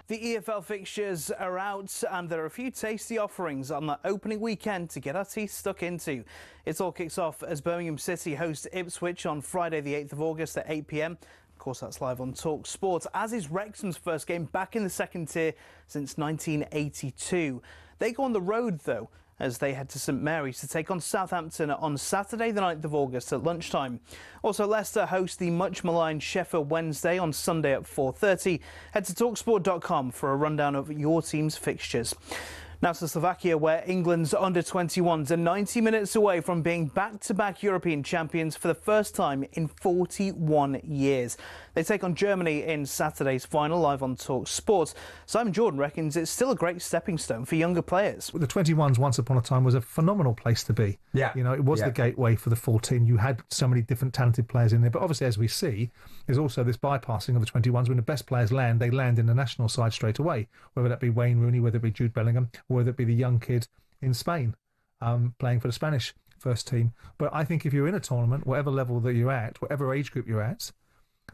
The EFL fixtures are out and there are a few tasty offerings on the opening weekend to get our teeth stuck into. It all kicks off as Birmingham City host Ipswich on Friday the 8th of August at 8 p.m. Of course, that's live on talkSPORT, as is Wrexham's first game back in the second tier since 1982. They go on the road, though, as they head to St Mary's to take on Southampton on Saturday the 9th of August at lunchtime. Also, Leicester host the much-maligned Sheffield Wednesday on Sunday at 4:30. Head to talksport.com for a rundown of your team's fixtures. Now to Slovakia, where England's under-21s are 90 minutes away from being back-to-back European champions for the first time in 41 years. They take on Germany in Saturday's final, live on talkSPORT. Simon Jordan reckons it's still a great stepping stone for younger players. The 21s, once upon a time, was a phenomenal place to be. Yeah. You know, it was the gateway for the 14. You had so many different talented players in there. But obviously, as we see, there's also this bypassing of the 21s. When the best players land, they land in the national side straight away, whether that be Wayne Rooney, whether it be Jude Bellingham, or whether it be the young kid in Spain playing for the Spanish first team. But I think if you're in a tournament, whatever level that you're at, whatever age group you're at,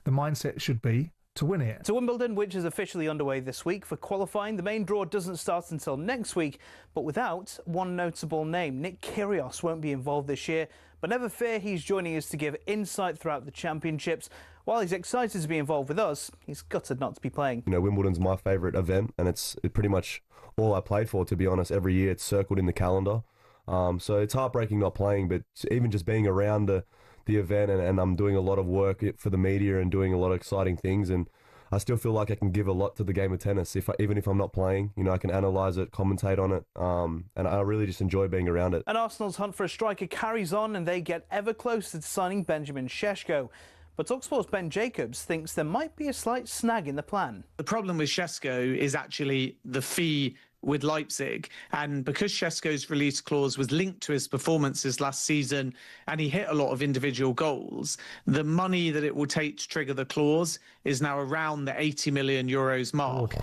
the mindset should be to win it. To Wimbledon, which is officially underway this week for qualifying. The main draw doesn't start until next week, but without one notable name. Nick Kyrgios won't be involved this year, but never fear, he's joining us to give insight throughout the championships. While he's excited to be involved with us, he's gutted not to be playing. You know, Wimbledon's my favourite event, and it's pretty much all I played for, to be honest. Every year it's circled in the calendar. So it's heartbreaking not playing, but even just being around the event, and I'm doing a lot of work for the media and doing a lot of exciting things, and I still feel like I can give a lot to the game of tennis. Even if I'm not playing, you know, I can analyse it, commentate on it, and I really just enjoy being around it. And Arsenal's hunt for a striker carries on, and they get ever closer to signing Benjamin Šeško. But talkSPORT's Ben Jacobs thinks there might be a slight snag in the plan. The problem with Šeško is actually the fee with Leipzig, and because Šeško's release clause was linked to his performances last season and he hit a lot of individual goals, the money that it will take to trigger the clause is now around the 80 million euros mark.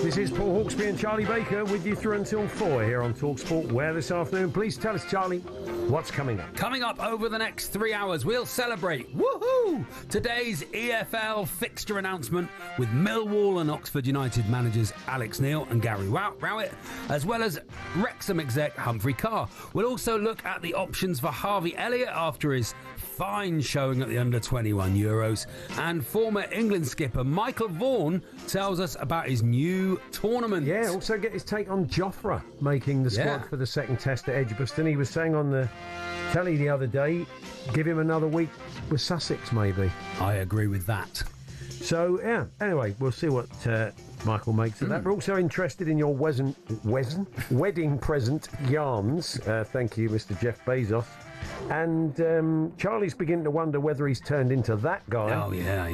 This is Paul Hawksbee and Charlie Baker with you through until 4 here on talkSPORT. Where this afternoon? Please tell us, Charlie, what's coming up? Coming up over the next 3 hours, we'll celebrate, woohoo, today's EFL fixture announcement with Millwall and Oxford United managers Alex Neil and Gary Rowett, as well as Wrexham exec Humphrey Carr. We'll also look at the options for Harvey Elliott after his fine showing at the under-21 Euros, and former England skipper Michael Vaughan tells us about his new tournament. Yeah, also get his take on Jofra making the squad for the second test at Edgbaston. He was saying on the telly the other day, give him another week with Sussex maybe. I agree with that. So, yeah, anyway, we'll see what Michael makes of that. We're also interested in your wedding present yarns. Thank you, Mr. Jeff Bezos. And Charlie's beginning to wonder whether he's turned into that guy. Oh, yeah.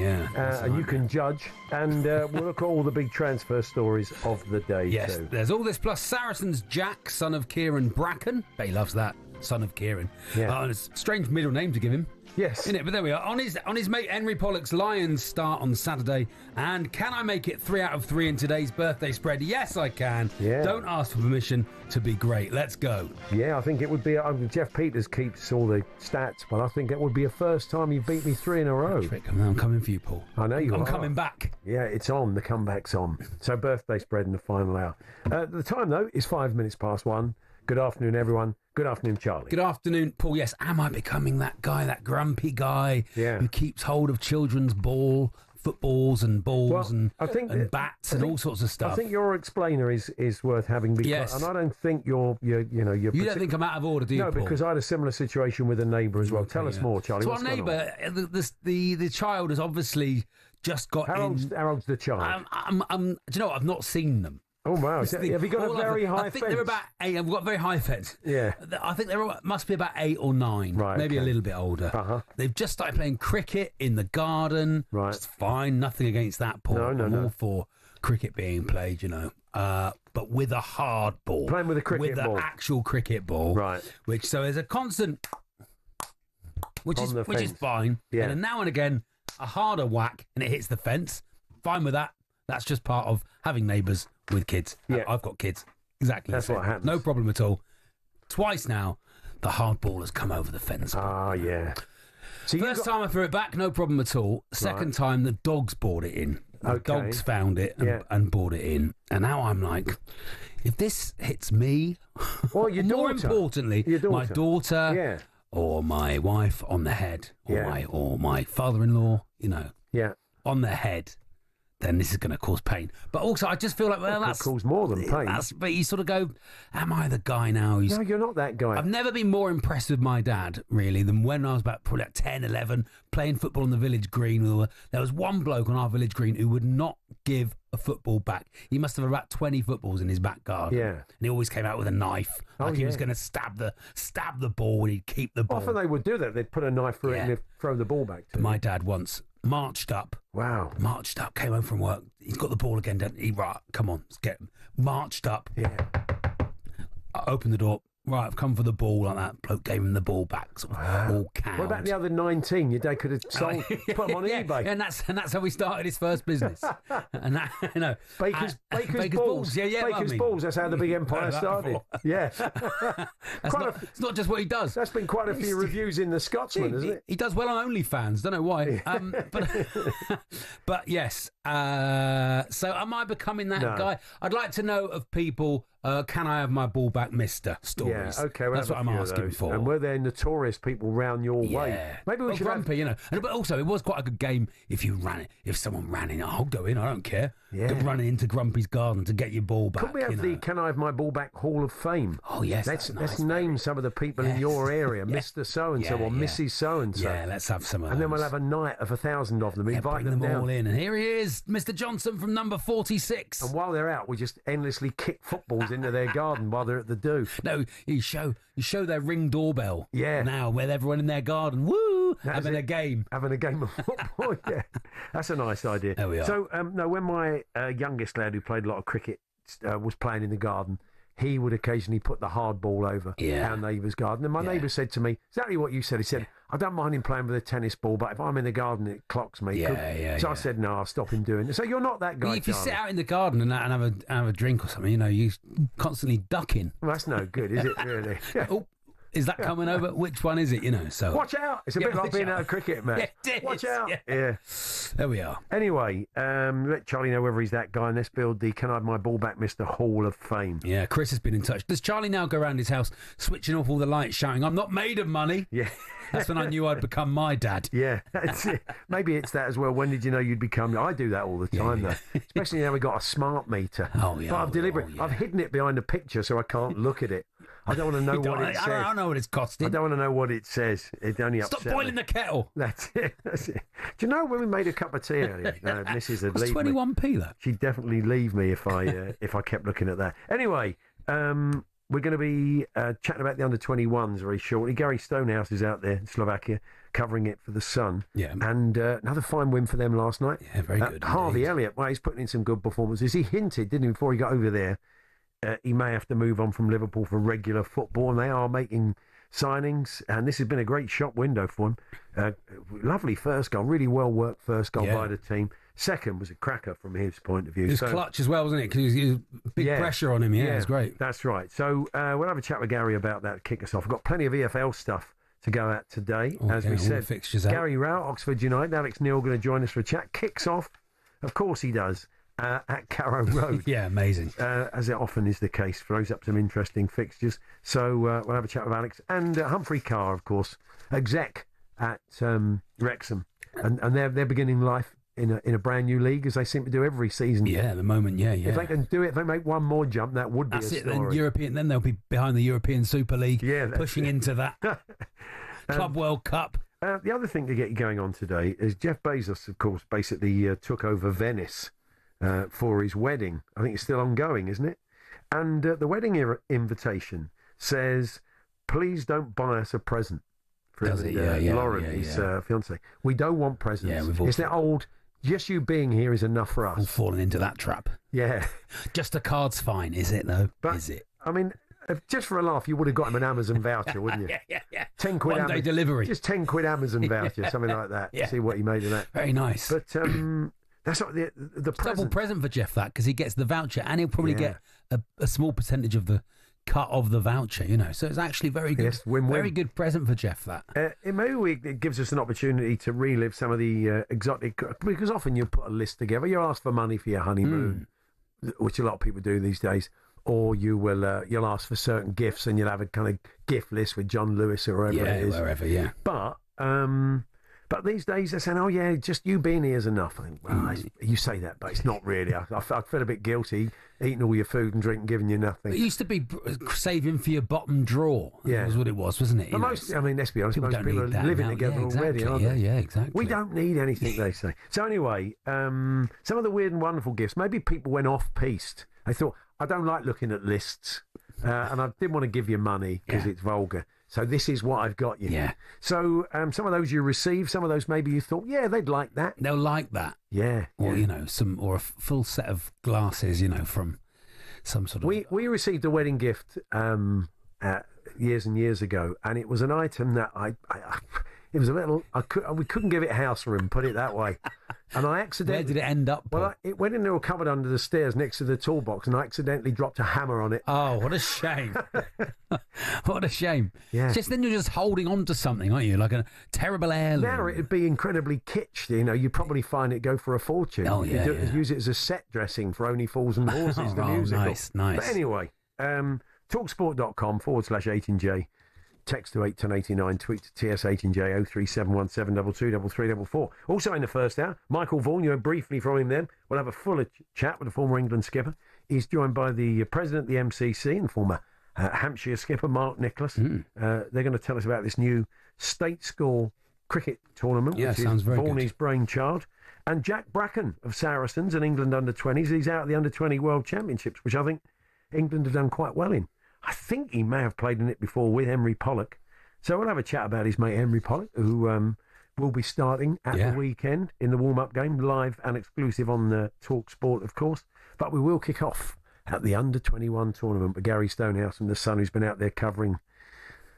You can judge. And we'll look at all the big transfer stories of the day, yes, too. There's all this, plus Saracens Jack, son of Kieran Bracken. He loves that. son of Kieran. Yeah. It's a strange middle name to give him. Yes. Isn't it? But there we are. On his mate Henry Pollock's Lions start on Saturday. And can I make it 3 out of 3 in today's birthday spread? Yes, I can. Yeah. Don't ask for permission to be great. Let's go. Yeah, I think it would be. Jeff Peters keeps all the stats, but I think it would be a first time you beat me 3 in a row. I'm coming for you, Paul. I know you are. I'm coming back. Yeah, it's on. The comeback's on. So birthday spread in the final hour. The time, though, is 5 minutes past 1. Good afternoon, everyone. Good afternoon, Charlie. Good afternoon, Paul. Yes, am I becoming that guy, that grumpy guy who keeps hold of children's footballs and balls and bats and all sorts of stuff? I think your explainer is worth having. Because, and I don't think you're. You don't think I'm out of order, do you, No, Paul? because I had a similar situation with a neighbour as well. Okay, Tell us more, Charlie. So our neighbour, the child has obviously just got How old's the child? do you know what? I've not seen them. Oh, wow. Have you got a very high fence? I think they're about 8. I've got a very high fence. Yeah. I think must be about 8 or 9. Right, maybe okay. a little bit older. Uh-huh. They've just started playing cricket in the garden. Right. It's fine. Nothing against that, Paul. I'm all for cricket being played, but with a hard ball. Playing with a cricket ball. With an actual cricket ball. Right. So there's a constant, which is fine. Yeah. And then now and again, a harder whack and it hits the fence. Fine with that. That's just part of having neighbours with kids. Yeah. I've got kids. Exactly. That's what happens. No problem at all. Twice now, the hard ball has come over the fence. Ah, yeah. So First time I threw it back, no problem at all. Second time, the dogs brought it in. The dogs found it and brought it in. And now I'm like, if this hits me, or your more daughter. Importantly, my daughter or my wife on the head, or my father-in-law, on the head, then this is going to cause pain. But also, I just feel like, that's cause more than pain. But you sort of go, am I the guy now? No, you're not that guy. I've never been more impressed with my dad, really, than when I was probably 10, 11, playing football on the village green. There was one bloke on our village green who would not give a football back. He must have about 20 footballs in his back garden. Yeah. And he always came out with a knife, he was going to stab the ball and he'd keep the ball. Often they would do that. They'd put a knife through it and they'd throw the ball back to my dad once marched up. Wow. Marched up, came home from work. He's got the ball again, don't he? Right, come on, let's get him. Marched up. Yeah. I opened the door. Right, I've come for the ball like that. Bloke gave him the ball back, sort of all cowed. What about the other 19? Your dad could have sold, put them on eBay. And that's how we started his first business. And that, Baker's balls. Baker's balls. That's how the big empire started. Yeah. It's not just what he does. That's been quite a few reviews in the Scotsman, isn't it? He does well on OnlyFans. Don't know why. But yes. So am I becoming that guy? I'd like to know of people. Can I have my ball back, Mister? Stories. Yeah, okay. That's what I'm asking for. And were there notorious people round your way? Maybe we should grumpy, But also, it was quite a good game if someone ran in. I'll go in. I don't care. Yeah. Running into Grumpy's garden to get your ball back. Could we have the Can I Have My Ball Back Hall of Fame? Oh yes. Let's name some of the people in your area, Mr. So and So or Mrs. So and So. Yeah, let's have some of those. And then we'll have a night of 1,000 of them. Invite them down. all in. And here he is, Mr. Johnson from number 46. And while they're out, we just endlessly kick footballs into their garden while they're at the do. No, you show their Ring doorbell. Yeah. Now with everyone in their garden, woo, having a game of football. Yeah, that's a nice idea. There we are. So when my youngest lad who played a lot of cricket was playing in the garden, he would occasionally put the hard ball over our neighbour's garden. And my neighbour said to me exactly what you said. He said, I don't mind him playing with a tennis ball, but if I'm in the garden, it clocks me. So I said, no, I'll stop him doing it. So you're not that guy, well, if you sit out in the garden and have a drink or something, you're constantly ducking. Well, that's no good, is it, really? Oh, is that coming over? Which one is it, So watch out. It's a bit like being out of cricket, man. Watch out. Yeah. There we are. Anyway, let Charlie know whether he's that guy, and let's build the Can I Have My Ball Back Mr. Hall of Fame. Yeah, Chris has been in touch. Does Charlie now go around his house switching off all the lights, shouting, I'm not made of money? Yeah. That's when I knew I'd become my dad. Yeah, that's it. Maybe it's that as well. When did you know you'd become? I do that all the time, though. Especially now we've got a smart meter. Oh, yeah. But I've hidden it behind a picture so I can't look at it. I don't want to know what it says. I don't know what it's costing. I don't want to know what it says. It only upsets Stop boiling the kettle. That's it. Do you know when we made a cup of tea earlier? Mrs. would leave 21p, that? She'd definitely leave me if I kept looking at that. Anyway, we're going to be chatting about the under-21s very shortly. Gary Stonehouse is out there in Slovakia covering it for the Sun. Yeah. And another fine win for them last night. Yeah, very good. Harvey Elliott, well, he's putting in some good performances. He hinted, didn't he, before he got over there, he may have to move on from Liverpool for regular football, and they are making signings, and this has been a great shop window for him. Lovely first goal, really well worked first goal by the team. Second was a cracker from his point of view. It was clutch as well, wasn't it? Because he was big pressure on him. Yeah, it was great. That's right. So we'll have a chat with Gary about that to kick us off. We've got plenty of EFL stuff to go at today. As we said, fixtures Gary Rowett, Oxford United, Alex Neil going to join us for a chat. Kicks off, of course he does, at Carrow Road. Yeah, amazing. As it often is the case, throws up some interesting fixtures. So we'll have a chat with Alex. And Humphrey Carr, of course, exec at Wrexham. And they're beginning life in a brand new league, as they seem to do every season. Yeah, at the moment, yeah. If they can do it, if they make one more jump, that would be That's a it. story. Then they'll be behind the European Super League, pushing it. into that Club World Cup. The other thing to get you going on today is Jeff Bezos, of course, basically took over Venice for his wedding. I think it's still ongoing, isn't it? And the wedding invitation says, please don't buy us a present. For Lauren, his fiancée. We don't want presents. Yeah, it's that old, just you being here is enough for us. All fallen into that trap. Yeah. Just a card's fine, is it, though? Is it? I mean, just for a laugh, you would have got him an Amazon voucher, wouldn't you? Yeah. 10 quid One day delivery. Just 10 quid Amazon voucher, something like that. Yeah. See what he made of that. Very nice. But that's what the present. Double present for Jeff, that, because he gets the voucher and he'll probably get a small percentage of the cut of the voucher, so it's actually very good. Yes, win-win. Very good present for Jeff, that. It gives us an opportunity to relive some of the exotic, because often you put a list together, you ask for money for your honeymoon, which a lot of people do these days, or you'll ask for certain gifts and you'll have a kind of gift list with John Lewis or wherever it is. Wherever. But these days they're saying, just you being here is enough. I think, well, you say that, but it's not really. I feel a bit guilty eating all your food and drink and giving you nothing. It used to be saving for your bottom drawer. That was what it was, wasn't it? But let's be honest, most people are living together already, aren't they? Yeah, exactly. We don't need anything, they say. So anyway, some of the weird and wonderful gifts, maybe people went off-piste. They thought, I don't like looking at lists, and I didn't want to give you money because it's vulgar. So this is what I've got you. Yeah. So some of those you received, some of those maybe you thought, they'd like that. They'll like that. Yeah. Or or a full set of glasses, from some sort of. We received a wedding gift years and years ago, and it was an item that it was a little. We couldn't give it house room, put it that way. And I accidentally. Where did it end up? Well, it went into a cupboard under the stairs next to the toolbox, and I accidentally dropped a hammer on it. Oh, what a shame! What a shame! Yeah. Then you're just holding on to something, aren't you? Like a terrible heirloom. Now it'd be incredibly kitsch. You'd probably find it go for a fortune. Oh, you could use it as a set dressing for Only Fools and Horses, the musical. Nice. But anyway, talksport.com/18J. Text to 81089, tweet to TS18J 03717223344. Also in the first hour, Michael Vaughan, you heard briefly from him then. We'll have a fuller chat with the former England skipper. He's joined by the president of the MCC and former Hampshire skipper, Mark Nicholas. They're going to tell us about this new state school cricket tournament, which is Vaughan's brainchild. And Jack Bracken of Saracens and England under-20s. He's out at the under-20 World Championships, which I think England have done quite well in. I think he may have played in it before with Henry Pollock. So we'll have a chat about his mate Henry Pollock, who will be starting at the weekend in the warm-up game, live and exclusive on the talkSPORT, of course. But we will kick off at the under-21 tournament with Gary Stonehouse from The Sun, who's been out there covering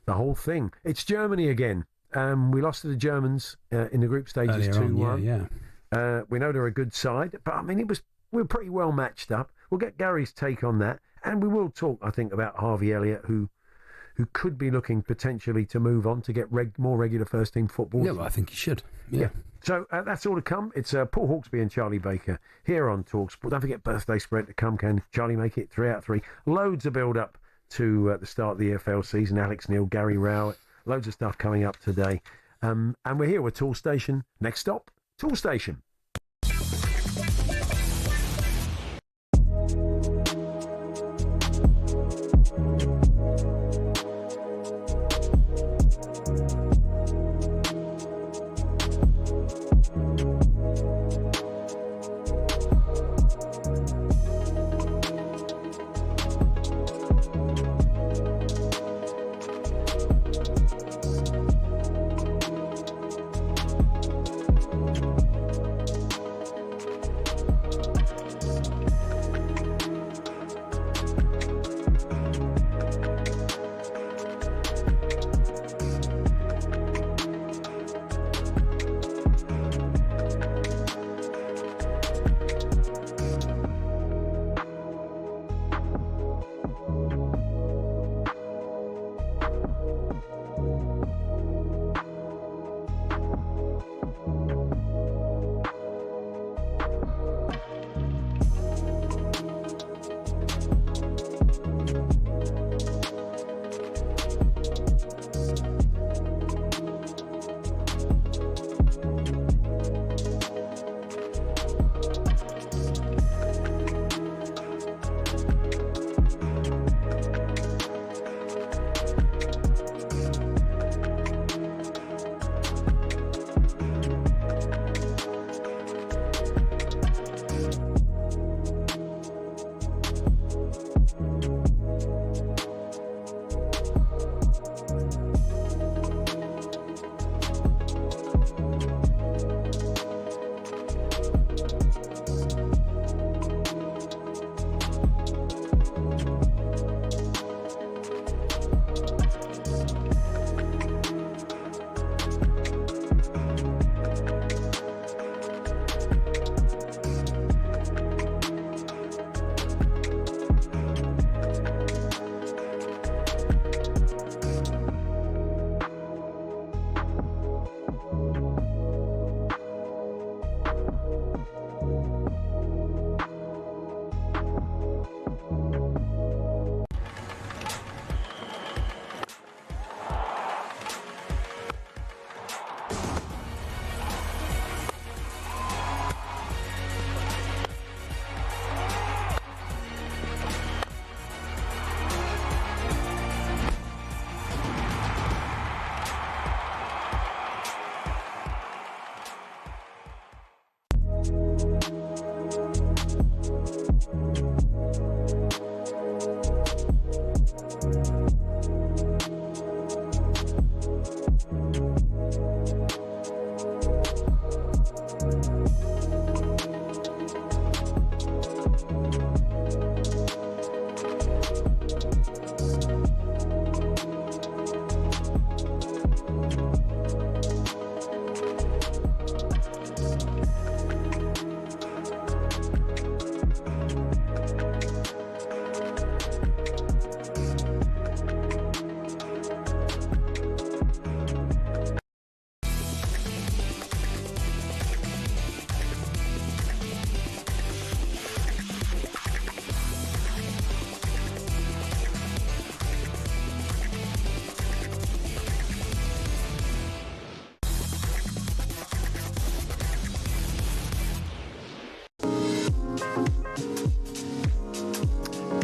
the whole thing. It's Germany again. We lost to the Germans in the group stages 2-1. We know they're a good side, but I mean, we were pretty well matched up. We'll get Gary's take on that. And we will talk, I think, about Harvey Elliott, who could be looking potentially to move on to get more regular first-team football. Yeah, well, I think he should. Yeah. So that's all to come. It's Paul Hawksbee and Charlie Baker here on talkSPORT. Don't forget birthday spread to come. Can Charlie make it 3 out of 3? Loads of build-up to the start of the EFL season. Alex Neil, Gary Rowett. Loads of stuff coming up today. And we're here with Tool Station. Next stop, Tool Station.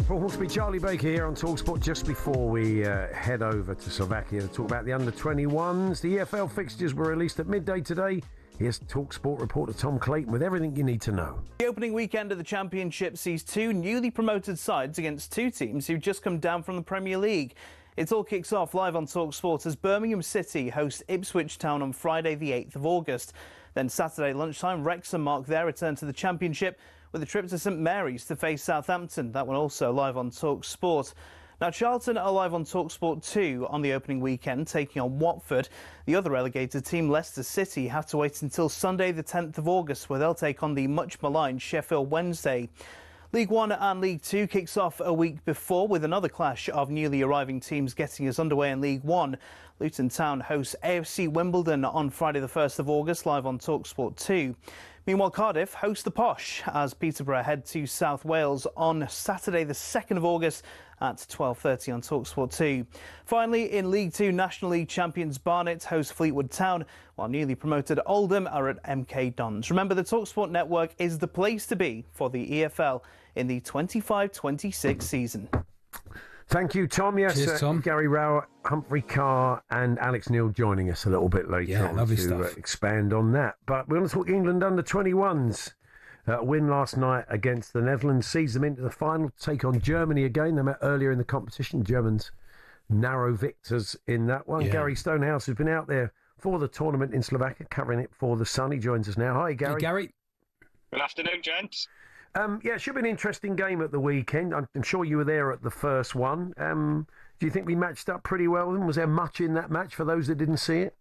Paul Hawksbee, Charlie Baker here on talkSPORT. Just before we head over to Slovakia to talk about the under-21s, the EFL fixtures were released at midday today. Here's talkSPORT reporter Tom Clayton with everything you need to know. The opening weekend of the Championship sees two newly promoted sides against two teams who've just come down from the Premier League. It all kicks off live on talkSPORT as Birmingham City host Ipswich Town on Friday the 8th of August. Then Saturday lunchtime, Wrexham mark their return to the Championship with a trip to St Mary's to face Southampton. That one also live on talkSPORT. Now, Charlton are live on talkSPORT 2 on the opening weekend, taking on Watford. The other relegated team, Leicester City, have to wait until Sunday the 10th of August, where they'll take on the much-maligned Sheffield Wednesday. League One and League Two kicks off a week before with another clash of newly arriving teams getting us underway in League One. Luton Town hosts AFC Wimbledon on Friday the 1st of August, live on talkSPORT 2. Meanwhile, Cardiff host the Posh as Peterborough head to South Wales on Saturday the 2nd of August at 12:30 on talkSPORT 2. Finally, in League Two, National League champions Barnet host Fleetwood Town, while newly promoted Oldham are at MK Dons. Remember, the talkSPORT network is the place to be for the EFL in the 25-26 season. Thank you, Tom. Yes, Cheers, Tom. Gary Rowett, Humphrey Carr and Alex Neil joining us a little bit later on lovely to stuff. Expand on that. But we're going to talk England under-21s. Win last night against the Netherlands sees them into the final to take on Germany again. They met earlier in the competition. Germans narrow victors in that one. Yeah. Gary Stonehouse has been out there for the tournament in Slovakia, covering it for The Sun. He joins us now. Hi, Gary. Hey, Gary. Good afternoon, gents. Yeah, it should be an interesting game at the weekend. I'm sure you were there at the first one. Do you think we matched up pretty well? Was there much in that match for those that didn't see it?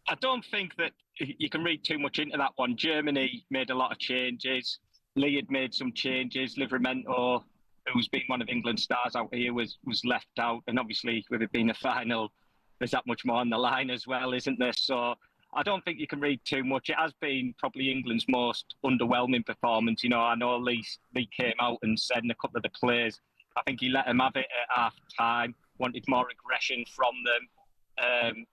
I don't think that you can read too much into that one. Germany made a lot of changes. Lee had made some changes. Livramento, who's been one of England's stars out here, was left out. And obviously, with it being a final, there's that much more on the line as well, isn't there? So I don't think you can read too much. It has been probably England's most underwhelming performance. You know, I know Lee came out and said in a couple of the players, I think he let them have it at half-time, wanted more aggression from them.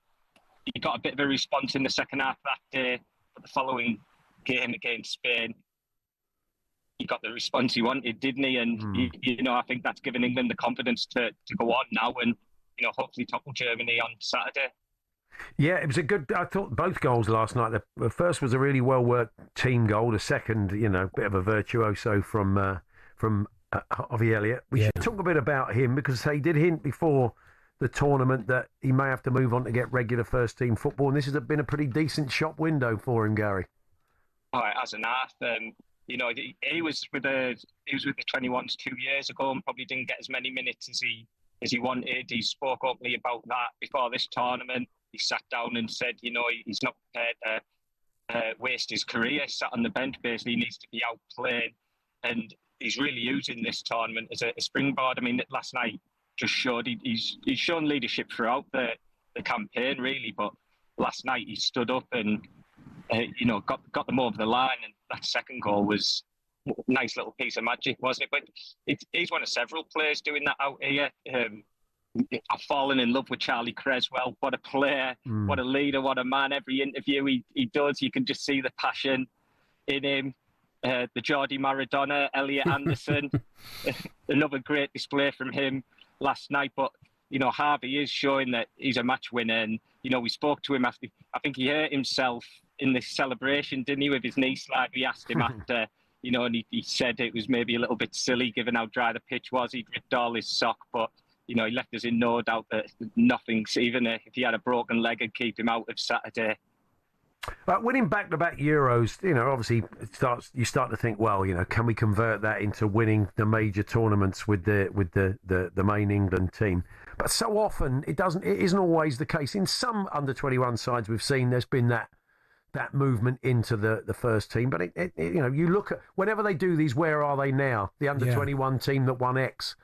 He got a bit of a response in the second half that day, but the following game against Spain, he got the response he wanted, didn't he? And, you know, I think that's given England the confidence to go on now and, you know, hopefully topple Germany on Saturday. Yeah, it was a good. I thought both goals last night. The first was a really well worked team goal. The second, you know, bit of a virtuoso from Harvey Elliott. We should talk a bit about him because he did hint before the tournament that he may have to move on to get regular first team football, and this has been a pretty decent shop window for him, Gary. Oh, as an half, you know, he was with the 21s 2 years ago and probably didn't get as many minutes as he wanted. He spoke openly about that before this tournament. He sat down and said, you know, he's not prepared to waste his career. He sat on the bench, basically. He needs to be out playing. And he's really using this tournament as a springboard. I mean, last night just showed he's shown leadership throughout the campaign, really. But last night he stood up and, you know, got them over the line. And that second goal was a nice little piece of magic, wasn't it? But he's one of several players doing that out here. I've fallen in love with Charlie Creswell. What a player, what a leader, what a man. Every interview he does, you can just see the passion in him. The Geordie Maradona, Elliot Anderson, another great display from him last night. But, you know, Harvey is showing that he's a match winner. And, you know, we spoke to him after, I think he hurt himself in this celebration, didn't he, with his knee slide. We asked him after, you know, and he said it was maybe a little bit silly given how dry the pitch was. He'd ripped all his sock, but you know, he left us in no doubt that nothing, even if he had a broken leg, would keep him out of Saturday. Winning back-to-back Euros, you know, obviously you start to think, well, you know, can we convert that into winning the major tournaments with the main England team? But so often it isn't always the case. In some under-21 sides we've seen there's been that movement into the first team. But you know, you look at whenever they do these, where are they now? The under-21 team that won X.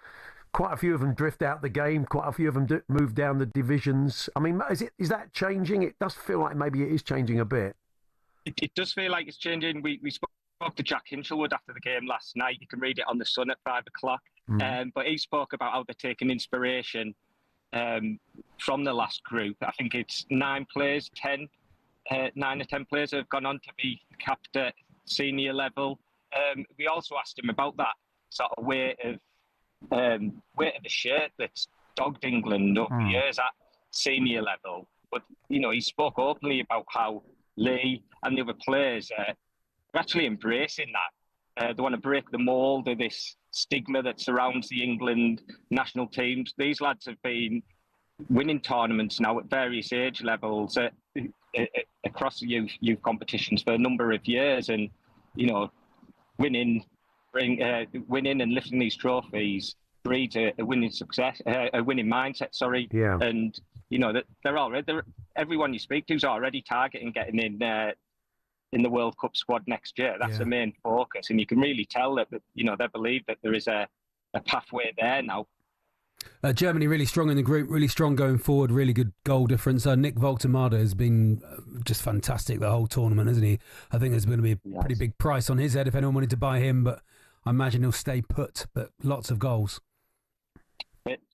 Quite a few of them drift out the game. Quite a few of them move down the divisions. I mean, is that changing? It does feel like maybe it is changing a bit. It does feel like it's changing. We spoke to Jack Hinchelwood after the game last night. You can read it on The Sun at 5 o'clock. But he spoke about how they're taking inspiration from the last group. I think it's 9 or 10 players have gone on to be capped at senior level. We also asked him about that sort of way of weight of the shirt that's dogged England over the years at senior level. But, he spoke openly about how Lee and the other players are actually embracing that. They want to break the mould of this stigma that surrounds the England national teams. These lads have been winning tournaments now at various age levels across the youth competitions for a number of years, and winning and lifting these trophies breeds a winning mindset. Sorry, yeah. And that everyone you speak to is already targeting getting in the World Cup squad next year. That's the main focus, and you can really tell that they believe that there is a pathway there now. Germany really strong in the group, really strong going forward, really good goal difference. Nick Voltemade has been just fantastic the whole tournament, hasn't he? I think there's going to be a pretty big price on his head if anyone wanted to buy him, but I imagine he'll stay put, but lots of goals.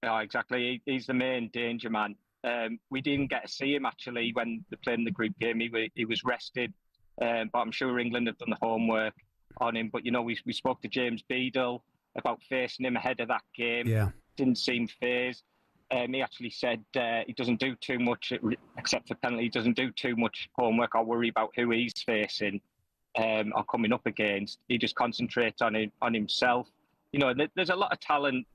Exactly. He's the main danger man. We didn't get to see him actually when they played in the group game. He was rested, but I'm sure England have done the homework on him. But, we spoke to James Beadle about facing him ahead of that game. Yeah. Didn't seem phased. He actually said he doesn't do too much, except for penalty. He doesn't do too much homework or worry about who he's facing or coming up against. He just concentrates on himself. There's a lot of talent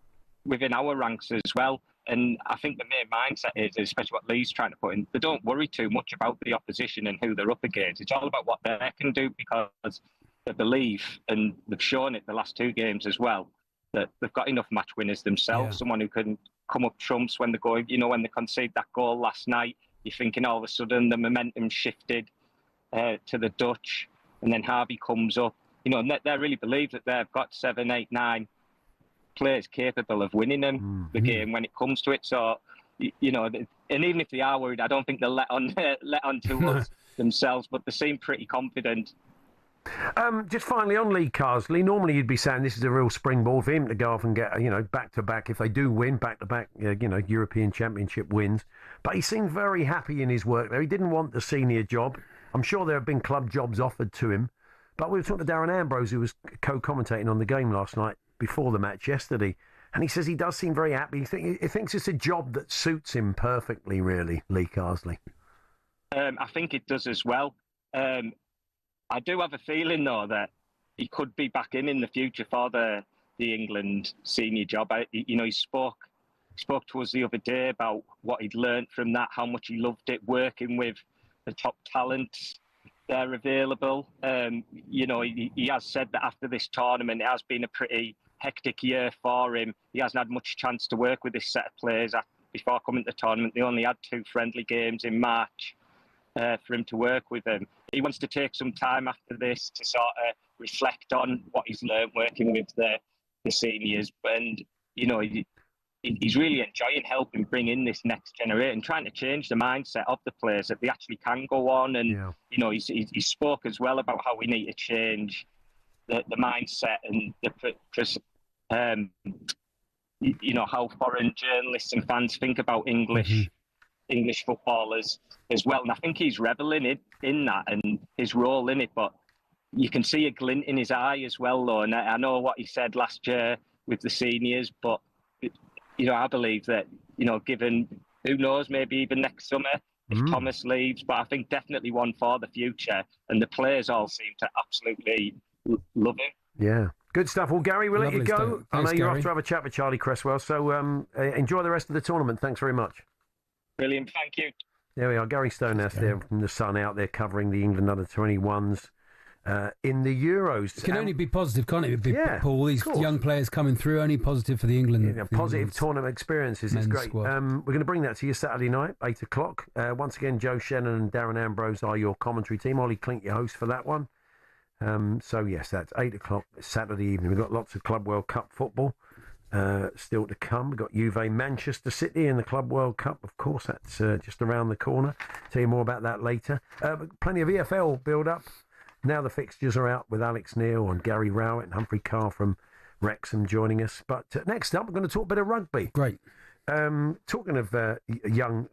within our ranks as well. And I think the main mindset is, especially what Lee's trying to put in, they don't worry too much about the opposition and who they're up against. It's all about what they can do, because they believe, and they've shown it the last two games as well, that they've got enough match winners themselves. Yeah. Someone who can come up trumps when they're going, when they conceded that goal last night, you're thinking all of a sudden the momentum shifted to the Dutch, and then Harvey comes up. And they really believe that they've got 7, 8, 9 players capable of winning them the game when it comes to it. So, and even if they are worried, I don't think they'll let on to us themselves, but they seem pretty confident. Just finally on Lee Carsley, normally you'd be saying this is a real springboard for him to go off and get, back-to-back, if they do win, back-to-back, European Championship wins. But he seemed very happy in his work there. He didn't want the senior job. I'm sure there have been club jobs offered to him. But we were talking to Darren Ambrose, who was co-commentating on the game last night before the match yesterday, and he says he does seem very happy. He thinks it's a job that suits him perfectly, really, Lee Carsley. I think it does as well. I do have a feeling, though, that he could be back in the future for the England senior job. He spoke to us the other day about what he'd learned from that, how much he loved it, working with the top talents there available. He has said that after this tournament, it has been a pretty hectic year for him. He hasn't had much chance to work with this set of players before coming to the tournament. They only had 2 friendly games in March for him to work with them. He wants to take some time after this to sort of reflect on what he's learned working with the seniors. And, he's really enjoying helping bring in this next generation, trying to change the mindset of the players that they actually can go on. And, he spoke as well about how we need to change the mindset and how foreign journalists and fans think about English footballers as well. And I think he's reveling in that and his role in it. But you can see a glint in his eye as well, though. And I know what he said last year with the seniors, but, I believe that, given, who knows, maybe even next summer, if Thomas leaves, but I think definitely one for the future. And the players all seem to absolutely love him. Yeah. Good stuff. Well, Gary, we'll Lovely let you go. stuff. I know Thanks, you're Gary. off to have a chat with Charlie Cresswell, so enjoy the rest of the tournament. Thanks very much. Brilliant. Thank you. There we are. Gary Stonehouse there from the Sun out there covering the England under-21s in the Euros. It can only be positive, can't it? Yeah, Paul, these young players coming through, only positive for the England. Positive tournament experiences is great. Squad. We're going to bring that to you Saturday night, 8 o'clock. Once again, Joe Shannon and Darren Ambrose are your commentary team. Ollie Klink, your host for that one. So, yes, that's 8 o'clock Saturday evening. We've got lots of Club World Cup football still to come. We've got Juve Manchester City in the Club World Cup. Of course, that's just around the corner. Tell you more about that later. But plenty of EFL build-up. Now the fixtures are out with Alex Neil and Gary Rowett and Humphrey Carr from Wrexham joining us. But next up, we're going to talk a bit of rugby. Great. Talking of young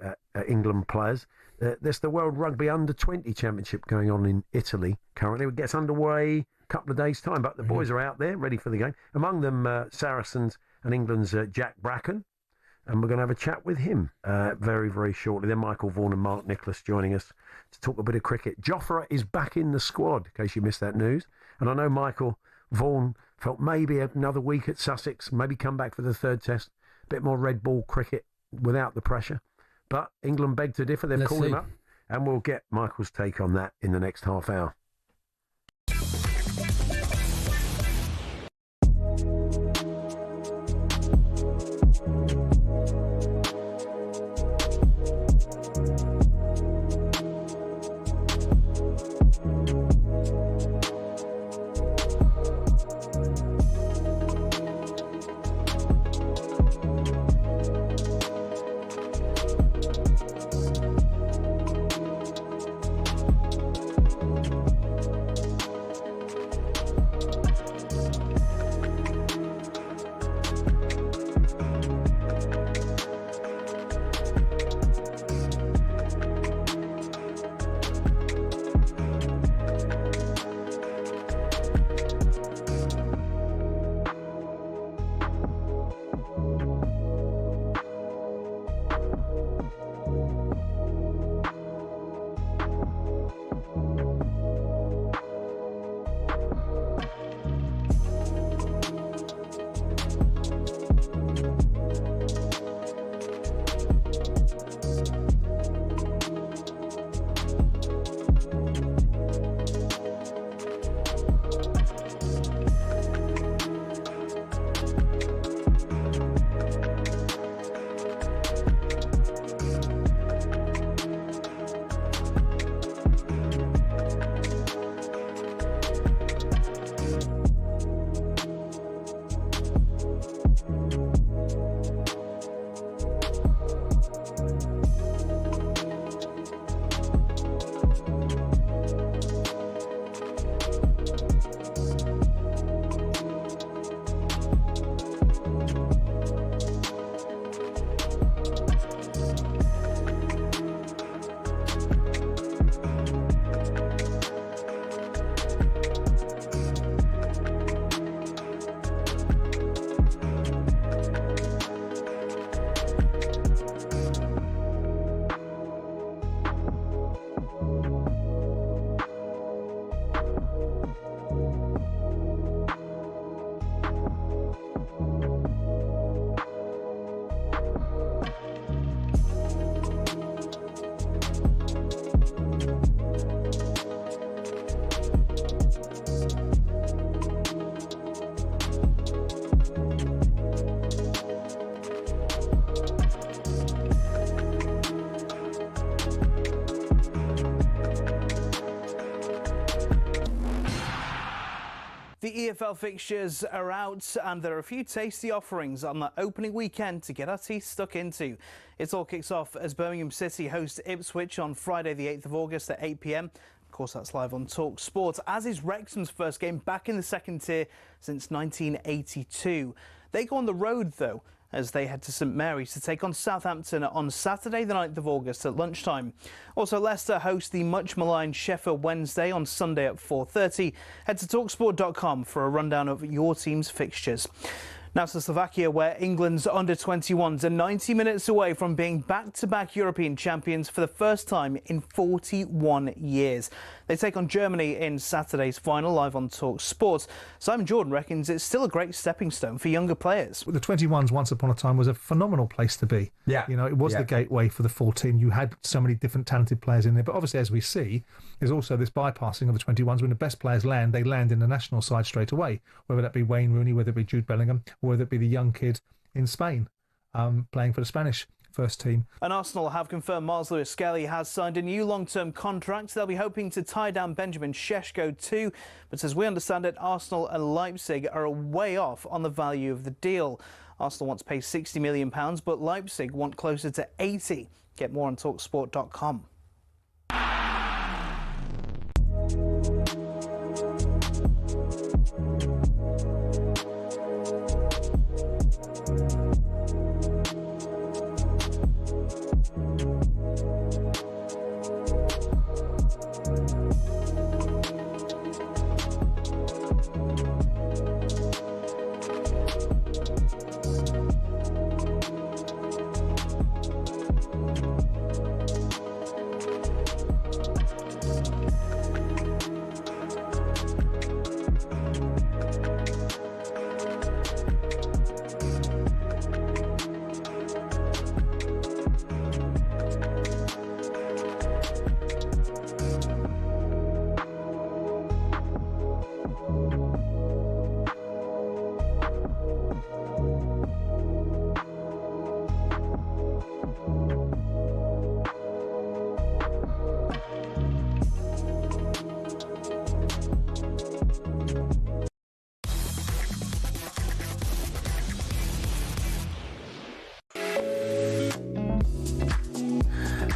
England players, there's the World Rugby Under-20 Championship going on in Italy currently. It gets underway couple of days' time. But the boys are out there ready for the game. Among them, Saracens and England's Jack Bracken. And we're going to have a chat with him very, very shortly. Then Michael Vaughan and Mark Nicholas joining us to talk a bit of cricket. Jofra is back in the squad, in case you missed that news. And I know Michael Vaughan felt maybe another week at Sussex, maybe come back for the third test. A bit more red ball cricket without the pressure. But England beg to differ. They've called him up. And we'll get Michael's take on that in the next half hour. The EFL fixtures are out and there are a few tasty offerings on the opening weekend to get our teeth stuck into. It all kicks off as Birmingham City host Ipswich on Friday the 8th of August at 8 p.m. Of course, that's live on talkSPORT, as is Wrexham's first game back in the second tier since 1982. They go on the road, though, as they head to St Mary's to take on Southampton on Saturday the 9th of August at lunchtime. Also, Leicester host the much-maligned Sheffield Wednesday on Sunday at 4:30. Head to talksport.com for a rundown of your team's fixtures. Now to Slovakia, where England's under-21s are 90 minutes away from being back-to-back European champions for the first time in 41 years. They take on Germany in Saturday's final, live on talkSPORT. Simon Jordan reckons it's still a great stepping stone for younger players. The 21s, once upon a time, was a phenomenal place to be. Yeah. You know, it was the gateway for the full team. You had so many different talented players in there. But obviously, as we see, there's also this bypassing of the 21s. When the best players land, they land in the national side straight away, whether that be Wayne Rooney, whether it be Jude Bellingham, or whether it be the young kid in Spain playing for the Spanish first team. And Arsenal have confirmed Miles Lewis-Skelly has signed a new long-term contract. They'll be hoping to tie down Benjamin Šeško too, but as we understand it, Arsenal and Leipzig are way off on the value of the deal. Arsenal want to pay £60 million, but Leipzig want closer to 80. Get more on talksport.com.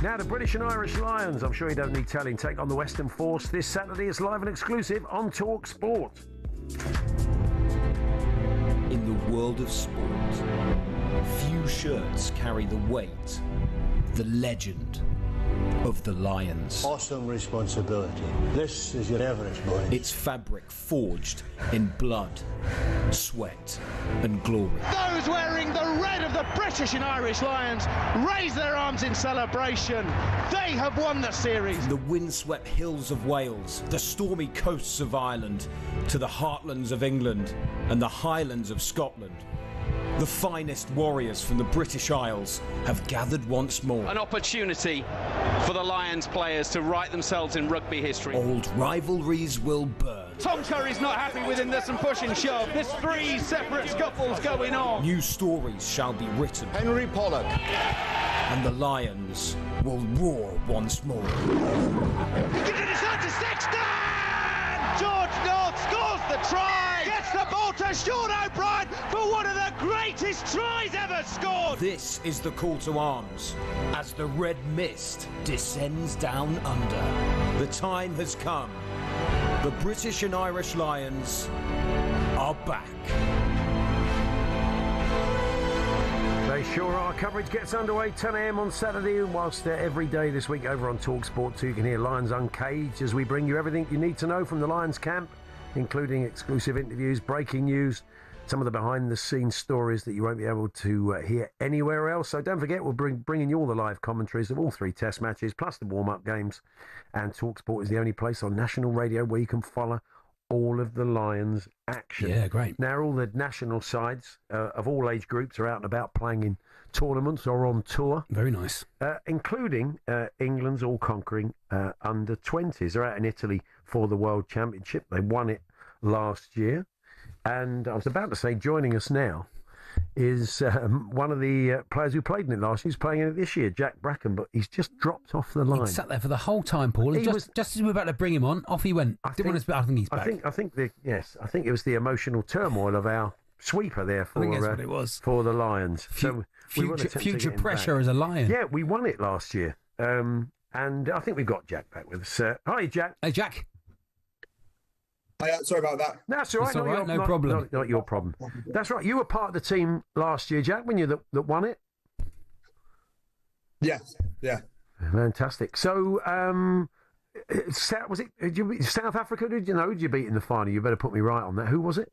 Now, the British and Irish Lions, I'm sure you don't need telling, take on the Western Force this Saturday. It's live and exclusive on talkSPORT. In the world of sport, few shirts carry the weight, the legend of the Lions. Awesome responsibility. This is your Everest, boy. It's fabric forged in blood, sweat and glory. Those wearing the red of the British and Irish Lions raise their arms in celebration. They have won the series. The windswept hills of Wales, the stormy coasts of Ireland, to the heartlands of England and the highlands of Scotland. The finest warriors from the British Isles have gathered once more. An opportunity for the Lions players to write themselves in rugby history. Old rivalries will burn. Tom Curry's not happy with him. There's some push and shove. There's 3 separate scuffles going on. New stories shall be written. Henry Pollock. And the Lions will roar once more. Gives it inside to Sexton! George North scores the try! Gets the ball to Sean O'Brien for one of the greatest tries ever scored! This is the call to arms as the red mist descends down under. The time has come. The British and Irish Lions are back. They sure are. Coverage gets underway 10 a.m. on Saturday, whilst every day this week over on talkSPORT 2 you can hear Lions Uncaged as we bring you everything you need to know from the Lions camp, including exclusive interviews, breaking news, some of the behind-the-scenes stories that you won't be able to hear anywhere else. So don't forget, we'll bringing you all the live commentaries of all 3 test matches, plus the warm-up games. And talkSPORT is the only place on national radio where you can follow all of the Lions action. Yeah, great. Now, all the national sides of all age groups are out and about playing in tournaments or on tour. Very nice. Including England's all-conquering under-20s. They're out in Italy for the World Championship. They won it last year. And I was about to say, joining us now is one of the players who played in it last year. He's playing in it this year, Jack Bracken, but he's just dropped off the line. He sat there for the whole time, Paul, and just as we were about to bring him on, off he went. I think he's back. I think it was the emotional turmoil of our sweeper there for, I think that's what it was. For the Lions. Future pressure as a Lion. Yeah, we won it last year. And I think we've got Jack back with us. Hi, Jack. Hey, Jack. Sorry about that. That's all right. All right. No problem. Not your problem. That's right. You were part of the team last year, Jack, when you that won it. Yeah. Fantastic. So, was it South Africa? Did you beat in the final? You better put me right on that. Who was it?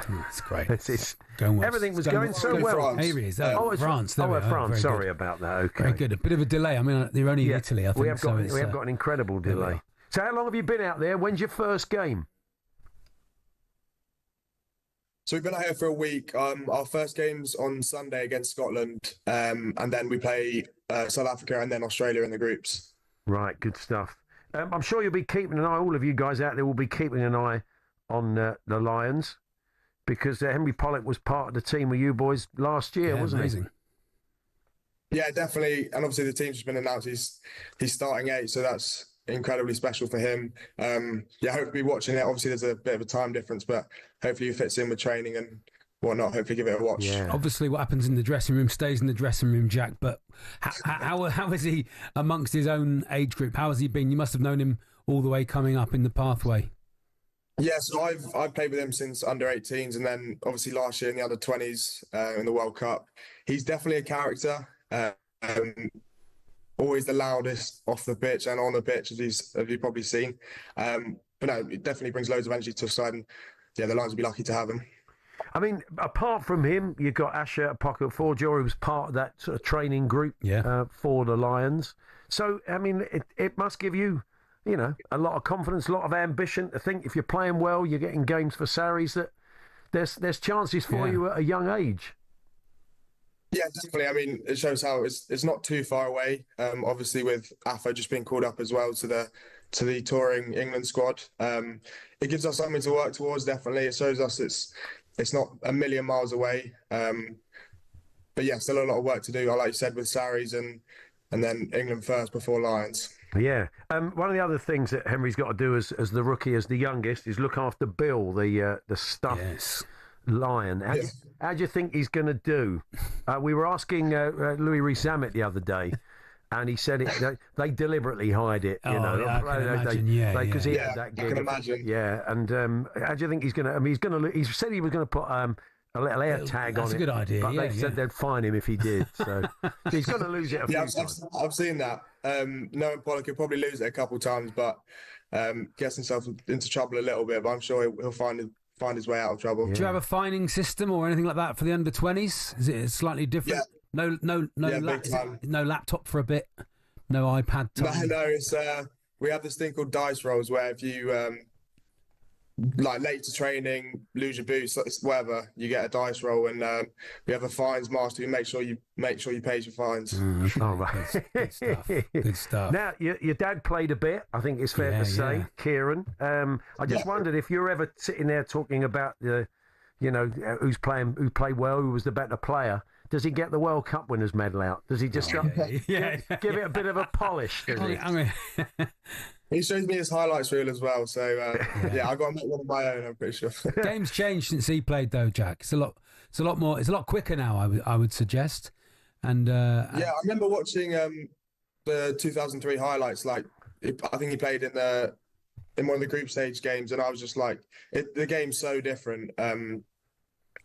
That's great. Everything was going so well. Here he is. France. France. Sorry about that. Okay. Very good. A bit of a delay. I mean, they're only in Italy, I think. We have got an incredible delay. So how long have you been out there? When's your first game? So we've been out here for a week. Our first game's on Sunday against Scotland, and then we play South Africa and then Australia in the groups. Right, good stuff. I'm sure you'll be keeping an eye, all of you guys out there will be keeping an eye on the Lions, because Henry Pollock was part of the team with you boys last year, wasn't he? Yeah, definitely. And obviously the team's just been announced he's starting 8, so that's incredibly special for him. Hopefully watching it. Obviously there's a bit of a time difference, but hopefully he fits in with training and whatnot. Hopefully give it a watch. Yeah. Obviously what happens in the dressing room stays in the dressing room, Jack, but how is he amongst his own age group? How has he been? You must have known him all the way coming up in the pathway. Yeah, so I've played with him since under 18s, and then obviously last year in the under 20s in the World Cup. He's definitely a character. Always the loudest off the pitch and on the pitch, as you've probably seen. But no, it definitely brings loads of energy to the side, and the Lions will be lucky to have him. I mean, apart from him, you've got Asher Pocket-Forger, who was part of that sort of training group for the Lions. So, I mean, it must give you, a lot of confidence, a lot of ambition to think if you're playing well, you're getting games for salaries, that there's chances for you at a young age. Yeah, definitely. I mean, it shows how it's not too far away. Obviously, with Afo just being called up as well to the touring England squad, it gives us something to work towards. Definitely, it shows us it's not a million miles away. But yeah, still a lot of work to do. Like you said, with Sarries and then England first before Lions. Yeah. One of the other things that Henry's got to do as the rookie, as the youngest, is look after Bill, the stuffed lion. How do you think he's going to do? We were asking Louis Rees-Zammit the other day, and he said they deliberately hide it. You know, I can imagine. Because he had Yeah, that I gig. can imagine. Yeah, and how do you think he's going to? I mean, he said he was going to put a little air tag on it. That's a good idea. But they said they'd fine him if he did. So he's going to lose it a few times. I've seen that. Knowing Pollock, he'll probably lose it a couple of times, but gets himself into trouble a little bit. But I'm sure he'll find his way out of trouble. Do you have a fining system or anything like that for the under-20s? Is it slightly different? Yeah. No laptop for a bit? No iPad time? No, it's we have this thing called dice rolls where if you like late to training, lose your boots, whatever, you get a dice roll, and we have a fines master who makes sure you pays your fines. Oh, right. Good stuff. Good stuff. Now, your dad played a bit, I think it's fair to say, Kieran. I just wondered if you're ever sitting there talking about who played well, who was the better player. Does he get the World Cup winners medal out? Does he just give it a bit of a polish? Does he? He shows me his highlights reel as well, so I got to make one of my own. I'm pretty sure. Game's changed since he played, though, Jack. It's a lot more. It's a lot quicker now. I would suggest. And I remember watching the 2003 highlights. Like, I think he played in one of the group stage games, and I was just like, the game's so different.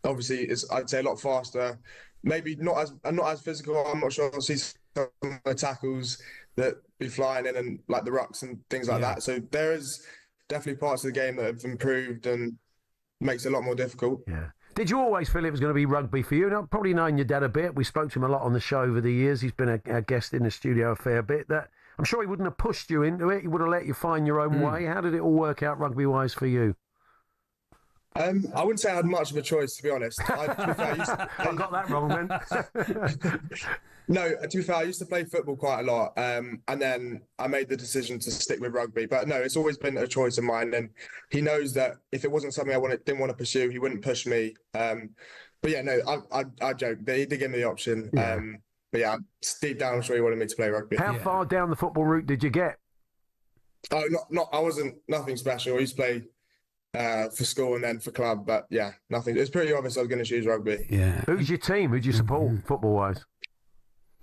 Obviously, I'd say a lot faster. Maybe not as physical. I'm not sure. I'll see some of the tackles that be flying in, and like the rucks and things like that. So there is definitely parts of the game that have improved and makes it a lot more difficult. Yeah. Did you always feel it was going to be rugby for you? I've probably known your dad a bit. We spoke to him a lot on the show over the years. He's been a guest in the studio a fair bit. That I'm sure he wouldn't have pushed you into it. He would have let you find your own way. How did it all work out rugby-wise for you? I wouldn't say I had much of a choice, to be honest. I got that wrong then. No, to be fair, I used to play football quite a lot, and then I made the decision to stick with rugby. But no, it's always been a choice of mine, and he knows that if it wasn't something I didn't want to pursue, he wouldn't push me. But yeah, no, I joke. He did give me the option. Yeah. But yeah, deep down, I'm sure he wanted me to play rugby. How far down the football route did you get? Oh, I wasn't nothing special. I used to play for school and then for club, but yeah, nothing. It's pretty obvious I was going to choose rugby. Yeah. Who's your team? Who'd you support football-wise?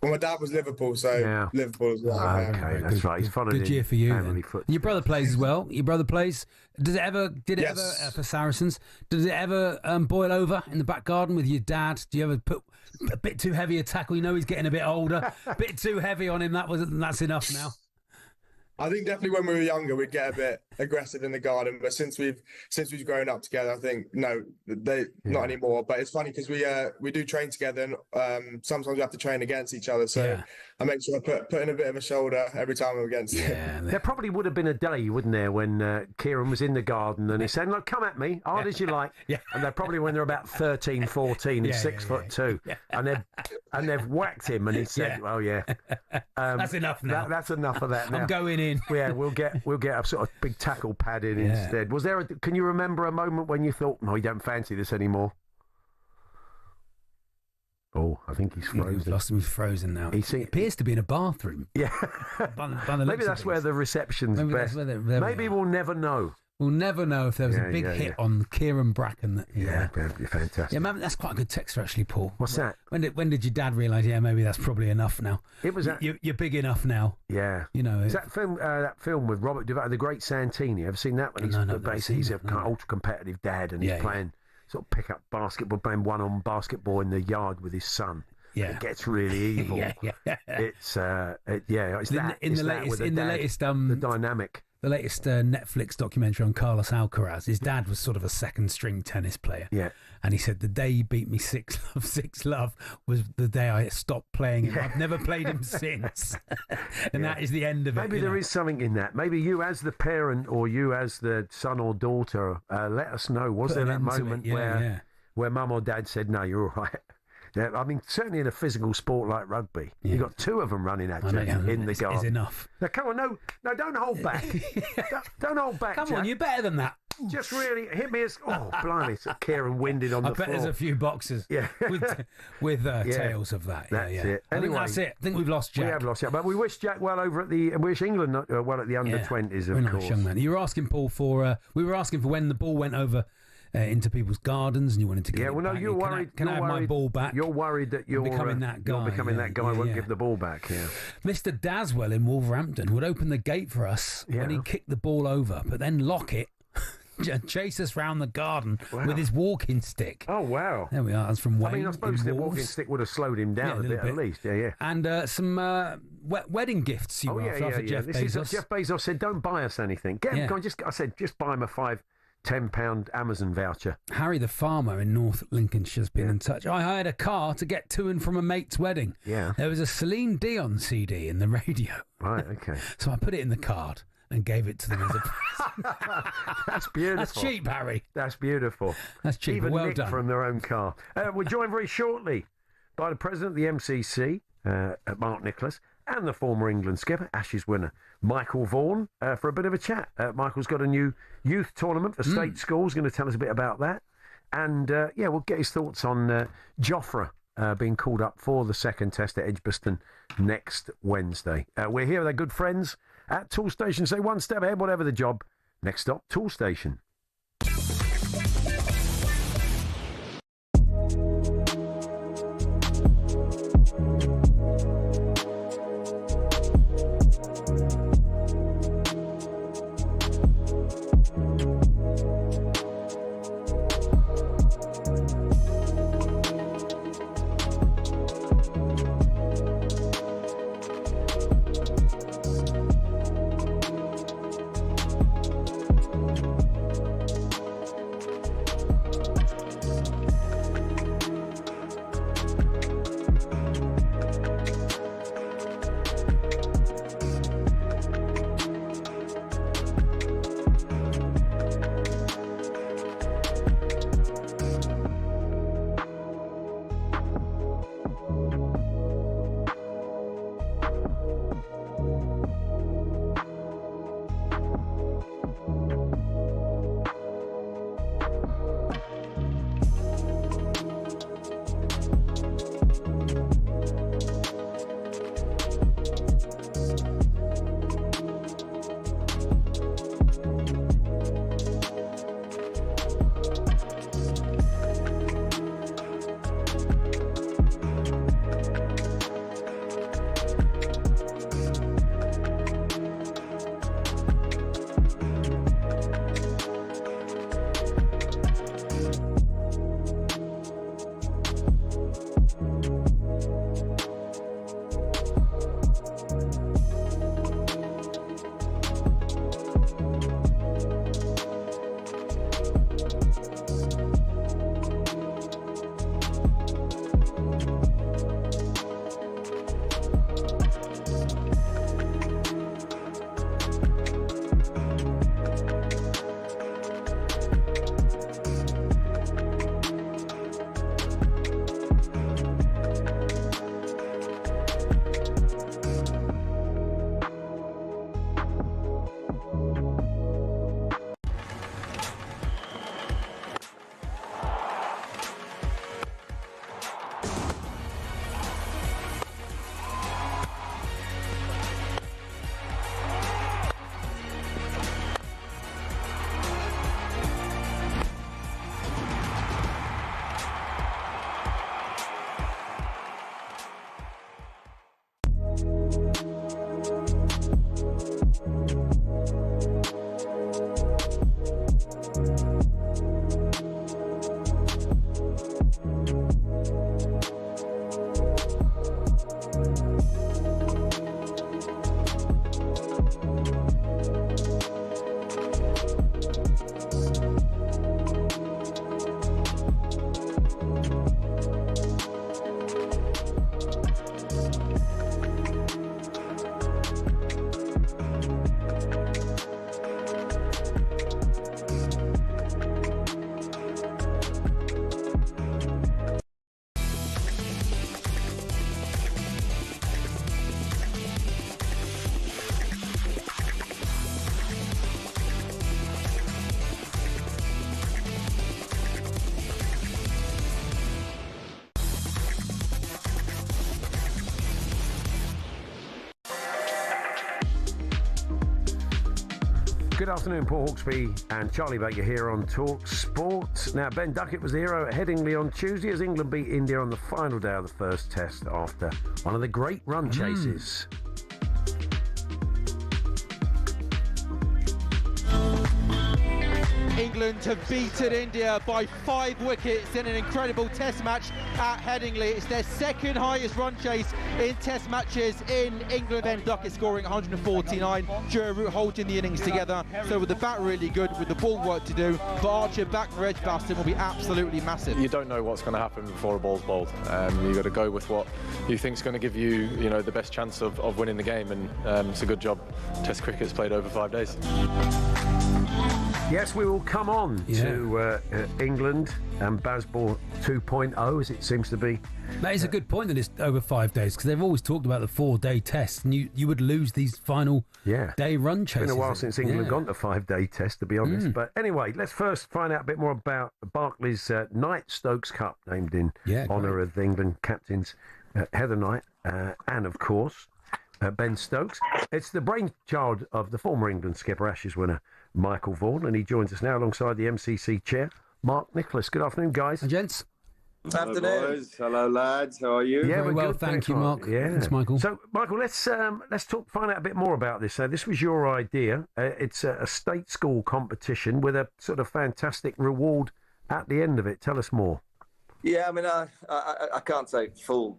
Well, my dad was Liverpool, so Liverpool as well. Okay, that's right. He's followed good year for you. Then. Your brother plays as well. Your brother plays. Did it ever for Saracens? Did it ever boil over in the back garden with your dad? Do you ever put a bit too heavy a tackle? You know he's getting a bit older. A bit too heavy on him. That's enough now. I think definitely when we were younger, we'd get a bit aggressive in the garden. But since we've grown up together, I think not anymore. But it's funny because we do train together, and sometimes we have to train against each other. So I make sure I put in a bit of a shoulder every time I'm against him. There probably would have been a day, wouldn't there, when Kieran was in the garden and he said, "Look, come at me, hard as you like." And they're probably when they're about 13, 14, he's 6'2", and they've whacked him, and he said, "Well, that's enough now. That's enough of that. Now. I'm going in." Yeah, we'll get a sort of big tackle pad in instead. Was there? Can you remember a moment when you thought, "No, you don't fancy this anymore"? Oh, I think he's frozen. We've lost him. He's frozen now. He appears to be in a bathroom. Yeah, maybe that's where the reception's best. Maybe we'll never know. We'll never know if there was a big hit on Kieran Bracken. That'd be fantastic. Yeah, man, that's quite a good texter actually, Paul. What's that? When did your dad realise? Yeah, maybe that's probably enough now. It was you're big enough now. Yeah, you know. Is that film with Robert Duvall, The Great Santini? Ever seen that one? He's a kind of ultra competitive dad, and he's playing sort of pick up basketball, playing one-on basketball in the yard with his son. Yeah, it gets really evil. It's the latest the dynamic. The latest Netflix documentary on Carlos Alcaraz, his dad was sort of a second-string tennis player. Yeah. And he said, the day he beat me 6-love was the day I stopped playing him. I've never played him since. And that is the end of it. Maybe there is something in that. Maybe you as the parent or you as the son or daughter, let us know. Was there that moment where mum or dad said, "No, you're all right"? Yeah, I mean, certainly in a physical sport like rugby, you've got two of them running at you in the garden. It's enough. Now, come on, no, don't hold back. don't hold back, Come Jack. on, you're better than that. Just really hit me as... Oh, blimey, it's Kieran winded on the floor. I bet there's a few boxes with tales of that. That's it. I think that's it. I think we've lost Jack. We have lost Jack, but we wish Jack well over at the... wish England well at the under-20s, of course. Nice young man. You were asking, Paul, for... we were asking for when the ball went over into people's gardens, and you wanted to get it back. You're worried. Can I have my ball back? You're worried that you're becoming that guy. You're becoming that guy. Won't give the ball back. Yeah. Mr. Daswell in Wolverhampton would open the gate for us when he kicked the ball over, but then lock it. Chase us round the garden with his walking stick. Oh, wow. There we are. That's from Wayne. I suppose the walking stick would have slowed him down a bit at least. Yeah. And some wedding gifts you were after Jeff Bezos. Jeff Bezos said, don't buy us anything. I said, just buy him a £5-10 Amazon voucher. Harry the farmer in North Lincolnshire's been in touch. I hired a car to get to and from a mate's wedding. Yeah. There was a Celine Dion CD in the radio. Right, okay. So I put it in the card and gave it to them as a present. That's beautiful. That's cheap, Harry. That's beautiful. That's cheap. Even well nicked done. from their own car. We're joined very shortly by the president of the MCC, Mark Nicholas, and the former England skipper, Ashes winner, Michael Vaughan, for a bit of a chat. Michael's got a new youth tournament for state schools. Going to tell us a bit about that. And, we'll get his thoughts on Jofra being called up for the second test at Edgbaston next Wednesday. We're here with our good friends at Tool Station. Say one step ahead, whatever the job. Next stop, Tool Station. Good afternoon, Paul Hawksbee and Charlie Baker here on talkSPORT. Now, Ben Duckett was the hero at Headingley on Tuesday as England beat India on the final day of the first test after one of the great run chases. England have beaten India by 5 wickets in an incredible test match at Headingley. It's their second highest run chase in test matches in England. Ben Duckett scoring 149. Joe Root holding the innings together. So with the bat really good, with the ball work to do, but Archer back for Edgbaston will be absolutely massive. You don't know what's going to happen before a ball's bowled. You've got to go with what you think's going to give you, the best chance of winning the game, and it's a good job. Test cricket's played over 5 days. Yes, we will come on to England and Bazball 2.0, as it seems to be. That is a good point that it's over 5 days, because they've always talked about the 4-day test, and you would lose these final day run chases. It's been a while since England have gone to a 5-day test, to be honest. But anyway, let's first find out a bit more about Barclays Knight Stokes Cup, named in honour of England captains Heather Knight and, of course, Ben Stokes. It's the brainchild of the former England skipper, Ashes winner Michael Vaughan, and he joins us now alongside the MCC chair, Mark Nicholas. Good afternoon, guys. Hi, gents. Good afternoon. Hello, boys. Hello, lads. How are you? Yeah, very well, good. thank you, Mark. Yeah, thanks, Michael. So, Michael, let's find out a bit more about this. This was your idea. It's a state school competition with a sort of fantastic reward at the end of it. Tell us more. Yeah, I mean, I can't take full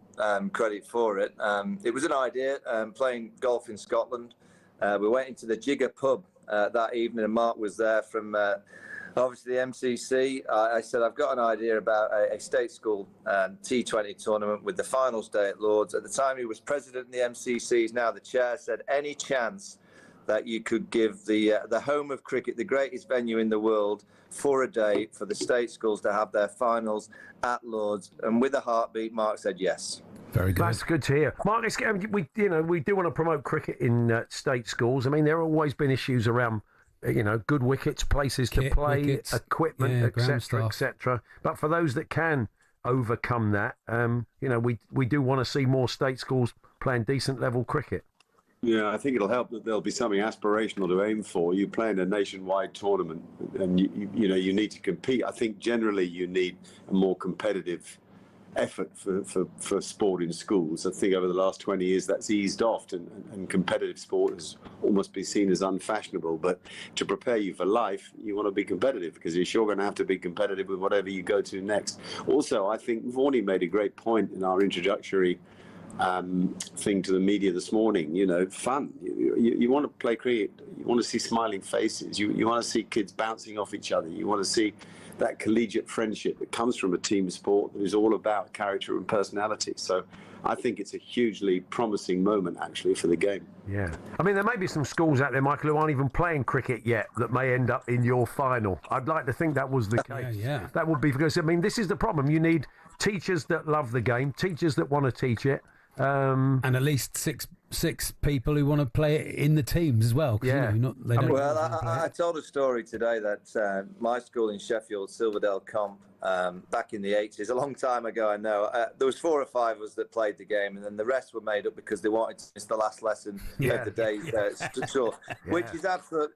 credit for it. It was an idea, playing golf in Scotland. We went into the Jigger pub that evening, and Mark was there from obviously the MCC. I said, I've got an idea about a state school T20 tournament with the finals day at Lords. At the time, he was president of the MCC. He's now the chair. Said, any chance that you could give the home of cricket, the greatest venue in the world, for a day for the state schools to have their finals at Lords? And with a heartbeat, Mark said yes. Very good. That's good to hear. Mark, we do want to promote cricket in state schools. I mean, there have always been issues around, good wickets, places to play, wickets, equipment, etc., etc. But for those that can overcome that, we do want to see more state schools playing decent level cricket. Yeah, I think it'll help that there'll be something aspirational to aim for. You play in a nationwide tournament, and you need to compete. I think generally you need a more competitive effort for sport in schools. I think over the last 20 years that's eased off, and competitive sport has almost been seen as unfashionable. But to prepare you for life, you want to be competitive, because you're sure going to have to be competitive with whatever you go to next. Also, I think Vaughnie made a great point in our introductory thing to the media this morning. Fun. You want to play cricket. You want to see smiling faces. You want to see kids bouncing off each other. You want to see that collegiate friendship that comes from a team sport that is all about character and personality. So I think it's a hugely promising moment, actually, for the game. Yeah. I mean, there may be some schools out there, Michael, who aren't even playing cricket yet that may end up in your final. I'd like to think that was the case. Yeah. That would be, because, I mean, this is the problem. You need teachers that love the game, teachers that want to teach it. And at least six people who want to play it in the teams as well. Yeah. I told a story today that my school in Sheffield, Silverdale Comp, back in the 80s, a long time ago, I know, there was 4 or 5 of us that played the game, and then the rest were made up because they wanted to miss the last lesson of the day's tour, which is absolute.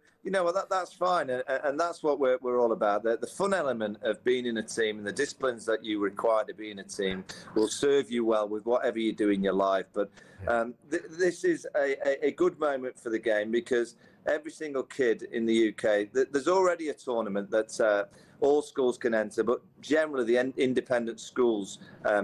That's fine, and that's what we're all about. The fun element of being in a team and the disciplines that you require to be in a team will serve you well with whatever you do in your life. But this is a good moment for the game, because every single kid in the UK, there's already a tournament that all schools can enter, but generally the independent schools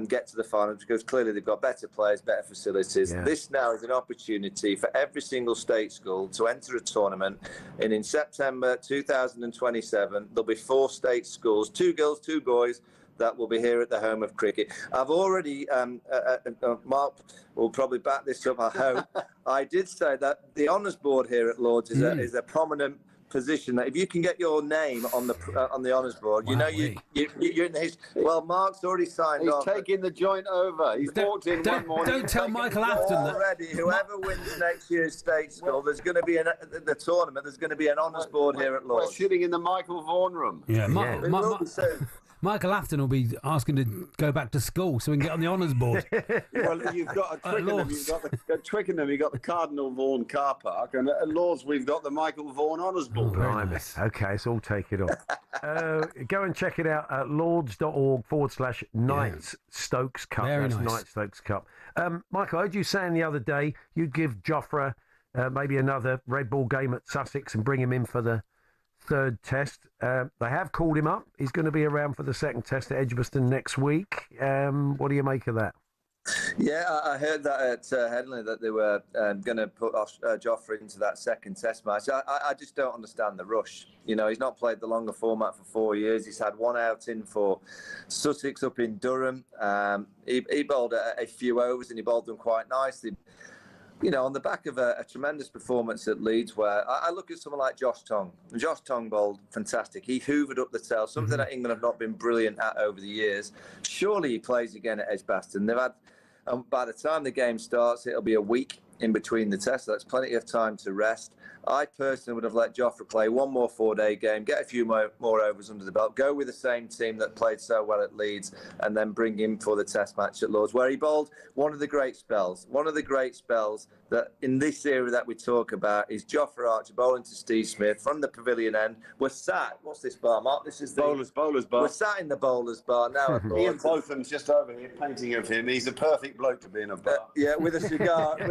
get to the finals because clearly they've got better players, better facilities. Yeah. This now is an opportunity for every single state school to enter a tournament, and in September 2027 there'll be 4 state schools, 2 girls, 2 boys, that will be here at the home of cricket. I've already, Mark will probably back this up, I hope. I did say that the honours board here at Lords is a prominent position, that if you can get your name on the honours board, you're in the history. Well, Mark's already signed off. He's taking the joint over. He's walked in one morning. Don't tell Michael Afton that. Already, whoever wins next year's state school, there's going to be the tournament. There's going to be an honours board here at Lords. We're sitting in the Michael Vaughan room. Yeah, Michael Afton will be asking to go back to school so we can get on the honours board. Well, you've got at Twickenham, at Twickenham, you've got the Cardinal Vaughan car park, and at Lords, we've got the Michael Vaughan Honours Board. Nice. Okay, it's all taken off. Go and check it out at lords.org/Knights Stokes Cup. Very That's nice. Knights Stokes Cup. Michael, I heard you saying the other day you'd give Jofra maybe another red ball game at Sussex and bring him in for the third test. They have called him up. He's going to be around for the second test at Edgbaston next week. What do you make of that? Yeah, I heard that at Headingley that they were going to put Jofra into that second test match. I just don't understand the rush. You know, he's not played the longer format for 4 years. He's had one outing for Sussex up in Durham. He bowled a few overs and he bowled them quite nicely. You know, on the back of a tremendous performance at Leeds, where I look at someone like Josh Tong. Josh Tong bowled fantastic. He hoovered up the tail, something that England have not been brilliant at over the years. Surely he plays again at Edgbaston. They've had, by the time the game starts, it'll be a week in between the tests. So that's plenty of time to rest. I personally would have let Jofra play one more 4-day game, get a few more overs under the belt, go with the same team that played so well at Leeds, and then bring him for the test match at Lords, where he bowled one of the great spells. One of the great spells that in this era that we talk about is Jofra Archer bowling to Steve Smith from the pavilion end. We're sat, what's this bar, Mark? This is the Bowler's bar. We're sat in the bowler's bar now at Lords. Ian Botham's just over here painting of him. He's a perfect bloke to be in a bar. Yeah, with a cigar, in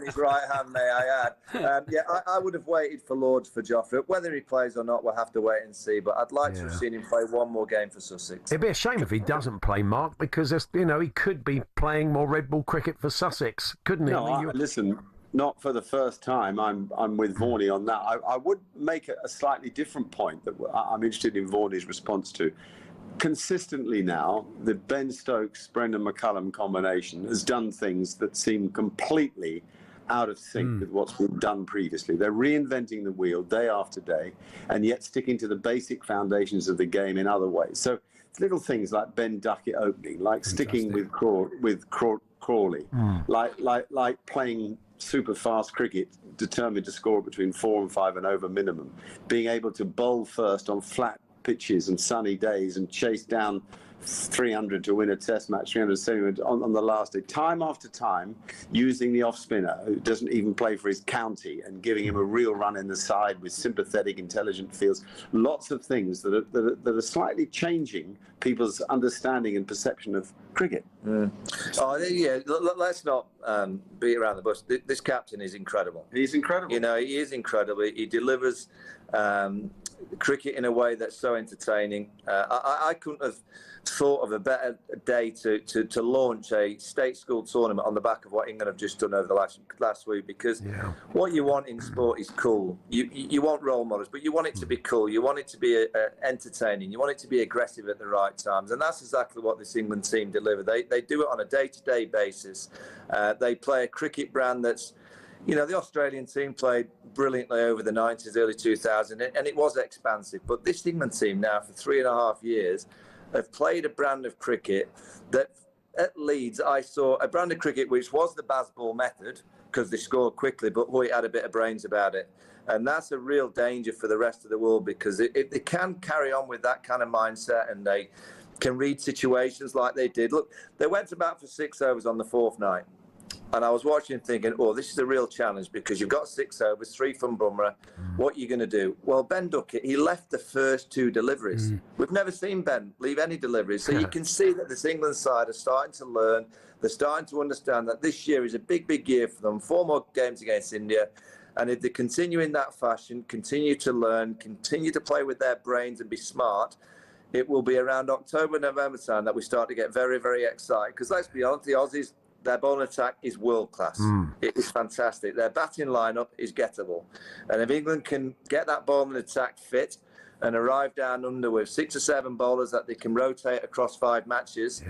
his right hand, may I add. I would have waited for Lords for Jofra. Whether he plays or not, we'll have to wait and see. But I'd like to have seen him play one more game for Sussex. It'd be a shame if he doesn't play, Mark, because he could be playing more red ball cricket for Sussex, couldn't he? No, listen, not for the first time. I'm with Vaughan on that. I would make a slightly different point that I'm interested in Vaughan's response to. Consistently now, the Ben Stokes, Brendan McCullum combination has done things that seem completely out of sync with what's been done previously. They're reinventing the wheel day after day, and yet sticking to the basic foundations of the game in other ways. So it's little things like Ben Duckett opening, like sticking with Crawley, like playing super fast cricket, determined to score between 4 and 5 and over minimum, being able to bowl first on flat pitches and sunny days and chase down 300 to win a test match, 370 on the last day, time after time, using the off spinner who doesn't even play for his county and giving him a real run in the side with sympathetic, intelligent fields. Lots of things that are slightly changing people's understanding and perception of cricket. Oh yeah, let's not beat around the bush. This captain is incredible. He's incredible. You know, he is incredible. He delivers cricket in a way that's so entertaining. I couldn't have thought of a better day to launch a state school tournament on the back of what England have just done over the last week, because what you want in sport is cool. You want role models, but you want it to be cool. You want it to be entertaining. You want it to be aggressive at the right times, and that's exactly what this England team deliver. They do it on a day-to-day basis. They play a cricket brand that's, you know, the Australian team played brilliantly over the 90s, early 2000s, and it was expansive. But this England team now, for 3.5 years, have played a brand of cricket that, at Leeds, I saw a brand of cricket which was the Bazball method, because they scored quickly, but Hoyt had a bit of brains about it. And that's a real danger for the rest of the world, because if they can carry on with that kind of mindset and they can read situations like they did. Look, they went to bat for 6 overs on the 4th night. And I was watching thinking, this is a real challenge, because you've got 6 overs, 3 from Bumrah. What are you going to do? Well, Ben Duckett, he left the first 2 deliveries. We've never seen Ben leave any deliveries. So you can see that this England side are starting to learn. They're starting to understand that this year is a big, big year for them. 4 more games against India. And if they continue in that fashion, continue to learn, continue to play with their brains and be smart, it will be around October, November time that we start to get very, very excited. Because let's be honest, the Aussies, their bowling attack is world class. It is fantastic. Their batting lineup is gettable. And if England can get that bowling attack fit and arrive down under with 6 or 7 bowlers that they can rotate across 5 matches,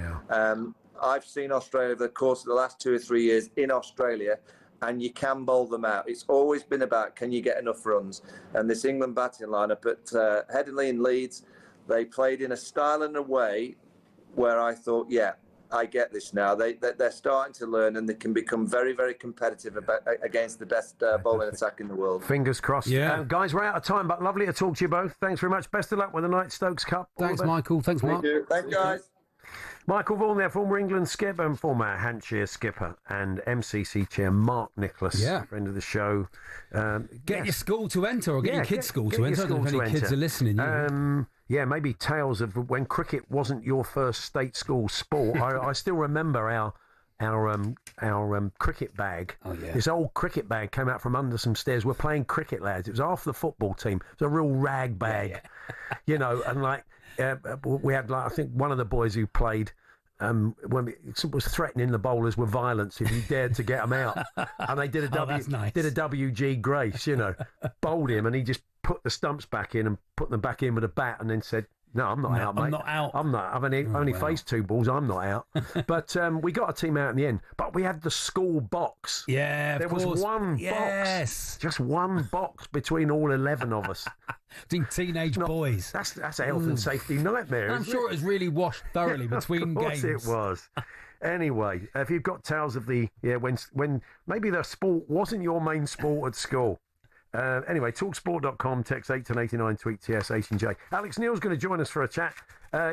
I've seen Australia over the course of the last 2 or 3 years in Australia, and you can bowl them out. It's always been about, can you get enough runs? And this England batting lineup at Headingley and Leeds, they played in a style and a way where I thought, I get this now. They're starting to learn, and they can become very, very competitive against the best bowling attack in the world. Fingers crossed. Yeah. Guys, we're out of time, but lovely to talk to you both. Thanks very much. Best of luck with the Night Stokes Cup. Thanks, Michael. Thanks, Mark. Thank you. Thanks, guys. Michael Vaughan there, former England skipper and former Hampshire skipper, and MCC chair Mark Nicholas, friend of the show. Get your school to enter, or get your kids' school to enter. I don't know if any kids are listening. Yeah, maybe tales of when cricket wasn't your first state school sport. I still remember our cricket bag. Oh, yeah. This old cricket bag came out from under some stairs. We're playing cricket, lads. It was half the football team. It was a real rag bag, you know, and like. We had, like, I think one of the boys who played when it was threatening the bowlers with violence if you dared to get them out, and they did a WG Grace, you know, bowled him, and he just put the stumps back in and put them back in with a bat, and then said, "No, I'm not out, mate. I'm not out. I'm not. I've only faced 2 balls. I'm not out." But we got a team out in the end. But we had the school box. Yeah, there was one box. Just one box between all 11 of us. Between teenage boys. That's a health and safety nightmare. I'm sure it was really washed thoroughly between games. Of course it was. Anyway, if you've got tales of when maybe the sport wasn't your main sport at school. Anyway, talksport.com, text 81089, tweet TS H&J. Alex Neil's going to join us for a chat.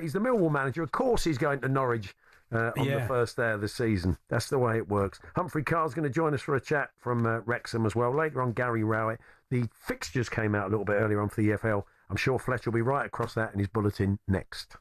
He's the Millwall manager. Of course he's going to Norwich on the first day of the season. That's the way it works. Humphrey Carr's going to join us for a chat from Wrexham as well. Later on, Gary Rowett. The fixtures came out a little bit earlier on for the EFL. I'm sure Fletcher will be right across that in his bulletin next.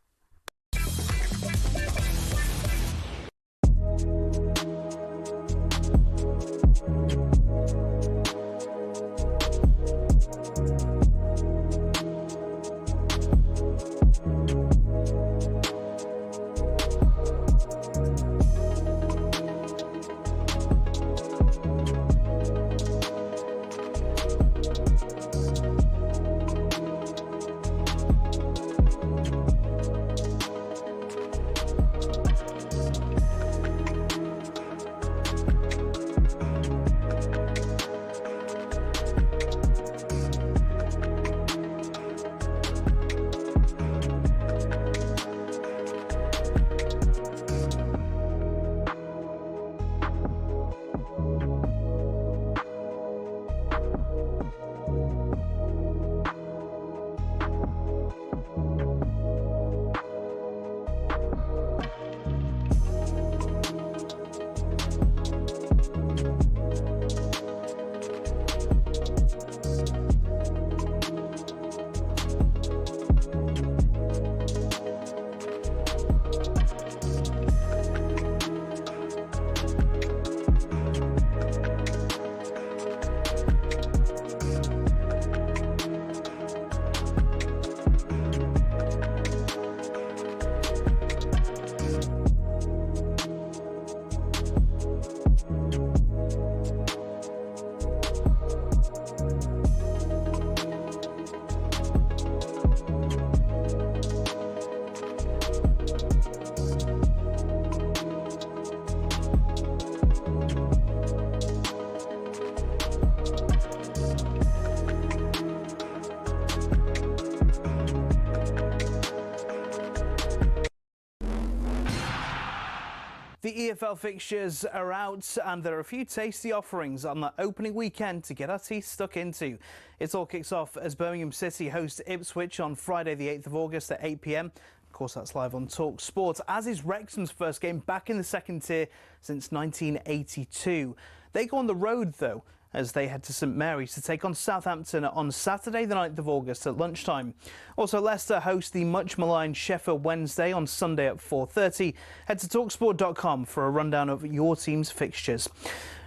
The EFL fixtures are out and there are a few tasty offerings on the opening weekend to get our teeth stuck into. It all kicks off as Birmingham City host Ipswich on Friday the 8th of August at 8 p.m. Of course, that's live on talkSPORT, as is Wrexham's first game back in the second tier since 1982. They go on the road, though, as they head to St Mary's to take on Southampton on Saturday the 9th of August at lunchtime. Also, Leicester host the much-maligned Sheffield Wednesday on Sunday at 4:30. Head to talksport.com for a rundown of your team's fixtures.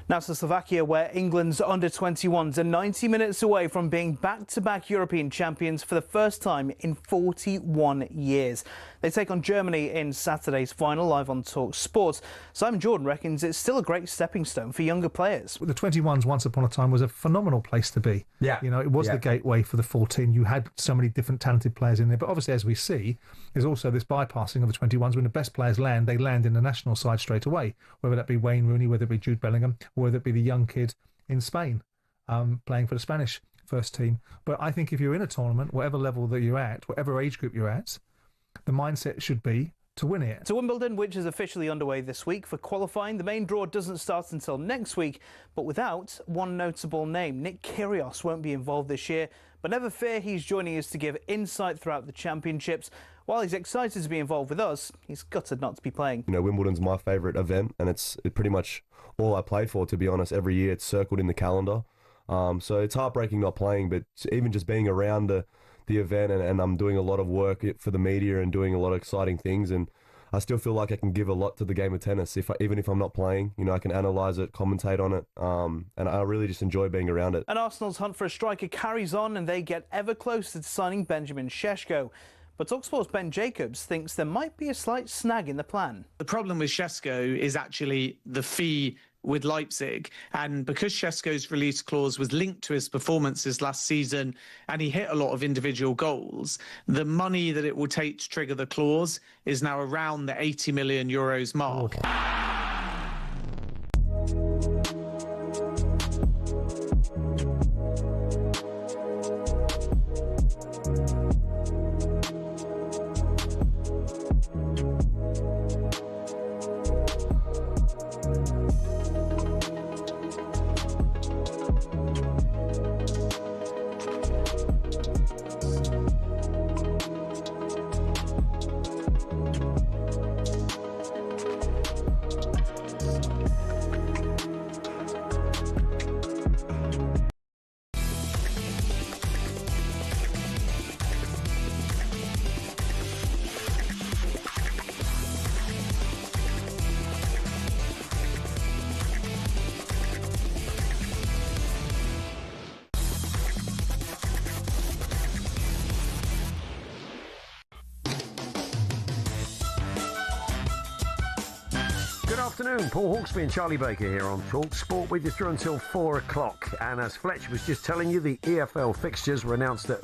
Now to Slovakia, where England's under-21s are 90 minutes away from being back-to-back European champions for the first time in 41 years. They take on Germany in Saturday's final, live on talkSPORT. Simon Jordan reckons it's still a great stepping stone for younger players. The 21s, once upon a time, was a phenomenal place to be. Yeah. You know, it was the gateway for the 14. You had so many different talented players in there. But obviously, as we see, there's also this bypassing of the 21s. When the best players land, they land in the national side straight away, whether that be Wayne Rooney, whether it be Jude Bellingham, or whether it be the young kid in Spain playing for the Spanish first team. But I think if you're in a tournament, whatever level that you're at, whatever age group you're at, the mindset should be to win it. To Wimbledon, which is officially underway this week for qualifying. The main draw doesn't start until next week, but without one notable name. Nick Kyrgios won't be involved this year, but never fear, he's joining us to give insight throughout the championships. While he's excited to be involved with us, he's gutted not to be playing. You know, Wimbledon's my favourite event, and it's pretty much all I play for, to be honest. Every year it's circled in the calendar. So it's heartbreaking not playing, but even just being around the event, and I'm doing a lot of work for the media and doing a lot of exciting things, and I still feel like I can give a lot to the game of tennis. Even if I'm not playing, you know, I can analyse it, commentate on it, and I really just enjoy being around it. And Arsenal's hunt for a striker carries on, and they get ever closer to signing Benjamin Šeško. But talkSPORT's Ben Jacobs thinks there might be a slight snag in the plan. The problem with Šeško is actually the fee with Leipzig, and because Šeško's release clause was linked to his performances last season and he hit a lot of individual goals, the money that it will take to trigger the clause is now around the 80 million euros mark. Good afternoon, Paul Hawksbee and Charlie Baker here on talkSPORT with you through until 4 o'clock. And as Fletch was just telling you, the EFL fixtures were announced at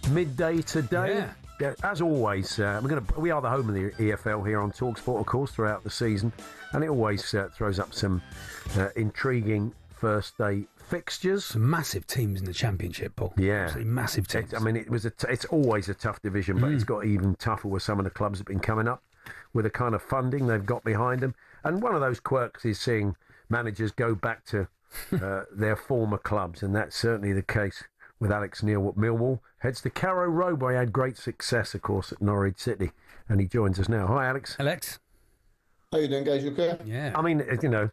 midday today. Yeah, as always, we are the home of the EFL here on talkSPORT, of course, throughout the season. And it always throws up some intriguing first day fixtures. Some massive teams in the Championship, Paul. Yeah. Absolutely massive teams. It's always a tough division, but it's got even tougher with some of the clubs that have been coming up with the kind of funding they've got behind them. And one of those quirks is seeing managers go back to their former clubs, and that's certainly the case with Alex Neil at Millwall. Heads to Carrow Road, where he had great success, of course, at Norwich City, and he joins us now. Hi, Alex. Alex. How you doing, guys? You okay? Yeah. I mean, you know,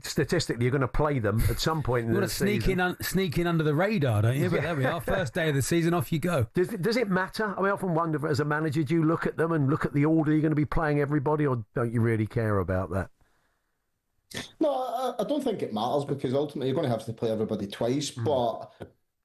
statistically, you're going to play them at some point in the season. Sneak in under the radar, don't you? But there we are. First day of the season, off you go. Does it matter? I mean, I often wonder, as a manager, do you look at them and look at the order you're going to be playing everybody, or don't you really care about that? No, I don't think it matters, because ultimately you're going to have to play everybody twice. But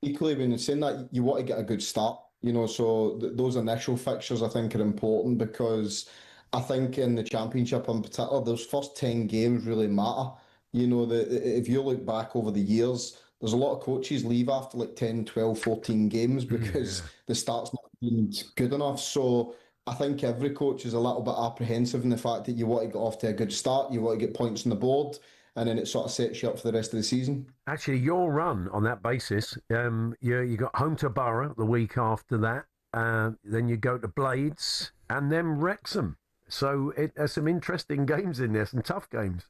equally, when you're saying that, you want to get a good start. You know, so those initial fixtures, I think, are important, because I think in the Championship in particular, those first 10 games really matter. You know, if you look back over the years, there's a lot of coaches leave after like 10, 12, 14 games because the start's not been good enough. So I think every coach is a little bit apprehensive in the fact that you want to get off to a good start, you want to get points on the board, and then it sort of sets you up for the rest of the season. Actually, your run on that basis, you got home to Borough the week after that, then you go to Blades, and then Wrexham. So there's some interesting games in there, some tough games.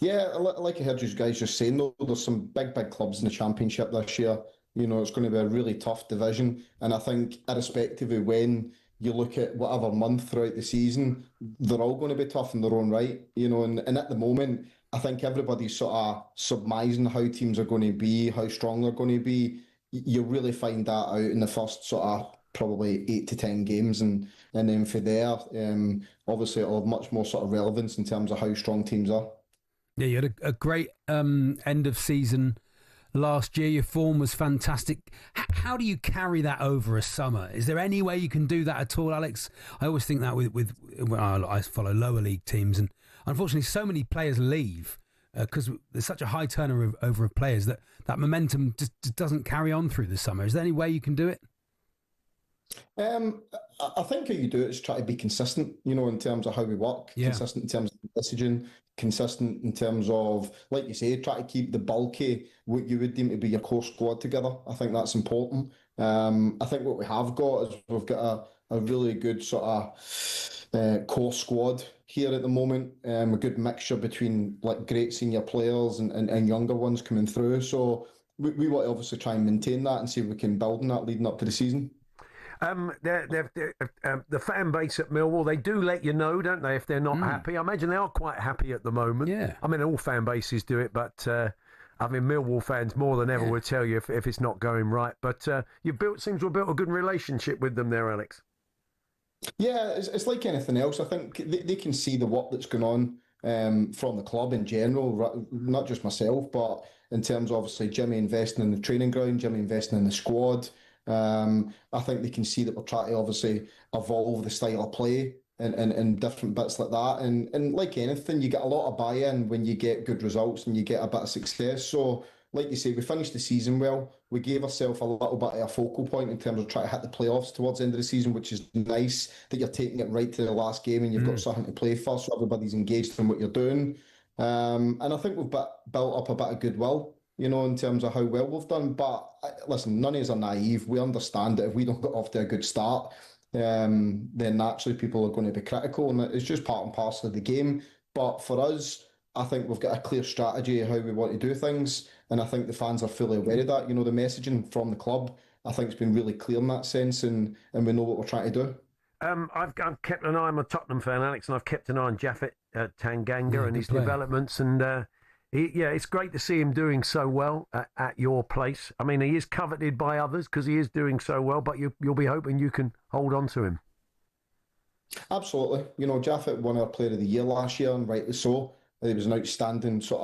Yeah, like I heard you guys just saying, though, there's some big clubs in the Championship this year. You know, it's going to be a really tough division. And I think, irrespective of when you look at whatever month throughout the season, they're all going to be tough in their own right. You know, and at the moment, I think everybody's sort of surmising how teams are going to be, how strong they're going to be. You'll really find that out in the first sort of probably 8 to 10 games, and then for there, obviously it'll have much more sort of relevance in terms of how strong teams are. Yeah, you had a great end of season last year. Your form was fantastic. How do you carry that over a summer? Is there any way you can do that at all, Alex? I always think that with I follow lower league teams, and unfortunately so many players leave because there's such a high turnover of players that momentum just doesn't carry on through the summer. Is there any way you can do it? I think how you do it is try to be consistent, you know, in terms of how we work, consistent in terms of messaging, consistent in terms of, like you say, try to keep the bulky, what you would deem to be your core squad together. I think that's important. I think what we have got is we've got a really good sort of core squad here at the moment. A good mixture between like great senior players and younger ones coming through. So we want to obviously try and maintain that and see if we can build on that leading up to the season. The fan base at Millwall, they do let you know, don't they, if they're not happy? I imagine they are quite happy at the moment. Yeah. I mean, all fan bases do it, but I mean, Millwall fans more than ever will tell you if it's not going right. But seems to have built a good relationship with them there, Alex. Yeah, it's like anything else. I think they can see the work that's going on from the club in general, not just myself, but in terms of obviously Jimmy investing in the training ground, Jimmy investing in the squad. I think they can see that we're trying to obviously evolve the style of play and different bits like that. And like anything, you get a lot of buy-in when you get good results and you get a bit of success. So, like you say, we finished the season well. We gave ourselves a little bit of a focal point in terms of trying to hit the playoffs towards the end of the season, which is nice that you're taking it right to the last game and you've got something to play for, so everybody's engaged in what you're doing. And I think we've built up a bit of goodwill, you know, in terms of how well we've done. But listen, none of us are naive. We understand that if we don't get off to a good start, then naturally people are going to be critical, and it's just part and parcel of the game. But for us, I think we've got a clear strategy of how we want to do things, and I think the fans are fully aware of that. You know, the messaging from the club, I think, has been really clear in that sense, and we know what we're trying to do. I've kept an eye. I'm a Tottenham fan, Alex, and I've kept an eye on Jaffet Tanganga and his developments, and it's great to see him doing so well at your place. I mean, he is coveted by others because he is doing so well, but you'll be hoping you can hold on to him. Absolutely. You know, Jaffet won our Player of the Year last year, and rightly so. It was an outstanding sort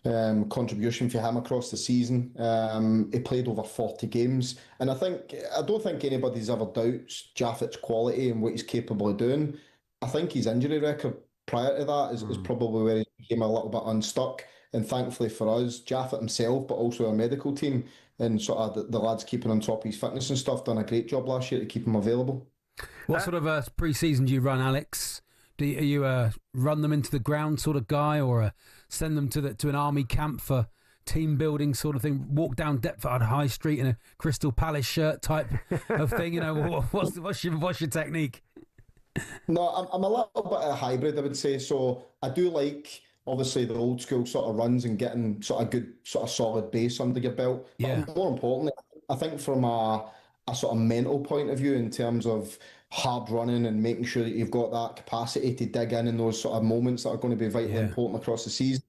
of contribution for him across the season. He played over 40 games, and I don't think anybody's ever doubts Jaffet's quality and what he's capable of doing. I think his injury record prior to that is probably where he became a little bit unstuck. And thankfully for us, Jaffet himself, but also our medical team and sort of the lads keeping on top of his fitness and stuff, done a great job last year to keep him available. What sort of pre-season do you run, Alex? Are you a run them into the ground sort of guy, or send them to an army camp for team building sort of thing? Walk down Deptford High Street in a Crystal Palace shirt type of thing? You know, what's your technique? No, I'm a little bit of a hybrid, I would say. So I do like, obviously, the old school sort of runs and getting sort of good, sort of solid base under your belt. Yeah. But more importantly, I think from a sort of mental point of view, in terms of hard running and making sure that you've got that capacity to dig in those sort of moments that are going to be vitally important across the season.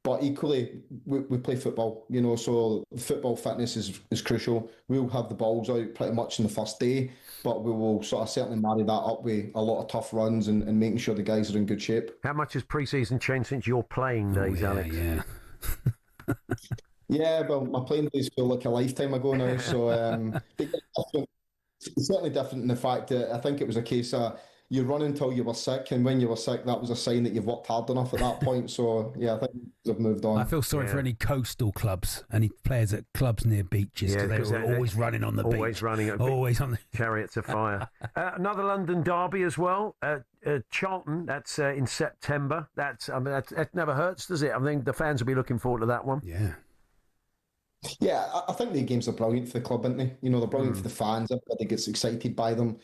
But equally, we play football, you know, so football fitness is crucial. We'll have the balls out pretty much in the first day, but we will sort of certainly marry that up with a lot of tough runs and making sure the guys are in good shape. How much has pre-season changed since your playing days, Alex? Yeah. Yeah, well, my playing days feel like a lifetime ago now, so it's certainly different in the fact that I think it was a case of you run until you were sick, and when you were sick, that was a sign that you've worked hard enough at that point. So, yeah, I think we've moved on. I feel sorry for any coastal clubs, any players at clubs near beaches, because they're always running on the beach. Always running at always on the Chariots of Fire. Another London derby as well. Charlton, that's in September. That never hurts, does it? I think the fans will be looking forward to that one. Yeah. Yeah, I think the games are brilliant for the club, aren't they? You know, they're brilliant for the fans. Everybody gets excited by them.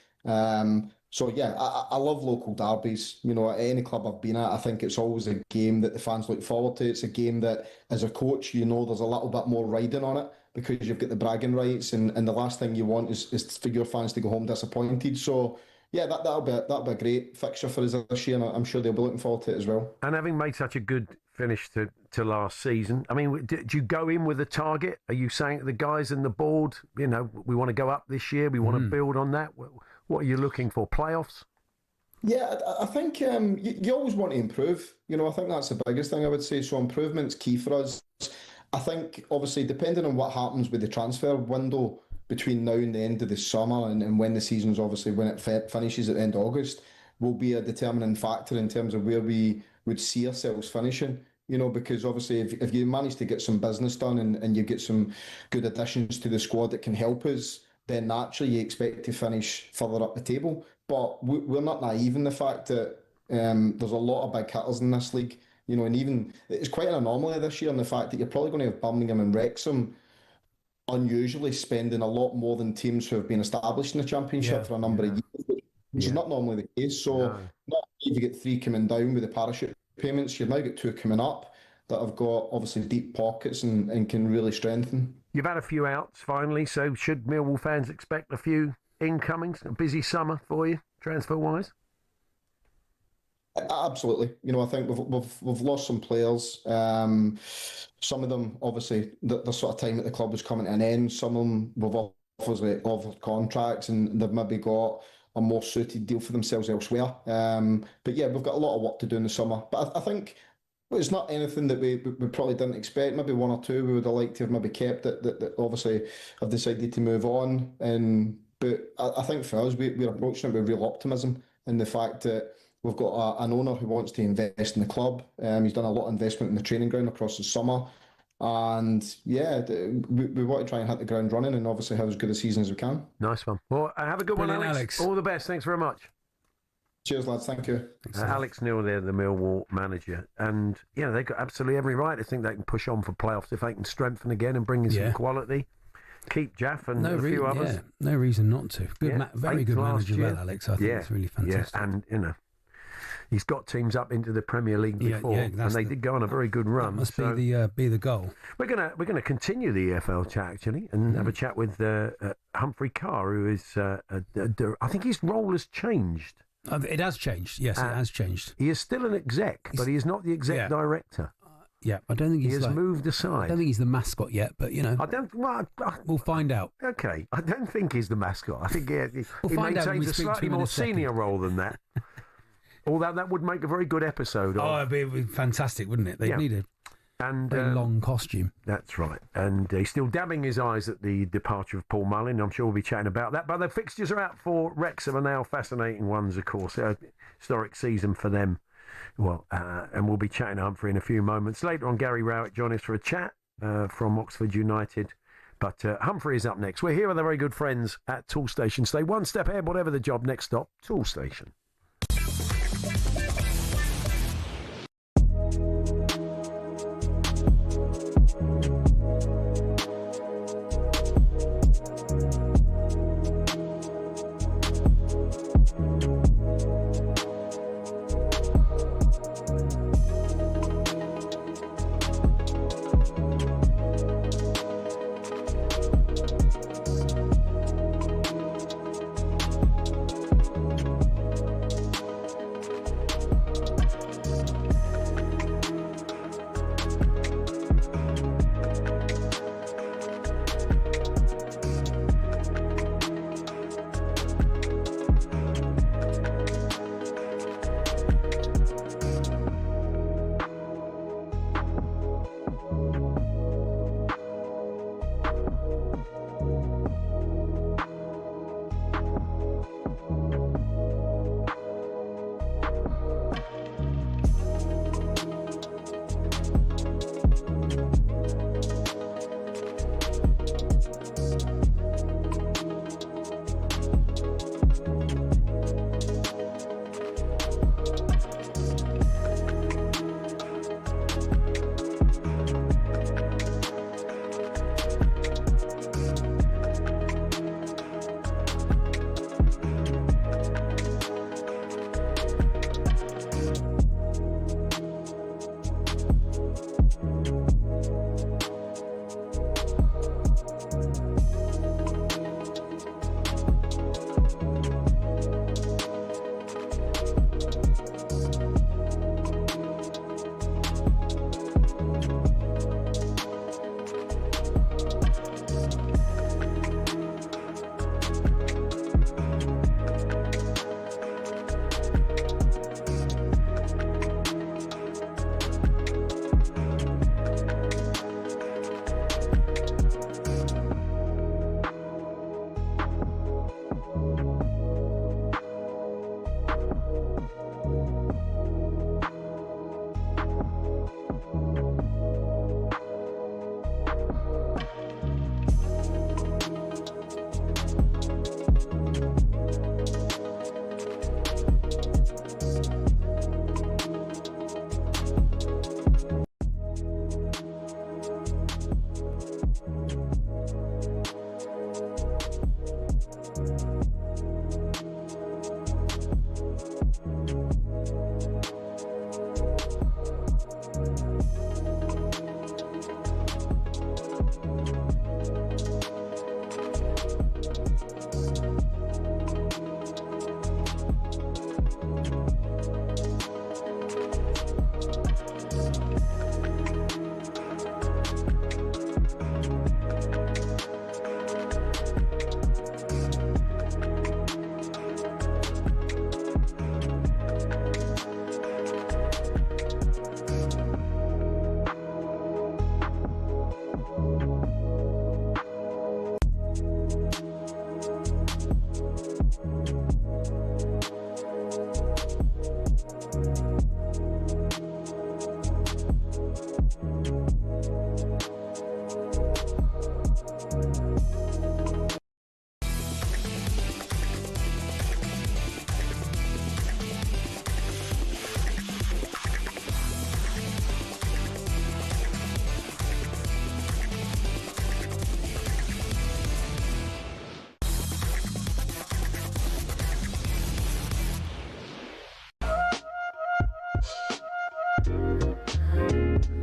So, yeah, I love local derbies. You know, at any club I've been at, I think it's always a game that the fans look forward to. It's a game that, as a coach, you know there's a little bit more riding on it because you've got the bragging rights, and the last thing you want is for your fans to go home disappointed. So, yeah, that'll be a great fixture for us this year, and I'm sure they'll be looking forward to it as well. And having made such a good finish to last season, I mean, did you go in with a target? Are you saying to the guys and the board, you know, we want to go up this year, we want to build on that? What are you looking for? Playoffs? Yeah, I think you always want to improve. You know, I think that's the biggest thing I would say. So improvement's key for us. I think, obviously, depending on what happens with the transfer window between now and the end of the summer and when the season's obviously, when it finishes at the end of August, will be a determining factor in terms of where we would see ourselves finishing. You know, because obviously if you manage to get some business done and you get some good additions to the squad that can help us, then naturally you expect to finish further up the table. But we're not naive in the fact that there's a lot of big hitters in this league. You know, and even it's quite an anomaly this year in the fact that you're probably going to have Birmingham and Wrexham unusually spending a lot more than teams who have been established in the Championship for a number of years. which is not normally the case. So not if you get 3 coming down with the parachute payments, you've now got 2 coming up that have got obviously deep pockets and can really strengthen. You've had a few outs finally, so should Millwall fans expect a few incomings? A busy summer for you, transfer-wise? Absolutely. I think we've lost some players. Some of them, obviously, the sort of time at the club was coming to an end. Some of them we've obviously offered contracts and they've maybe got a more suited deal for themselves elsewhere. But yeah, we've got a lot of work to do in the summer. But I think it's not anything that we probably didn't expect. Maybe 1 or 2 we would have liked to have maybe kept that obviously have decided to move on. But I think for us, we're approaching it with real optimism in the fact that we've got an owner who wants to invest in the club. He's done a lot of investment in the training ground across the summer. And yeah, we want to try and hit the ground running and obviously have as good a season as we can. Nice one. Well, have a good one, Alex. All the best. Thanks very much. Cheers, lads. Thank you. Alex Neil there, the Millwall manager. And, they've got absolutely every right to think they can push on for playoffs if they can strengthen again and bring in some quality. Keep Jaff and a few others. Yeah, no reason not to. Very good manager, well, Alex. I think it's really fantastic. Yeah, and, he's got teams up into the Premier League before, and they did go on a very good run. That must be the goal. We're gonna continue the EFL chat actually, and have a chat with Humphrey Carr, who is I think his role has changed. It has changed. Yes, it has changed. He is still an exec, but he is not the exec director. Yeah, I don't think he has moved aside. I don't think he's the mascot yet, but I don't. Well, we'll find out. Okay, I don't think he's the mascot. I think he maintains a slightly more senior role than that. Although that would make a very good episode. It'd be fantastic, wouldn't it? They'd need a very long costume. That's right. And he's still dabbing his eyes at the departure of Paul Mullin. I'm sure we'll be chatting about that. But the fixtures are out for Wrexham are now fascinating ones, of course. Historic season for them. Well, and we'll be chatting to Humphrey in a few moments. Later on, Gary Rowett join us for a chat from Oxford United. But Humphrey is up next. We're here with our very good friends at Tool Station. Stay one step ahead, whatever the job. Next stop, Tool Station.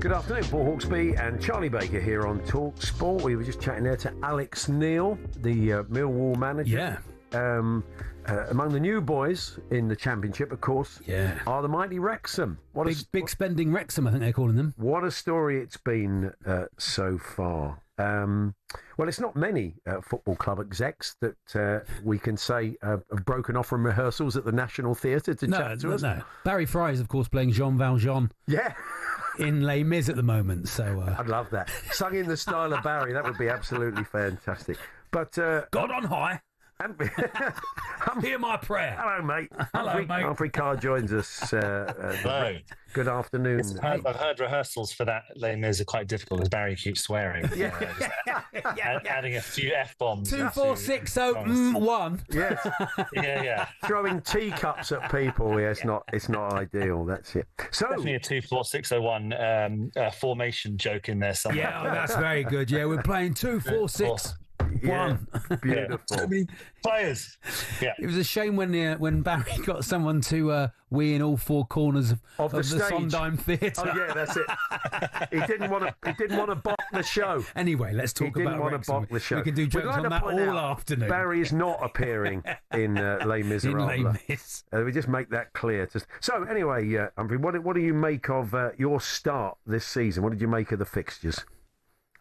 Good afternoon, Paul Hawksbee and Charlie Baker here on talkSPORT. We were just chatting there to Alex Neil, the Millwall manager. Yeah. Among the new boys in the Championship, of course, are the mighty Wrexham. Big spending Wrexham, I think they're calling them. What a story it's been so far. Well, it's not many football club execs that we can say have broken off from rehearsals at the National Theatre to chat to us. No. Barry Fry is, of course, playing Jean Valjean. Yeah. In Les Mis at the moment, so... I'd love that. Sung in the style of Barry, that would be absolutely fantastic. But God on high. Hear my prayer. Hello, mate. Hello, mate. Humphrey Carr joins us. Hello. Good afternoon. I've heard rehearsals for that Les Mis are quite difficult because Barry keeps swearing. Adding a few F-bombs. 2, 4, 6, 0, 1. Yes. Yeah. Throwing teacups at people. Yeah, it's not ideal. That's it. So definitely a 2, 4, 6, 0, 1 formation joke in there somewhere. Yeah, that's very good. Yeah, we're playing 2, 4, 6. One. Beautiful. So many players. Yeah. It was a shame when Barry got someone to wee in all four corners of the Sondheim Theatre. Oh yeah, that's it. He didn't want to block the show. Anyway, let's talk about Wrexham. He didn't want to block the show. We can do jokes on that all afternoon. Barry is not appearing in Les Miserables. We just make that clear. So anyway, Humphrey, what do you make of your start this season? What did you make of the fixtures?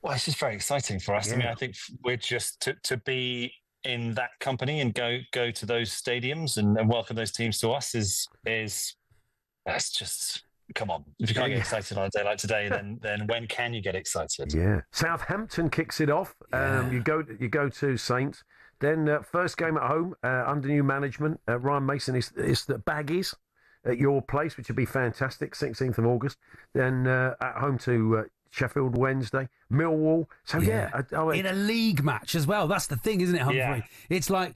Well, it's just very exciting for us. Yeah. I mean, I think we're just to be in that company and go to those stadiums and welcome those teams to us is that's just, come on. If you can't get excited on a day like today, then when can you get excited? Yeah. Southampton kicks it off. You go to Saints. Then first game at home under new management. Ryan Mason is the Baggies at your place, which would be fantastic. 16th of August. Then at home to Sheffield Wednesday, Millwall. So in a league match as well. That's the thing, isn't it, Humphrey? Yeah. It's like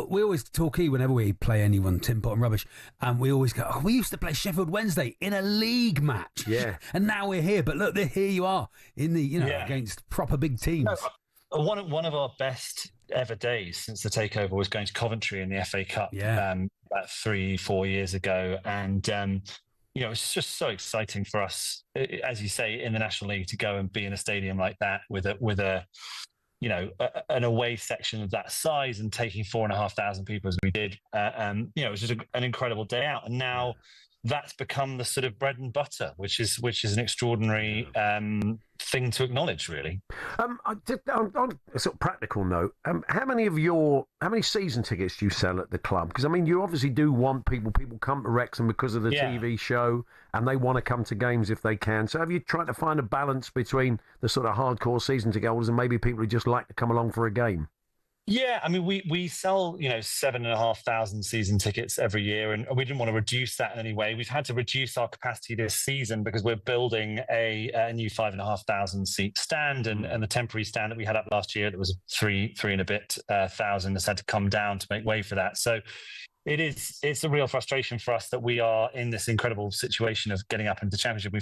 we always talk whenever we play anyone, Tim Pot and rubbish, and we always go, we used to play Sheffield Wednesday in a league match. Yeah. And now we're here, but look, here you are in the against proper big teams. No, one of our best ever days since the takeover was going to Coventry in the FA Cup about 3-4 years ago, and it's just so exciting for us, as you say, in the National League to go and be in a stadium like that with an away section of that size and taking 4,500 people as we did. It was just an incredible day out. And now that's become the sort of bread and butter, which is an extraordinary thing to acknowledge, really. On a sort of practical note, how many season tickets do you sell at the club? Because I mean, you obviously do want people come to Wrexham because of the TV show, and they want to come to games if they can. So have you tried to find a balance between the sort of hardcore season ticket holders and maybe people who just like to come along for a game? Yeah, I mean, we sell 7,500 season tickets every year, and we didn't want to reduce that in any way. We've had to reduce our capacity this season because we're building a new 5,500 seat stand, and the temporary stand that we had up last year that was 3 and a bit thousand has had to come down to make way for that. So it's a real frustration for us that we are in this incredible situation of getting up into the Championship.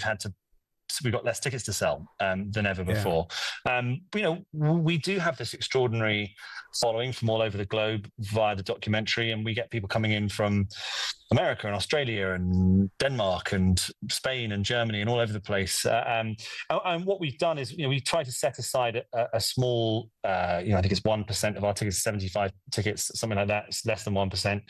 We've got less tickets to sell than ever before. We do have this extraordinary following from all over the globe via the documentary, and we get people coming in from America and Australia and Denmark and Spain and Germany and all over the place. And what we've done is, we try to set aside a small, I think it's 1% of our tickets, 75 tickets, something like that. It's less than 1%.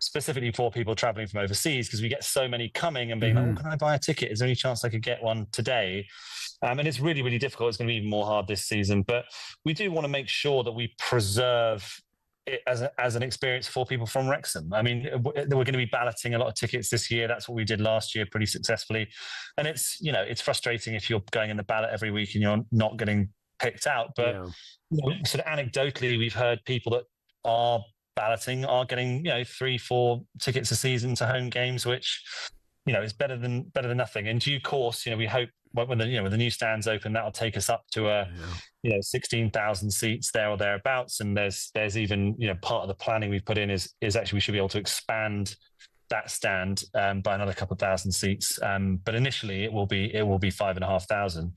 Specifically for people travelling from overseas, because we get so many coming and being like, can I buy a ticket? Is there any chance I could get one today? And it's really, really difficult. It's going to be even more hard this season. But we do want to make sure that we preserve it as an experience for people from Wrexham. I mean, we're going to be balloting a lot of tickets this year. That's what we did last year pretty successfully. And it's frustrating if you're going in the ballot every week and you're not getting picked out. But sort of anecdotally, we've heard people that are balloting are getting 3-4 tickets a season to home games, which is better than nothing. In due course, we hope when the new stands open, that'll take us up to 16,000 seats there or thereabouts. And there's even part of the planning we've put in is actually we should be able to expand that stand by another couple of thousand seats. But initially it will be 5,500.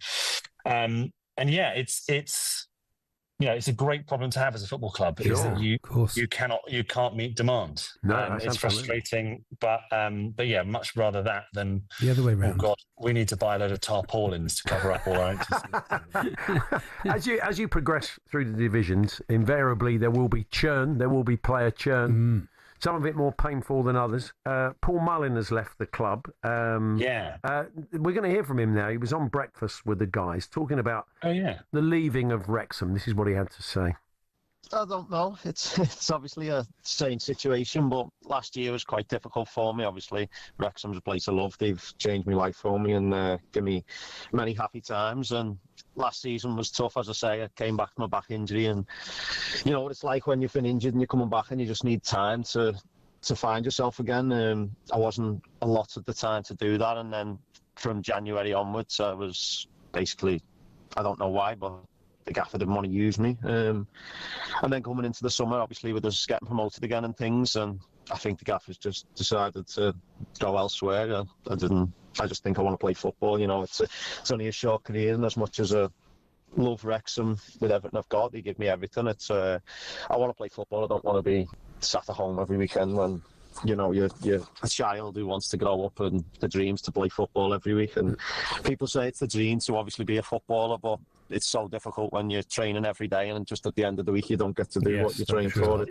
it's a great problem to have as a football club. Sure, is that you of course. you can't meet demand. No, that's it's absolutely. frustrating, but yeah, much rather that than The other way oh round. God, we need to buy a load of tarpaulins to cover up all our empty As you progress through the divisions, invariably there will be churn. There will be player churn. Some of it more painful than others. Paul Mullin has left the club. We're going to hear from him now. He was on Breakfast with the guys talking about the leaving of Wrexham. This is what he had to say. I don't know. It's obviously a strange situation, but last year was quite difficult for me. Obviously, Wrexham's a place I love. They've changed my life for me and given me many happy times. And last season was tough, as I say. I came back from a back injury, and you know what it's like when you've been injured and you're coming back and you just need time to find yourself again. I wasn't a lot at the time to do that, and then from January onwards, I was basically, I don't know why, but the gaffer didn't want to use me. And then coming into the summer, obviously with us getting promoted again and things, and I think the gaffer's just decided to go elsewhere. I just think I want to play football. You know, it's only a short career, and as much as I love Wrexham with everything I've got, they give me everything. I want to play football. I don't want to be sat at home every weekend when, you know, you're a child who wants to grow up and the dream's to play football every week. And people say it's the dream to obviously be a footballer, but it's so difficult when you're training every day and just at the end of the week you don't get to do what you train for.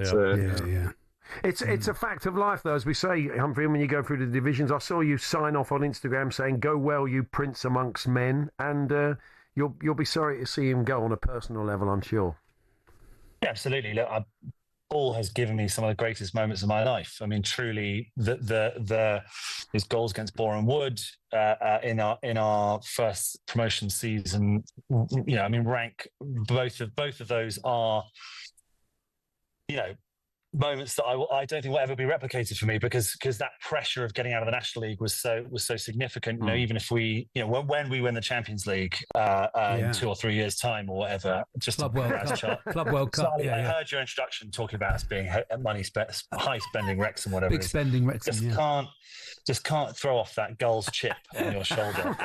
It's a fact of life, though, as we say, Humphrey. When you go through the divisions, I saw you sign off on Instagram saying, "Go well, you prince amongst men," and you'll be sorry to see him go on a personal level, I'm sure. Yeah, absolutely. Look, Paul has given me some of the greatest moments of my life. I mean, truly, his goals against Boreham Wood in our first promotion season. You know, I mean, rank both of those are, you know, moments that I don't think will ever be replicated for me because that pressure of getting out of the National League was so significant. You know, even if we, you know, when we win the Champions League in 2 or 3 years' time or whatever, just Club World Cup. I heard your introduction talking about us being high spending Wrexham, whatever. Big spending Wrexham. Just can't throw off that gull's chip on your shoulder.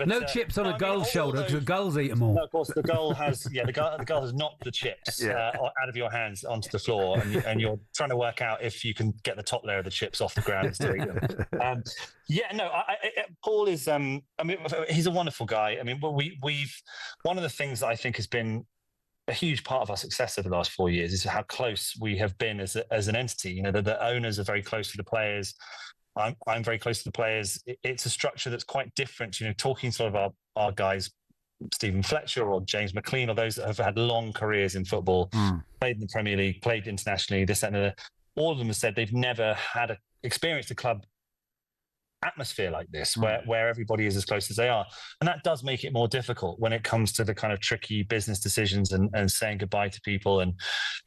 No chips on a gull's shoulder because the gulls eat them all. No, of course, the gull has the gull has knocked the chips out of your hands onto the floor, and you're trying to work out if you can get the top layer of the chips off the ground and still eat them. Paul is. I mean, he's a wonderful guy. I mean, we've one of the things that I think has been a huge part of our success over the last 4 years is how close we have been as an entity. You know, the owners are very close to the players. I'm very close to the players. It's a structure that's quite different. You know, talking to sort of our guys, Stephen Fletcher or James McLean, or those that have had long careers in football, played in the Premier League, played internationally, this, that, and the other. All of them have said they've never had experienced a club atmosphere like this where everybody is as close as they are, and that does make it more difficult when it comes to the kind of tricky business decisions and saying goodbye to people. And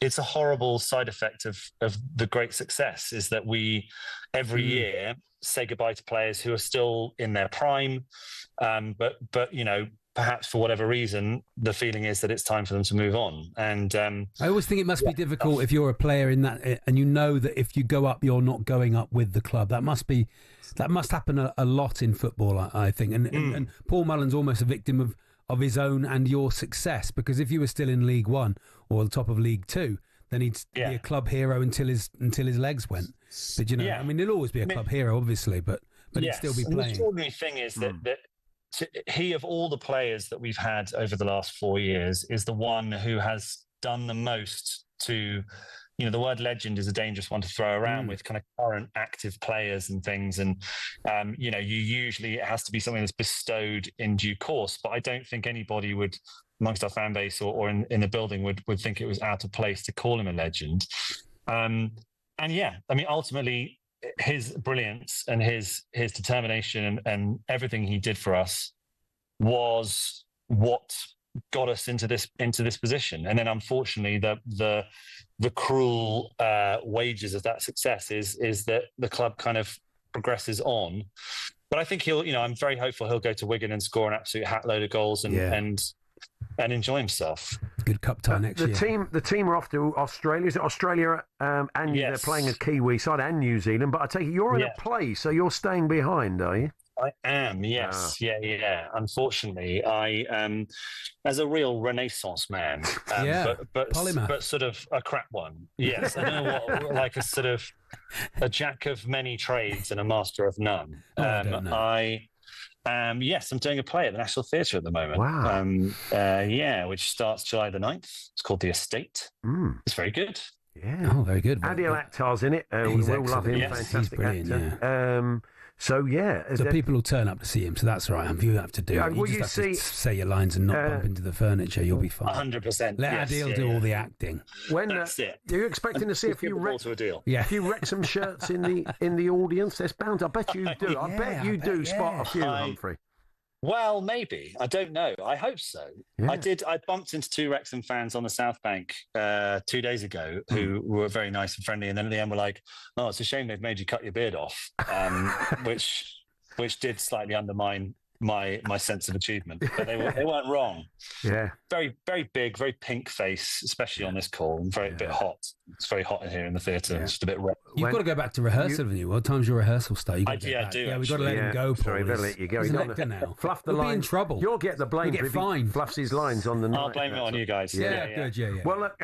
it's a horrible side effect of the great success is that we every year say goodbye to players who are still in their prime, but you know, perhaps for whatever reason, the feeling is that it's time for them to move on. And I always think it must be difficult if you're a player in that, and you know that if you go up, you're not going up with the club. That must happen a lot in football, I think. And Paul Mullen's almost a victim of his own and your success, because if you were still in League One or the top of League Two, then he'd be a club hero until his legs went. But you know, I mean, he'll always be a club hero, obviously, but he'd still be playing. The extraordinary thing is that he, of all the players that we've had over the last 4 years, is the one who has done the most to, you know, the word legend is a dangerous one to throw around with kind of current active players and things. And, you know, it has to be something that's bestowed in due course. But I don't think anybody would, amongst our fan base or in the building, would think it was out of place to call him a legend. And yeah, I mean, ultimately, his brilliance and his determination and everything he did for us was what got us into this position. And then, unfortunately, the cruel wages of that success is that the club kind of progresses on. But I think I'm very hopeful he'll go to Wigan and score an absolute hatload of goals and enjoy himself. Good cup tie next year. The team are off to Australia. Is it Australia? And they're playing a Kiwi side and New Zealand. But I take it you're in a play, so you're staying behind, are you? I am, yes. Yeah. Unfortunately, I as a real Renaissance man, but sort of a crap one. Yes, I don't know what, like a sort of a jack of many trades and a master of none. I don't know. Yes, I'm doing a play at the National Theatre at the moment. Wow. Which starts July the 9th. It's called The Estate. It's very good. Yeah. Oh, very good. Adil Akhtar's in it. He's we all love him. excellent. Yes, Fantastic he's brilliant, actor. So people will turn up to see him, so that's all right. You don't have to do it. You just have to say your lines and not bump into the furniture. You'll be fine. 100%. Let Adil do all the acting. That's it. Are you expecting to see a few Wrexham shirts in the audience? There's bound. I bet you do. I bet you do spot a few, Humphrey. Well, maybe. I don't know. I hope so. Yeah. I bumped into 2 Wrexham fans on the South Bank 2 days ago who were very nice and friendly, and then at the end were like, "Oh, it's a shame they've made you cut your beard off," which did slightly undermine my sense of achievement. But they weren't wrong. Yeah. Very, very big, very pink face, especially on this call, and a bit hot. It's very hot in here in the theatre. It's just a bit red. You've got to go back to rehearsal, haven't you? What time's your rehearsal start? I do. Yeah, we've got to let him go, Paul. Sorry, better let you go. He's an actor now. Fluff the We'll line. be in trouble. You'll get the blame. We'll get fined. Fluffs his lines on the night. I'll blame it on you guys. Yeah, good. Yeah. Well, look,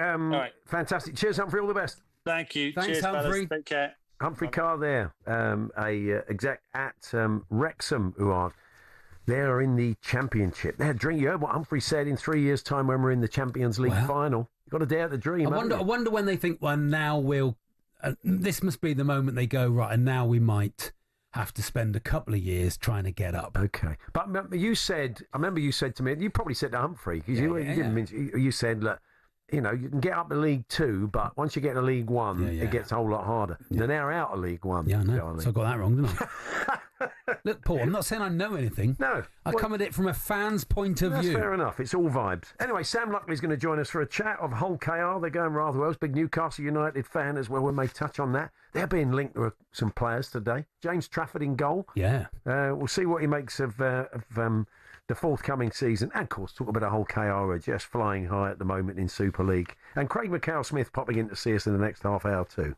fantastic. Cheers, Humphrey. All the best. Thank you. Thanks, Cheers, Humphrey. fellas. Take care. Humphrey Carr there, a exec at Wrexham, who are they're in the Championship. You heard what Humphrey said. In 3 years' time, when we're in the Champions League final, you've got to dare the dream. I wonder when they think, well, now we'll. This must be the moment they go, right, and now we might have to spend a couple of years trying to get up. Okay, but I remember you said to me, you probably said to Humphrey, because you said, look, you can get up to League 2, but once you get to League 1, it gets a whole lot harder. They're now out of League 1. Yeah, I know. So I got that wrong, didn't I? Look, Paul, I'm not saying I know anything. No. I come at it from a fan's point of view. That's fair enough. It's all vibes. Anyway, Sam Luckley's going to join us for a chat of Hull KR. They're going rather well. He's a big Newcastle United fan as well. We may touch on that. They're being linked to some players today. James Trafford in goal. Yeah. We'll see what he makes of the forthcoming season. And, of course, talk about Hull KR are just flying high at the moment in Super League. And Craig McHale-Smith popping in to see us in the next half hour too.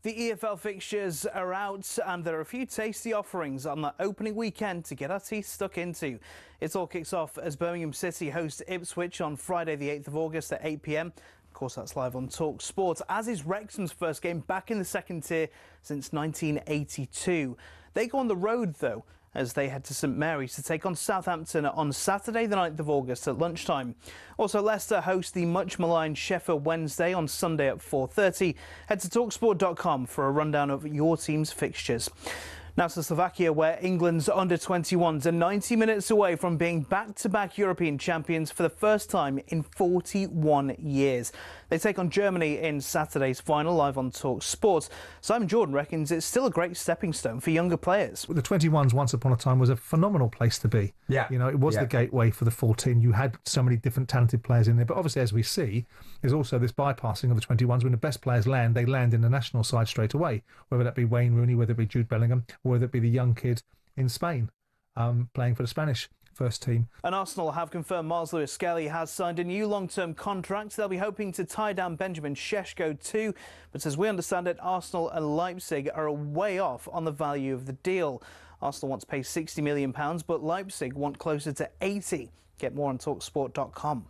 The EFL fixtures are out and there are a few tasty offerings on the opening weekend to get our teeth stuck into. It all kicks off as Birmingham City host Ipswich on Friday the 8th of August at 8 p.m. Of course, that's live on talkSPORT, as is Wrexham's first game back in the second tier since 1982. They go on the road, though, as they head to St Mary's to take on Southampton on Saturday the 9th of August at lunchtime. Also, Leicester host the much-maligned Sheffield Wednesday on Sunday at 4:30. Head to talkSPORT.com for a rundown of your team's fixtures. Now to Slovakia, where England's under-21s are 90 minutes away from being back-to-back European champions for the first time in 41 years. They take on Germany in Saturday's final, live on talkSPORT. Simon Jordan reckons it's still a great stepping stone for younger players. The 21s, once upon a time, was a phenomenal place to be. Yeah. You know, it was the gateway for the 14. You had so many different talented players in there. But obviously, as we see, there's also this bypassing of the 21s. When the best players land, they land in the national side straight away, whether that be Wayne Rooney, whether it be Jude Bellingham, or whether it be the young kid in Spain playing for the Spanish first team. And Arsenal have confirmed Miles Lewis-Skelly has signed a new long-term contract. They'll be hoping to tie down Benjamin Šeško too, but as we understand it, Arsenal and Leipzig are way off on the value of the deal. Arsenal want to pay £60 million, but Leipzig want closer to 80. Get more on talksport.com.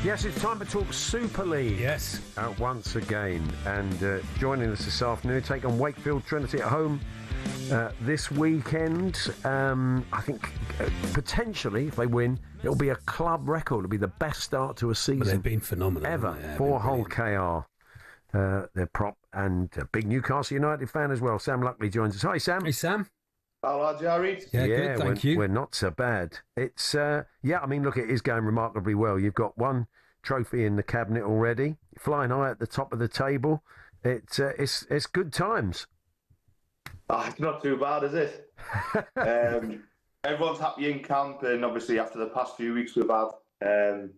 Yes, it's time to talk Super League. Yes. Once again. And joining us this afternoon, take on Wakefield Trinity at home this weekend. I think potentially, if they win, it'll be a club record. It'll be the best start to a season. Well, they've been phenomenal ever for Hull KR. Their prop and a big Newcastle United fan as well. Sam Luckley joins us. Hi, Sam. Hey, Sam. Hello, Jared. Yeah, good, thank you. We're not so bad. It's, I mean, look, it is going remarkably well. You've got one trophy in the cabinet already, flying high at the top of the table. It's good times. It's not too bad, is it? Everyone's happy in camp, and obviously after the past few weeks we've had,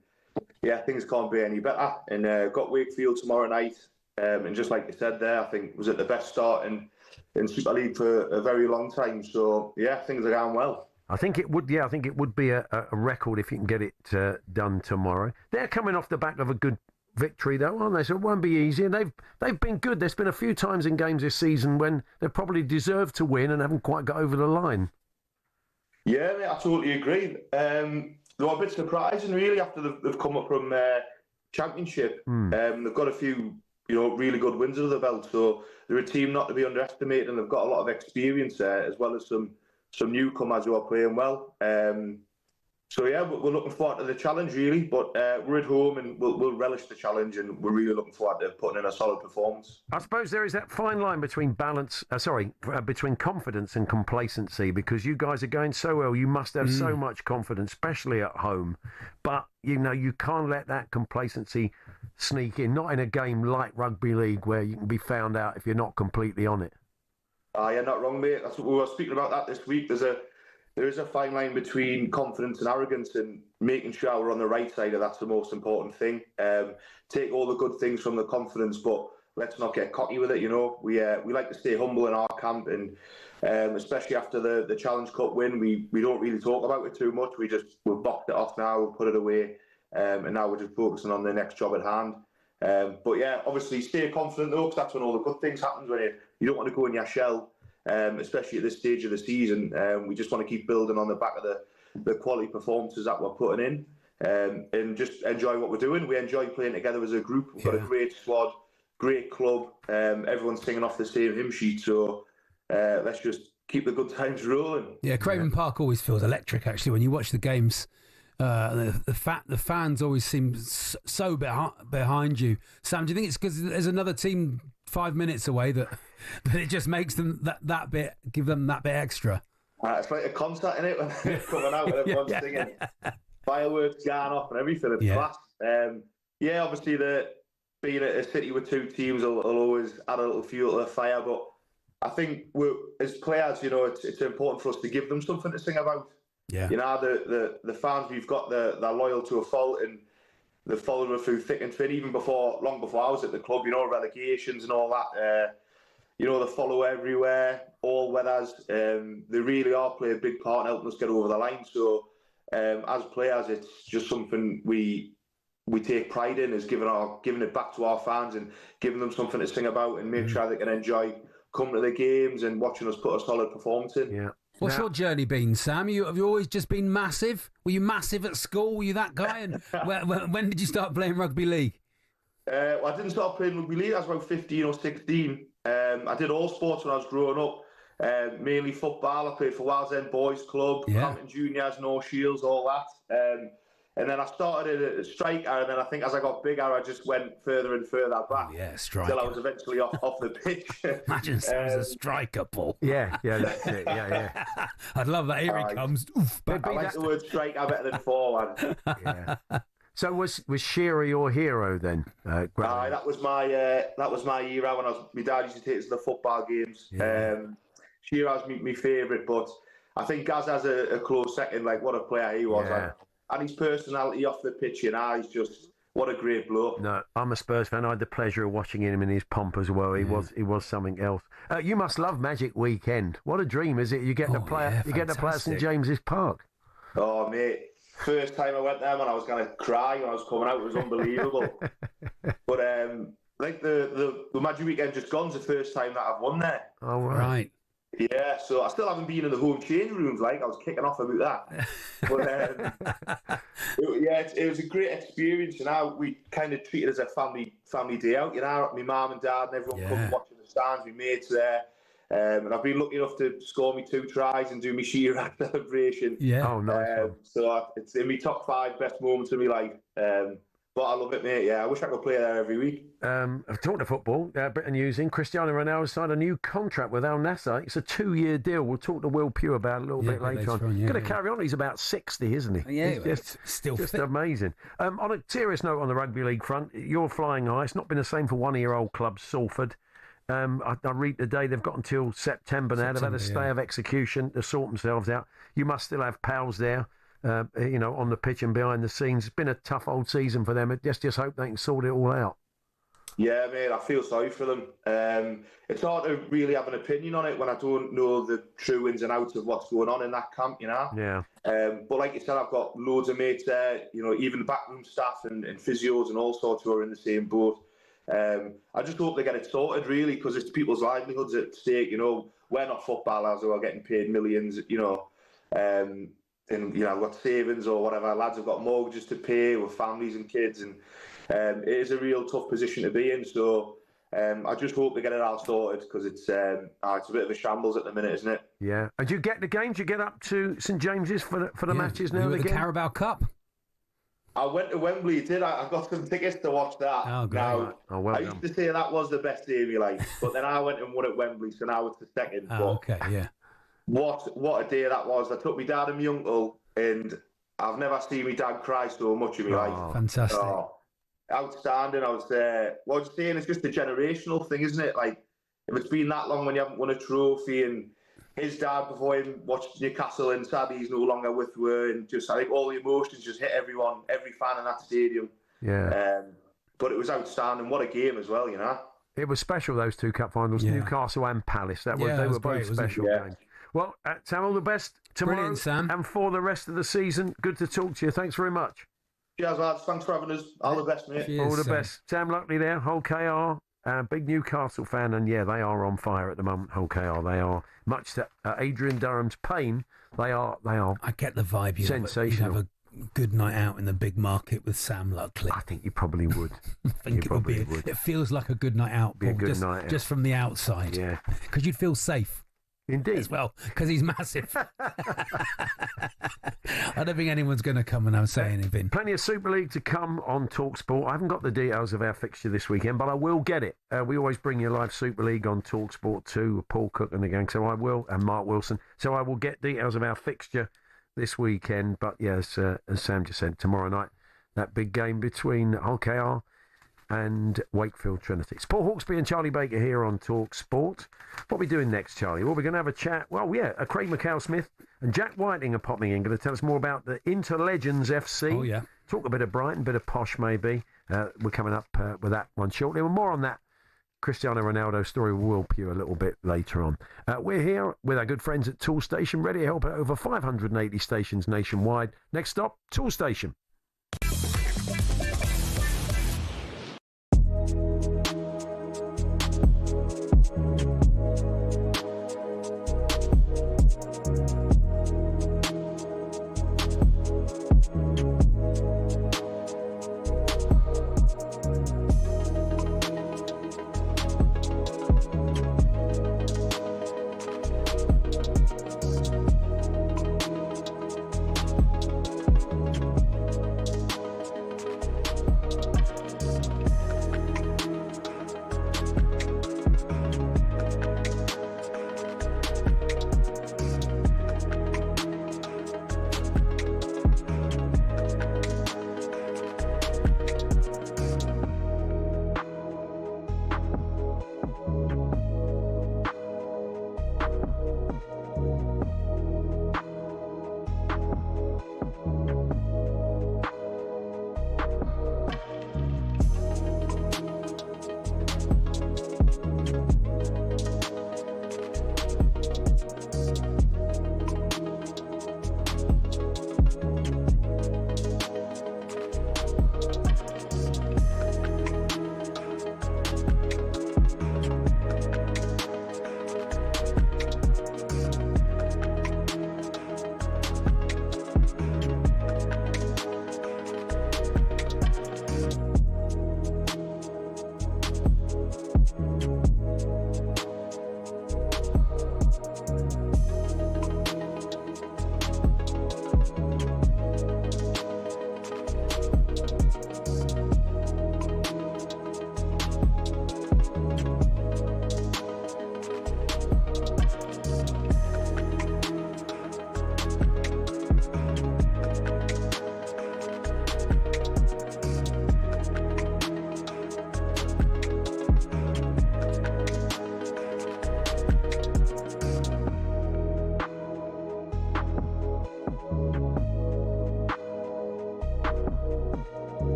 things can't be any better. And got Wakefield tomorrow night, and just like you said there, I think was it the best start in Super League for a very long time. So things are going well. I think it would. Yeah, I think it would be a record if you can get it done tomorrow. They're coming off the back of a good victory, though, aren't they? So it won't be easy. And they've been good. There's been a few times in games this season when they probably deserved to win and haven't quite got over the line. Yeah, mate, I totally agree. They were a bit surprising, really, after they've come up from Championship. They've got a few, really good wins under the belt. So they're a team not to be underestimated, and they've got a lot of experience there, as well as some newcomers who are playing well. We're looking forward to the challenge, really. But we're at home, and we'll relish the challenge, and we're really looking forward to putting in a solid performance. I suppose there is that fine line between between confidence and complacency, because you guys are going so well. You must have so much confidence, especially at home. But you can't let that complacency sneak in. Not in a game like Rugby League, where you can be found out if you're not completely on it. You're not wrong, mate. That's what we were speaking about that this week. There is a fine line between confidence and arrogance, and making sure we're on the right side of that's the most important thing. Take all the good things from the confidence, but let's not get cocky with it. We like to stay humble in our camp, and especially after the Challenge Cup win, we don't really talk about it too much. We've boxed it off now, we've put it away, and now we're just focusing on the next job at hand. But yeah, obviously stay confident though, because that's when all the good things happen. When you don't want to go in your shell, especially at this stage of the season. We just want to keep building on the back of the quality performances that we're putting in, and just enjoy what we're doing. We enjoy playing together as a group. We've got a great squad, great club. Everyone's singing off the same hymn sheet. So let's just keep the good times rolling. Yeah, Craven Park always feels electric. Actually, when you watch the games. The fans always seem so behind you. Sam, do you think it's because there's another team 5 minutes away that it just makes them that bit, give them that bit extra? It's like a concert, innit, when they're coming out and everyone's singing. Fireworks going off and everything. It's class. Obviously being at a city with two teams will always add a little fuel to the fire, but I think as players, it's important for us to give them something to sing about. Yeah, the fans we've got, they're loyal to a fault, and they've followed us through thick and thin, even long before I was at the club. Relegations and all that. They follow everywhere, all weathers. They really are play a big part in helping us get over the line. So, as players, it's just something we take pride in, is giving it back to our fans and giving them something to sing about and make sure they can enjoy coming to the games and watching us put a solid performance in. Yeah. What's your journey been, Sam? Have you always just been massive? Were you massive at school? Were you that guy? And when did you start playing rugby league? I didn't start playing rugby league. I was about 15 or 16. I did all sports when I was growing up. Mainly football. I played for Wales End Boys Club, Compton Juniors, North Shields, all that. And then I started as a striker, and then I think as I got bigger, I just went further and further back. Oh, yeah, striker. Until I was eventually off the pitch. Imagine Sam as a striker, Paul. Yeah, that's it. Yeah. I'd love that. Here he comes. Oof, I like the word striker better than forward. Yeah. So was Shearer your hero then? That was my era when my dad used to take us to the football games. Yeah. Shearer was my favourite, but I think Gaz has a close second. Like, what a player he was. Yeah. And his personality off the pitch, he's just, what a great bloke. No, I'm a Spurs fan. I had the pleasure of watching him in his pomp as well. He was something else. You must love Magic Weekend. What a dream, is it? You get to play at St James's Park. Oh, mate. First time I went there, man, I was going to cry when I was coming out. It was unbelievable. But like the Magic Weekend just gone's the first time that I've won there. Oh, right. Yeah, so I still haven't been in the home change rooms. Like, I was kicking off about that. But it was a great experience. We kind of treated it as a family day out. My mum and dad and everyone come watching the stands. My mates there. And I've been lucky enough to score me 2 tries and do my Shearer celebration. Yeah. Oh, nice. So it's in my top 5 best moments of my life. But I love it, mate. Yeah, I wish I could play there every week. I've talked to football. Britain using Cristiano Ronaldo signed a new contract with Al Nassr. It's a 2-year deal. We'll talk to Will Pugh about it a little bit later on. Going to carry on. He's about 60, isn't he? Yeah, it's still just fit. Amazing. On a serious note on the rugby league front, you're flying high. It's not been the same for one of your old clubs, Salford. I read today they've got until September now. They've had a stay of execution to sort themselves out. You must still have pals there. On the pitch and behind the scenes. It's been a tough old season for them. Just hope they can sort it all out. Yeah, mate, I feel sorry for them. It's hard to really have an opinion on it when I don't know the true ins and outs of what's going on in that camp, Yeah. But like you said, I've got loads of mates there, even backroom staff and physios and all sorts who are in the same boat. I just hope they get it sorted, really, because it's people's livelihoods at stake. We're not footballers who are getting paid millions, and I've got savings or whatever. Lads have got mortgages to pay with families and kids, and it is a real tough position to be in. So I just hope they get it all sorted, because it's a bit of a shambles at the minute, isn't it? Yeah. And do you get the games? Do you get up to St James's for the matches now? The Carabao Cup. I went to Wembley, I got some tickets to watch that. Oh, great. Now, I used to say that was the best day of my life, but then I went and won at Wembley, so now it's the second. Okay, yeah. What a day that was. I took my dad and my uncle, and I've never seen my dad cry so much in my life. Fantastic. Outstanding. I was there. What I was saying, it's just a generational thing, isn't it? Like, if it's been that long when you haven't won a trophy, and his dad before him watched Newcastle, and sadly he's no longer with her, and just, I think all the emotions just hit everyone, every fan in that stadium. Yeah. But it was outstanding. What a game as well, It was special, those 2 cup finals, Newcastle and Palace. They were both special games. Well, Sam, all the best tomorrow. Brilliant, Sam. And for the rest of the season, good to talk to you. Thanks very much. Cheers, lads. Thanks for having us. All the best, mate. All the best. Sam Luckley there, Hull KR. Big Newcastle fan, and yeah, they are on fire at the moment. Hull KR, they are much to Adrian Durham's pain. They are. I get the vibe. Sensational. You'd have a good night out in the big market with Sam Luckley. I think you probably would. I think it would be. It feels like a good night out. Be a Paul, good just, night out. just from the outside. Yeah, because you'd feel safe. Indeed. As well, because he's massive. I don't think anyone's going to come and say anything. Plenty of Super League to come on talkSPORT. I haven't got the details of our fixture this weekend, but I will get it. We always bring you live Super League on talkSPORT 2, Paul Cook and the gang, so I will, and Mark Wilson. So I will get details of our fixture this weekend. But yes, as Sam just said, tomorrow night, that big game between Hull KR and Wakefield Trinity. It's Paul Hawksbee and Charlie Baker here on talkSPORT. What are we doing next, Charlie? Well, we're going to have a chat. Well, yeah, Craig McCall-Smith and Jack Whiting are popping in, going to tell us more about the Interlegends FC. Oh, yeah. Talk a bit of Brighton, a bit of Posh, maybe. We're coming up with that one shortly. And more on that Cristiano Ronaldo story will pew a little bit later on. We're here with our good friends at Tool Station, ready to help at over 580 stations nationwide. Next stop, Tool Station.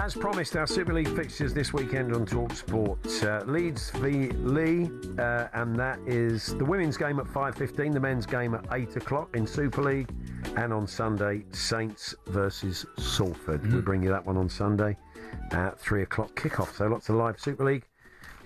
As promised, our Super League fixtures this weekend on talkSPORT. Leeds v Lee, and that is the women's game at 5:15, the men's game at 8 o'clock in Super League, and on Sunday, Saints versus Salford. We'll bring you that one on Sunday at 3 o'clock kickoff. So lots of live Super League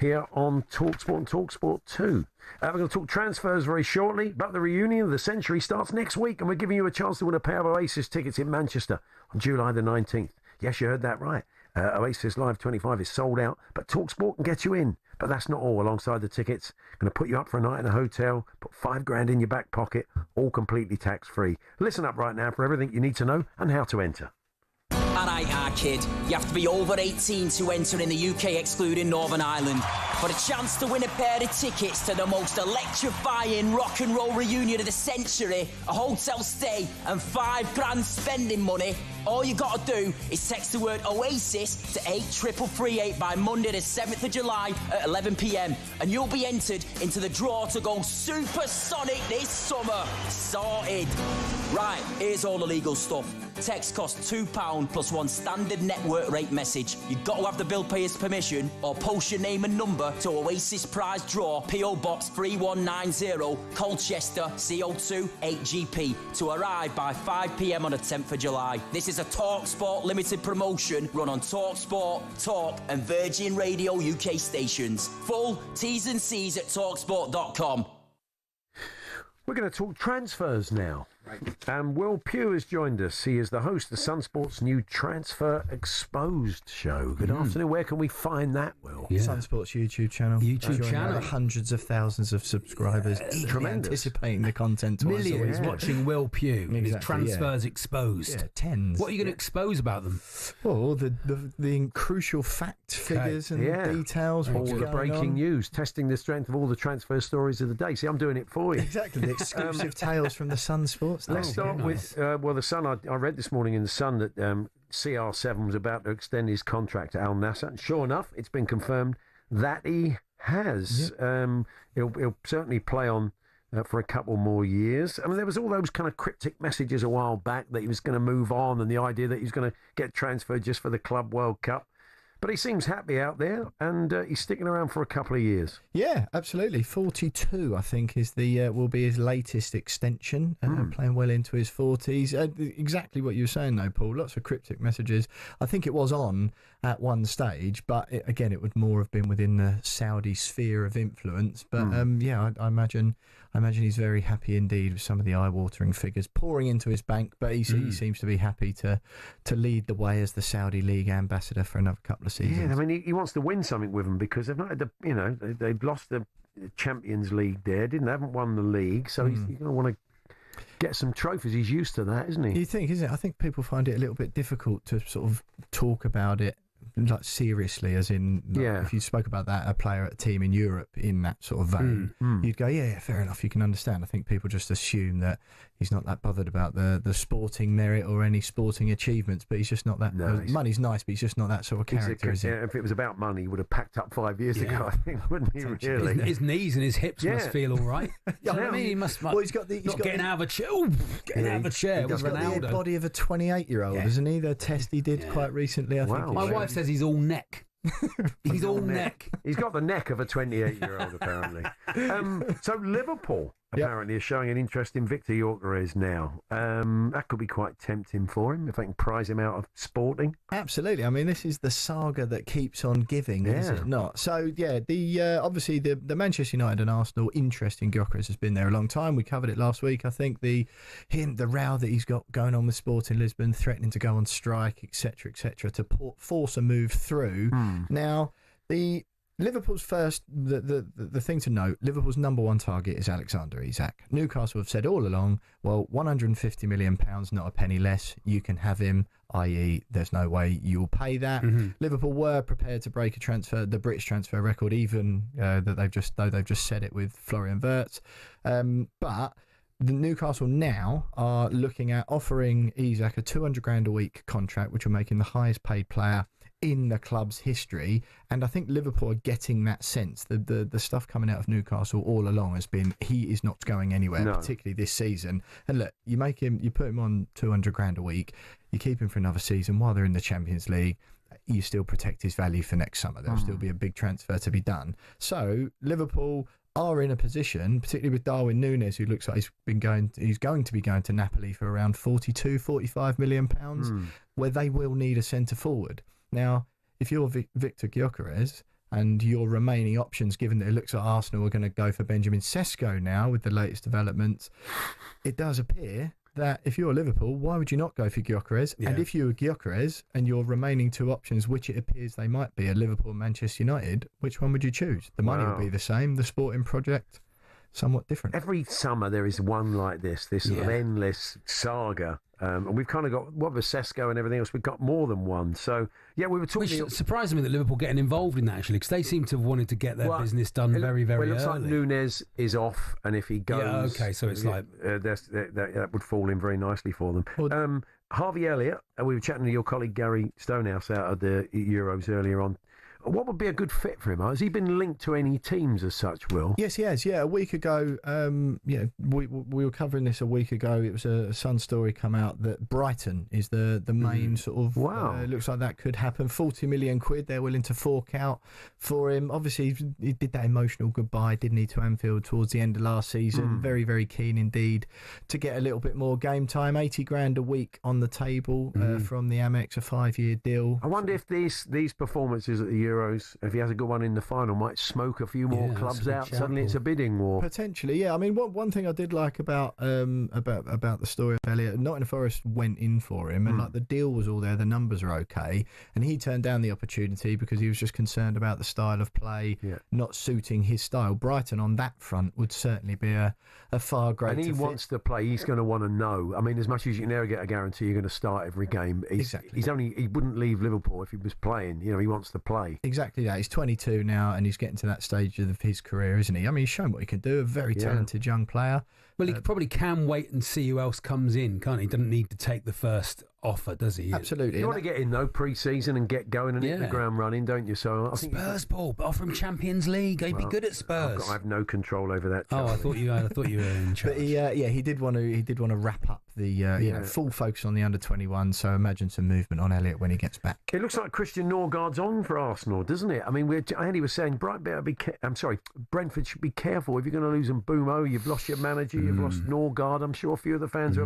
here on talkSPORT and talkSPORT 2. We're going to talk transfers very shortly, but the reunion of the century starts next week, and we're giving you a chance to win a pair of Oasis tickets in Manchester on July the 19th. Yes, you heard that right. Oasis Live 25 is sold out, but talkSPORT can get you in. But that's not all. Alongside the tickets, going to put you up for a night in a hotel, put $5,000 in your back pocket, all completely tax-free. Listen up right now for everything you need to know and how to enter. Alright, kid. You have to be over 18 to enter in the UK, excluding Northern Ireland. For a chance to win a pair of tickets to the most electrifying rock and roll reunion of the century, a hotel stay, and $5,000 spending money, all you got to do is text the word Oasis to 83338 by Monday the 7th of July at 11 p.m. and you'll be entered into the draw to go supersonic this summer. Sorted. Right, here's all the legal stuff. Text costs £2 plus one standard network rate message. You've got to have the bill payer's permission or post your name and number to Oasis Prize Draw, PO Box 3190, Colchester, CO2 8GP, to arrive by 5 p.m. on the 10th of July. This is a talkSPORT limited promotion run on talkSPORT, Talk and Virgin Radio UK stations. Full T's and C's at talksport.com. We're going to talk transfers now. And Will Pugh has joined us. He is the host of Sunsport's new Transfer Exposed show. Good afternoon. Where can we find that, Will? Sunsport's YouTube channel. Hundreds of thousands of subscribers. Tremendous. Anticipating the content. Millions watching Will Pugh. His Transfers Exposed. Yeah, tens. What are you going to expose about them? Well, the crucial fact figures and details. All the breaking news. Testing the strength of all the transfer stories of the day. See, I'm doing it for you. Exactly. The exclusive tales from the Sunsport. Let's start with, the Sun. I read this morning in the Sun that CR7 was about to extend his contract at Al Nassr. And sure enough, it's been confirmed that he has. He'll certainly play on for a couple more years. I mean, there was all those kind of cryptic messages a while back that he was going to move on, and the idea that he was going to get transferred just for the Club World Cup. But he seems happy out there, and he's sticking around for a couple of years. Yeah, absolutely. 42, I think, is will be his latest extension, playing well into his 40s. Exactly what you were saying, though, Paul. Lots of cryptic messages. I think it was on at one stage, but again, it would more have been within the Saudi sphere of influence. But I imagine he's very happy indeed with some of the eye-watering figures pouring into his bank. But he seems to be happy to lead the way as the Saudi League ambassador for another couple of seasons. Yeah, I mean, he wants to win something with them because they've not had they've lost the Champions League there, haven't won the league, so he's going to want to get some trophies. He's used to that, isn't he? You think, isn't it? I think people find it a little bit difficult to sort of talk about it like seriously, as in if you spoke about that, a player at a team in Europe in that sort of vein, you'd go, yeah, fair enough, you can understand. I think people just assume that he's not that bothered about the sporting merit or any sporting achievements, but he's just not that. Money's nice, but he's just not that sort of character, is he? If it was about money, he would have packed up 5 years ago, I think, wouldn't he? Really? His knees and his hips must feel all right. I mean, he must. Well, he's got getting out of a chair. Getting out of a chair with Ronaldo. Got the body of a 28-year-old, isn't he? The test he did quite recently, I think. My wife says he's all neck. He's all neck. He's got the neck of a 28-year-old, apparently. So Liverpool apparently is showing an interest in Victor Gyökeres now. That could be quite tempting for him if they can prize him out of Sporting. Absolutely. I mean, this is the saga that keeps on giving, is it not? So, obviously the Manchester United and Arsenal interest in Gyökeres has been there a long time. We covered it last week. I think the row that he's got going on with Sporting Lisbon, threatening to go on strike, etc., to force a move through. Now, Liverpool's first, the thing to note, Liverpool's number one target is Alexander Isak. Newcastle have said all along, well, £150 million, not a penny less, you can have him, i.e. there's no way you'll pay that. Liverpool were prepared to break the British transfer record, even though they've just said it with Florian Wirtz. But the Newcastle now are looking at offering Isak a $200,000 a week contract, which will make him the highest paid player in the club's history, and I think Liverpool are getting that sense. The stuff coming out of Newcastle all along has been he is not going anywhere, particularly this season. And look, you put him on $200,000 a week, you keep him for another season while they're in the Champions League. you still protect his value for next summer. There'll still be a big transfer to be done. So Liverpool are in a position, particularly with Darwin Núñez, who looks like he's going to be going to Napoli for around 45 million pounds, where they will need a centre forward. Now, if you're Victor Gyökeres and your remaining options, given that it looks like Arsenal are going to go for Benjamin Sesko now with the latest developments, it does appear that if you're Liverpool, why would you not go for Gyökeres? Yeah. And if you were Gyökeres and your remaining two options, which it appears they might be, are Liverpool and Manchester United, which one would you choose? The money will be the same, the sporting project somewhat different. Every summer there is one like this sort of endless saga. And we've kind of got, what with Sesko and everything else, we've got more than one. So, yeah, we were talking... Which surprised me that Liverpool getting involved in that, actually, because they seem to have wanted to get their business done very, very early. It looks like Núñez is off, and if he goes... Yeah, okay, so it's like... that would fall in very nicely for them. Harvey Elliott, we were chatting to your colleague Gary Stonehouse out of the Euros earlier on. What would be a good fit for him? Has he been linked to any teams as such, Will? Yes, he has. Yeah, a week ago, we were covering this a week ago. It was a Sun story come out that Brighton is the main sort of... Wow. Looks like that could happen. 40 million quid they're willing to fork out for him. Obviously, he did that emotional goodbye, didn't he, to Anfield towards the end of last season. Very, very keen indeed to get a little bit more game time. 80 grand a week on the table from the Amex, a 5-year deal. I wonder if these performances at the Euros, if he has a good one in the final, might smoke a few more clubs out. Suddenly it's a bidding war. Potentially, yeah. I mean, one thing I did like about the story of Elliott, Nottingham Forest went in for him, and like the deal was all there, the numbers are okay, and he turned down the opportunity because he was just concerned about the style of play not suiting his style. Brighton on that front would certainly be a far greater fit. And he wants to play. He's going to want to know. I mean, as much as you can never get a guarantee you're going to start every game. Exactly. He wouldn't leave Liverpool if he was playing. You know, he wants to play. Exactly that. He's 22 now, and he's getting to that stage of his career, isn't he? I mean, he's shown what he can do. A very talented young player. Well, he probably can wait and see who else comes in, can't he? He doesn't need to take the first offer, does he? Absolutely. You want to get in, though, pre-season and get going and hit the ground running, don't you? So I think Spurs, Paul, but offer him Champions League. He'd be good at Spurs. I have no control over that, Charlie. Oh, I thought you were in charge. But he did want to wrap up the full focus on the under-21. So imagine some movement on Elliott when he gets back. It looks like Christian Norgard's on for Arsenal, doesn't it? I mean, Andy was saying Brentford should be careful if you're going to lose Mbeumo. You've lost your manager. You've lost Norgard. I'm sure a few of the fans are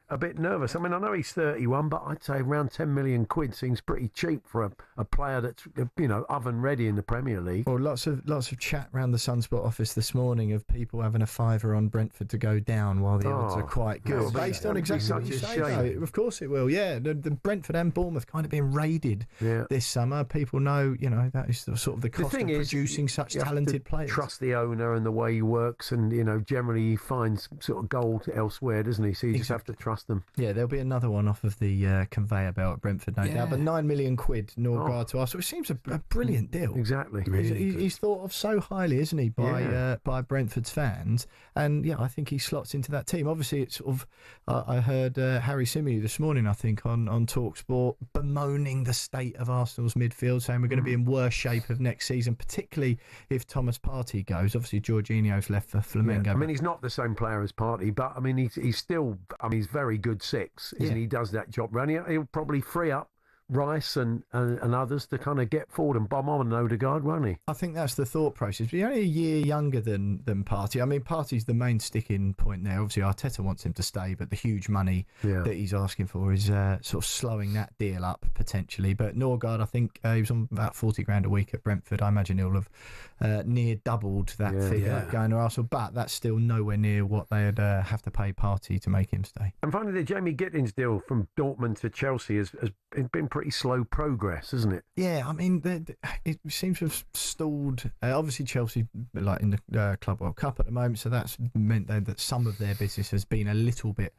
a bit nervous. I mean, I know he's 31, but I'd say around 10 million quid seems pretty cheap for a player that's, oven ready in the Premier League. Well, lots of chat around the Sunspot office this morning of people having a fiver on Brentford to go down while the odds are quite good. Based on exactly what you say, of course it will. Yeah, the Brentford and Bournemouth kind of being raided this summer. People know, that is sort of the cost of producing such talented players. Trust the owner and the way he works, and generally he finds sort of gold elsewhere, doesn't he? So you just have to trust them. Yeah, there'll be another one off of the conveyor belt at Brentford, no doubt. But 9 million quid, Norgard to Arsenal, which seems a brilliant deal. Exactly. He's thought of so highly, isn't he, by Brentford's fans? And I think he slots into that team. Obviously, it's sort of. I heard Harry Symeou this morning, I think, on talkSPORT, bemoaning the state of Arsenal's midfield, saying we're going to be in worse shape of next season, particularly if Thomas Partey goes. Obviously, Jorginho's left for Flamengo. I mean, he's not the same player as Partey, but I mean, he's still. I mean, he's very good six, isn't he? He does that job. He'll probably free up Rice and others to kind of get forward and bomb on Odegaard, won't he? I think that's the thought process. But he's only a year younger than Partey. I mean, Partey's the main sticking point there. Obviously, Arteta wants him to stay, but the huge money that he's asking for is sort of slowing that deal up potentially. But Norgard, I think he was on about 40 grand a week at Brentford. I imagine he'll have near doubled that figure going to Arsenal, but that's still nowhere near what they'd have to pay Partey to make him stay. And finally, the Jamie Gittins deal from Dortmund to Chelsea has been pretty slow progress, isn't it? Yeah, I mean, it seems to have stalled. Obviously, Chelsea, like in the Club World Cup at the moment, so that's meant that some of their business has been a little bit.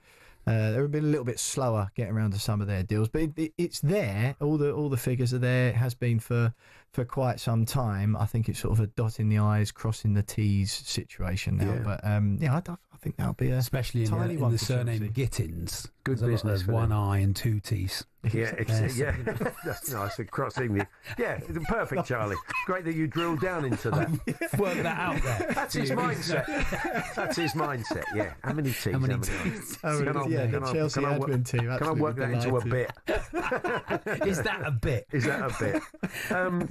They've been a little bit slower getting around to some of their deals, but it's there. All the figures are there. It has been for for quite some time. I think it's sort of a dotting the I's, crossing the T's situation now. Yeah. But I think that'll be especially tiny in one the for surname Chelsea. Gittins. Good There's business for one them. I and two T's. Yeah, that's nice. Crossing the perfect, Charlie. Great that you drilled down into that. Work that out there. That's his mindset. That's his mindset. Yeah. How many T's? How many T's? The Chelsea admin team. Can I work that into a bit? Is that a bit? Is that a bit?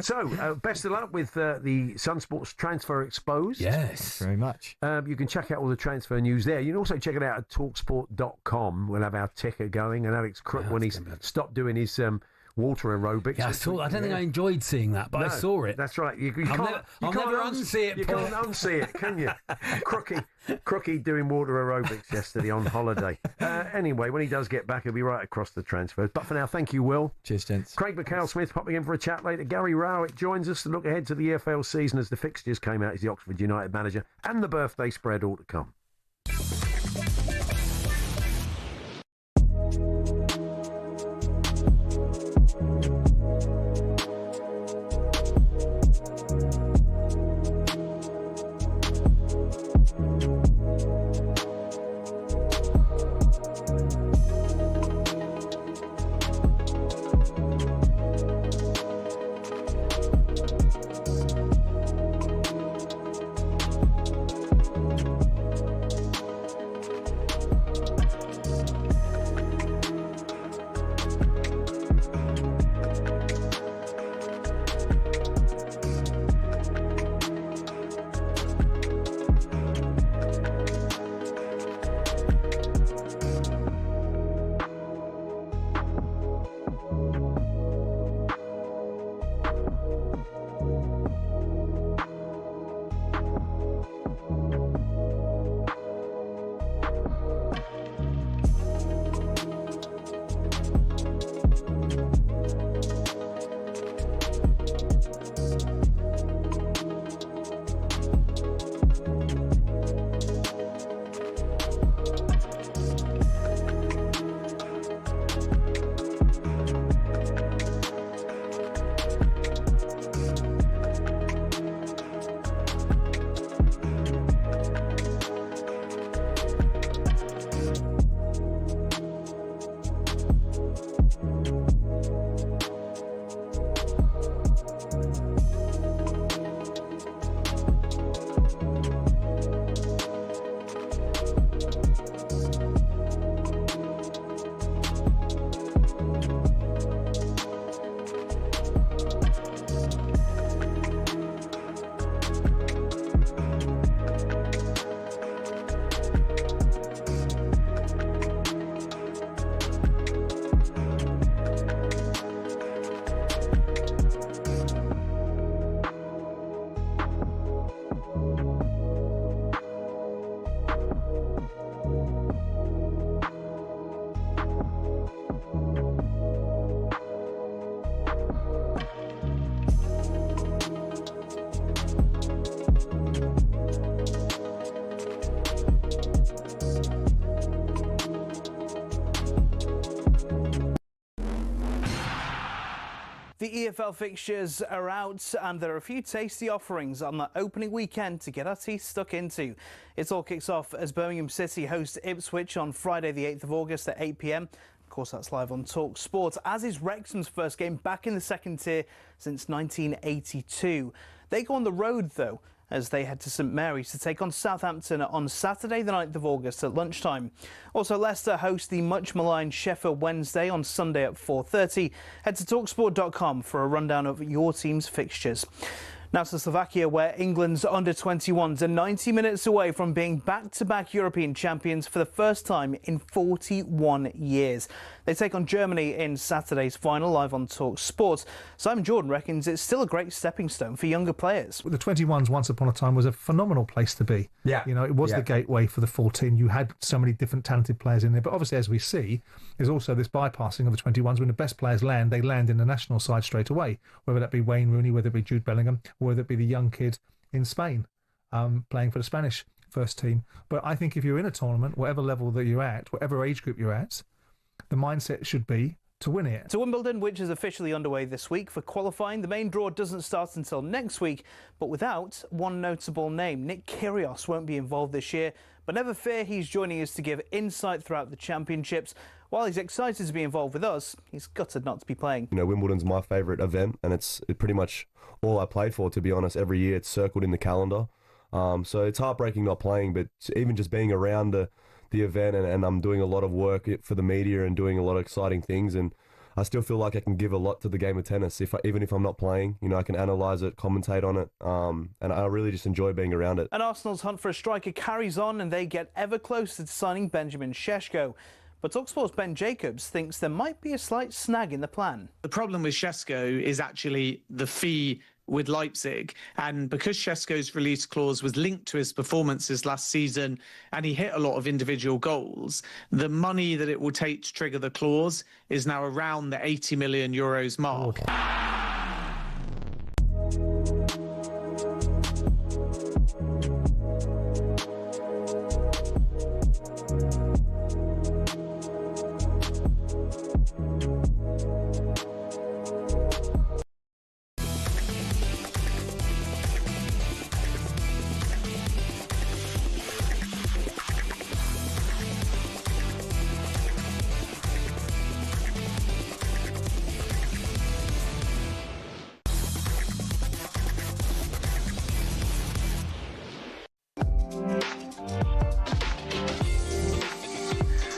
So, best of luck with the Sunsports Transfer Exposed. Yes. Thanks very much. You can check out all the transfer news there. You can also check it out at talksport.com. We'll have our ticker going, and Alex Crook, when he's stopped doing his water aerobic. Yeah, I don't think I enjoyed seeing that, but I saw it. That's right. You I'll can't never unsee it. You can't unsee it, can you? Crookie doing water aerobics yesterday on holiday. Anyway, when he does get back, he'll be right across the transfers. But for now, thank you, Will. Cheers, gents. Craig McHale-Smith popping in for a chat later. Gary Rowett joins us to look ahead to the EFL season as the fixtures came out. He's the Oxford United manager, and the birthday spread all to come. The EFL fixtures are out and there are a few tasty offerings on the opening weekend to get our teeth stuck into. It all kicks off as Birmingham City host Ipswich on Friday the 8th of August at 8 p.m. Of course, that's live on talkSPORT, as is Wrexham's first game back in the second tier since 1982. They go on the road, though, as they head to St Mary's to take on Southampton on Saturday the 9th of August at lunchtime. Also, Leicester host the much-maligned Sheffield Wednesday on Sunday at 4:30. Head to talksport.com for a rundown of your team's fixtures. Now to Slovakia, where England's under-21s are 90 minutes away from being back-to-back European champions for the first time in 41 years. They take on Germany in Saturday's final, live on talkSPORT. Simon Jordan reckons it's still a great stepping stone for younger players. The 21s once upon a time was a phenomenal place to be. Yeah. You know, it was the gateway for the 14. You had so many different talented players in there. But obviously, as we see, there's also this bypassing of the 21s. When the best players land, they land in the national side straight away, whether that be Wayne Rooney, whether it be Jude Bellingham, or whether it be the young kid in Spain playing for the Spanish first team. But I think if you're in a tournament, whatever level that you're at, whatever age group you're at, the mindset should be to win it. To Wimbledon, which is officially underway this week for qualifying. The main draw doesn't start until next week, but without one notable name. Nick Kyrgios won't be involved this year, but never fear, he's joining us to give insight throughout the championships. While he's excited to be involved with us, he's gutted not to be playing. You know, Wimbledon's my favourite event, and it's pretty much all I played for, to be honest. Every year it's circled in the calendar. So it's heartbreaking not playing, but even just being around the event, and I'm doing a lot of work for the media and doing a lot of exciting things, and I still feel like I can give a lot to the game of tennis. Even if I'm not playing, you know, I can analyse it, commentate on it, and I really just enjoy being around it. And Arsenal's hunt for a striker carries on, and they get ever closer to signing Benjamin Šeško. But talkSPORT's Ben Jacobs thinks there might be a slight snag in the plan. The problem with Šeško is actually the fee with Leipzig, and because Šeško's release clause was linked to his performances last season and he hit a lot of individual goals, the money that it will take to trigger the clause is now around the 80 million euros mark.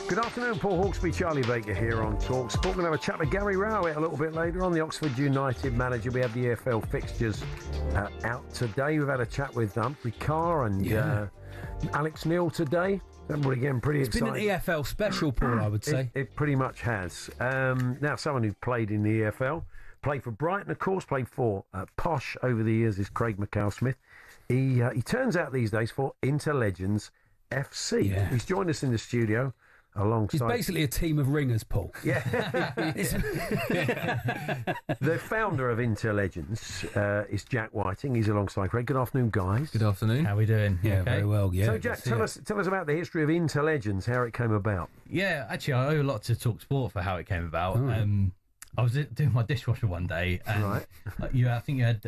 Good afternoon, Paul Hawksbee, Charlie Baker here on talkSPORT. We're going to have a chat with Gary Rowett a little bit later on, the Oxford United manager. We have the EFL fixtures out today. We've had a chat with Humphrey Carr and Alex Neil today. Everybody getting pretty excited. It's been an EFL special, Paul, I would say. It pretty much has. Now, someone who played in the EFL, played for Brighton, of course, played for Posh over the years, is Craig McCall-Smith. He turns out these days for Interlegends FC. Yeah. He's joined us in the studio. Alongside... He's basically a team of ringers, Paul. Yeah. The founder of Interlegends is Jack Whiting. He's alongside Craig. Good afternoon, guys. Good afternoon. How are we doing? Yeah, okay? Very well. Yeah. So, Jack, tell us about the history of Interlegends, how it came about. Yeah, actually, I owe a lot to talkSPORT for how it came about. Oh. I was doing my dishwasher one day, and right. I think you had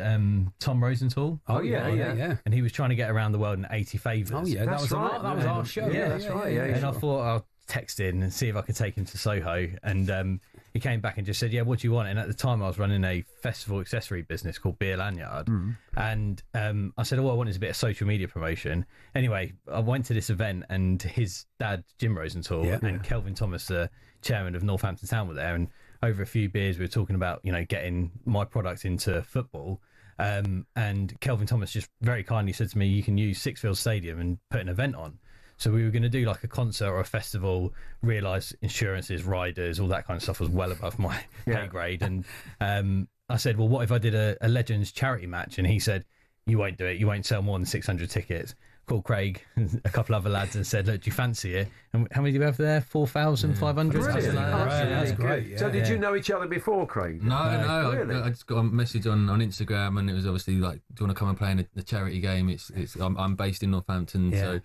Tom Rosenthal. Oh yeah. And he was trying to get around the world in 80 favours. Oh yeah, that was our show. Yeah, that's right. Yeah, and I thought I'll text in and see if I could take him to Soho, and he came back and just said, "Yeah, what do you want?" And at the time, I was running a festival accessory business called Beer Lanyard, and I said, "All I want is a bit of social media promotion." Anyway, I went to this event, and his dad, Jim Rosenthal, and Kelvin Thomas, the chairman of Northampton Town, were there, and over a few beers, we were talking about, getting my product into football. And Kelvin Thomas just very kindly said to me, "You can use Sixfields Stadium and put an event on." So we were going to do like a concert or a festival, realised insurances, riders, all that kind of stuff was well above my pay grade. And I said, "Well, what if I did a Legends charity match?" And he said, "You won't do it. You won't sell more than 600 tickets." Called Craig and a couple other lads and said, "Look, do you fancy it?" And how many do we have there? 4,500? Brilliant. That's great. Yeah, so did you know each other before, Craig? No. Really? I just got a message on Instagram, and it was obviously like, "Do you want to come and play in the charity game?" I'm based in Northampton, so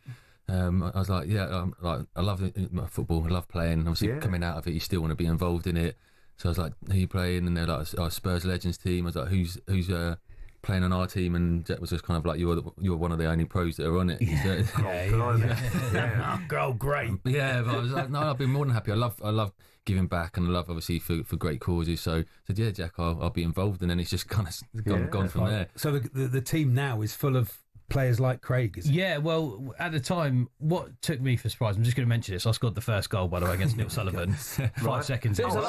I was like, "Yeah, I love football. I love playing. Obviously, coming out of it, you still want to be involved in it." So I was like, "Who are you playing?" And they're like, "Our Spurs Legends team." I was like, "Who's playing on our team?" And Jack was just kind of like, "You're one of the only pros that are on it." Oh, great. Yeah, but I was like, "No, I've been more than happy. I love giving back, and I love obviously for great causes." So I said, "Yeah, Jack, I'll be involved." And then it's just kind of gone from there. So the team now is full of players like Craig, is it? Yeah, well, at the time, what took me for surprise, I'm just going to mention this, I scored the first goal, by the way, against Neil Sullivan. 5 seconds. It feels a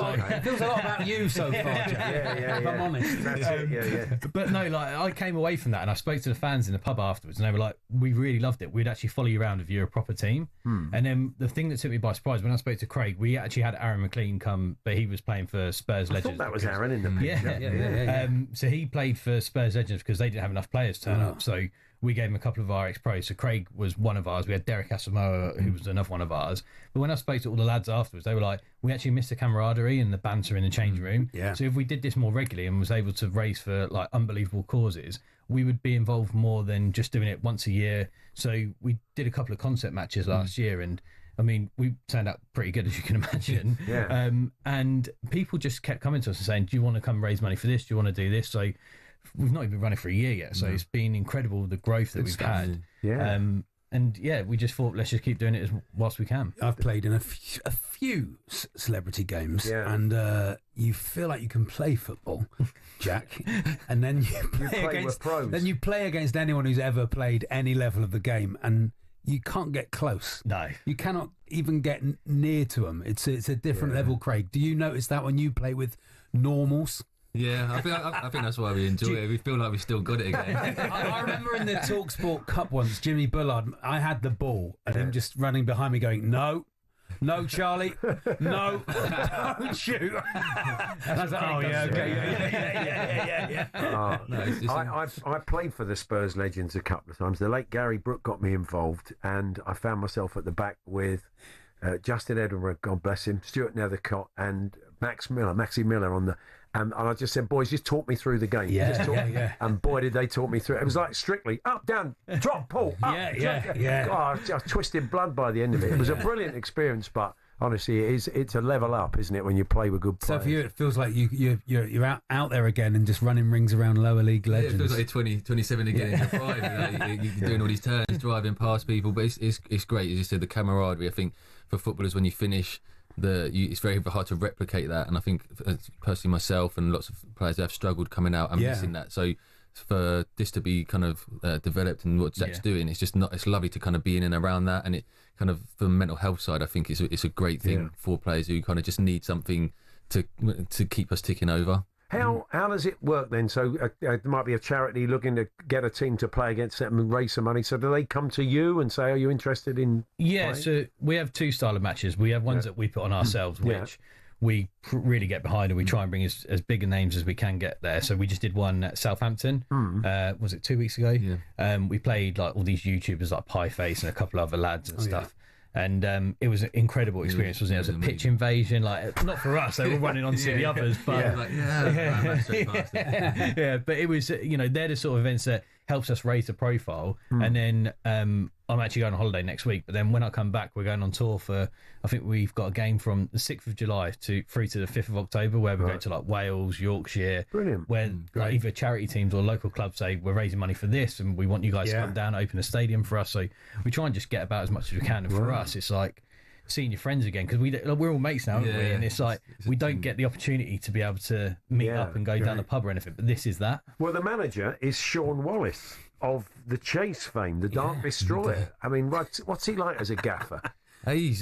lot about you so far, Jack. If I'm honest. That's it, But no, like, I came away from that and I spoke to the fans in the pub afterwards, and they were like, "We really loved it. We'd actually follow you around if you're a proper team." And then the thing that took me by surprise, when I spoke to Craig, we actually had Aaron McLean come, but he was playing for Spurs Legends. I thought that was Aaron in the picture. Yeah. So he played for Spurs Legends because they didn't have enough players turn up. So we gave him a couple of our ex-pros. So Craig was one of ours. We had Derek Asamoah, who was another one of ours. But when I spoke to all the lads afterwards, they were like, "We actually missed the camaraderie and the banter in the change room." Yeah. So if we did this more regularly and was able to raise for like unbelievable causes, we would be involved more than just doing it once a year. So we did a couple of concert matches last year, and I mean, we turned out pretty good, as you can imagine. And people just kept coming to us and saying, do you want to come raise money for this? Do you want to do this? So we've not even been running for a year yet. So it's been incredible, the growth that we've had. And we just thought, let's just keep doing it whilst we can. I've played in a few celebrity games, and you feel like you can play football, Jack, and then you play against anyone who's ever played any level of the game, and you can't get close. No, you cannot even get near to them. It's a different level, Craig. Do you notice that when you play with normals? Yeah, I think that's why we enjoy it. We feel like we've still got it again. I remember in the talkSPORT Cup once, Jimmy Bullard, I had the ball and him just running behind me going, no, Charlie, no, don't shoot. And I was like, oh, yeah, okay, yeah. I played for the Spurs Legends a couple of times. The late Gary Brooke got me involved, and I found myself at the back with Justin Edinburgh, God bless him, Stuart Nethercott, and Maxie Miller on the... And I just said, boys, just talk me through the game. And boy, did they talk me through it. It was like Strictly, up, down, drop, pull, up. God, I was twisted blood by the end of it. It was a brilliant experience, but honestly, it's a level up, isn't it, when you play with good players? So for you, it feels like you're out there again and just running rings around lower league legends. It feels like you're 27 again in your prime. You're doing all these turns, driving past people, but it's great. As you said, the camaraderie. I think for footballers, when you finish, it's very hard to replicate that, and I think personally myself and lots of players have struggled coming out and missing that. So for this to be kind of developed and what Jack's doing, it's lovely to kind of be in and around that, and it kind of, from the mental health side, I think it's a great thing for players who kind of just need something to keep us ticking over. How does it work then? So there might be a charity looking to get a team to play against them and raise some money. So do they come to you and say, are you interested in playing? So we have two style of matches. We have ones that we put on ourselves, which we really get behind, and we try and bring as big a names as we can get there. So we just did one at Southampton. Was it 2 weeks ago? We played like all these YouTubers like Pieface and a couple other lads and stuff. And it was an incredible experience, wasn't it? It was a pitch invasion, like not for us, they were running onto the others, but but it was, they're the sort of events that helps us raise the profile. And then I'm actually going on holiday next week, but then when I come back, we're going on tour for, I think we've got a game from the 6th of July through to the 5th of October, where we go to like Wales, Yorkshire. Brilliant. Where like, either charity teams or local clubs say, we're raising money for this and we want you guys to come down, open a stadium for us. So we try and just get about as much as we can. And for us, it's like seeing your friends again, because we're all mates now, aren't we? And it's like we don't get the opportunity to be able to meet up and go down the pub or anything, but this is that. Well, the manager is Sean Wallace of the Chase fame, the Dark Destroyer. I mean, what's he like as a gaffer? He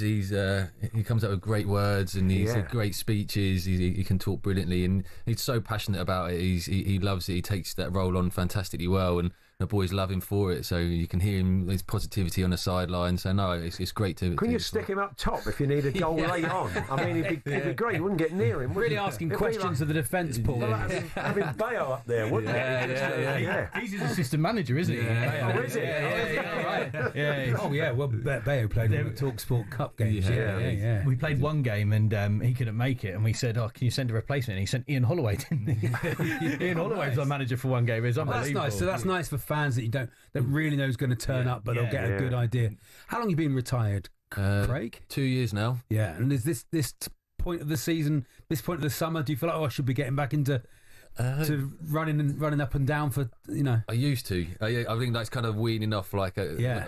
comes up with great words, and he's great speeches. He can talk brilliantly, and he's so passionate about it. He loves it. He takes that role on fantastically well, and the boys love him for it. So you can hear him, his positivity on the sideline. So no, it's great to. Can you stick him up top if you need a goal late on? I mean, it'd be great. You wouldn't get near him. Really asking questions of the defence, Paul. Well, having Bayo up there, wouldn't it? He's his assistant manager, isn't he? Oh, is it? Oh yeah. Well, Bayo played in the talkSPORT Cup games. Yeah. We played one game and he couldn't make it, and we said, "Oh, can you send a replacement?" And he sent Ian Holloway, didn't he? Ian Holloway was our manager for one game. It was unbelievable. That's nice. So that's nice for fans that you don't really know is going to turn up, but they'll get a good idea. How long have you been retired, Craig? 2 years now. Yeah, and is this point of the season, this point of the summer, do you feel like I should be getting back into to running up and down for I used to. I think that's kind of weaning off. Like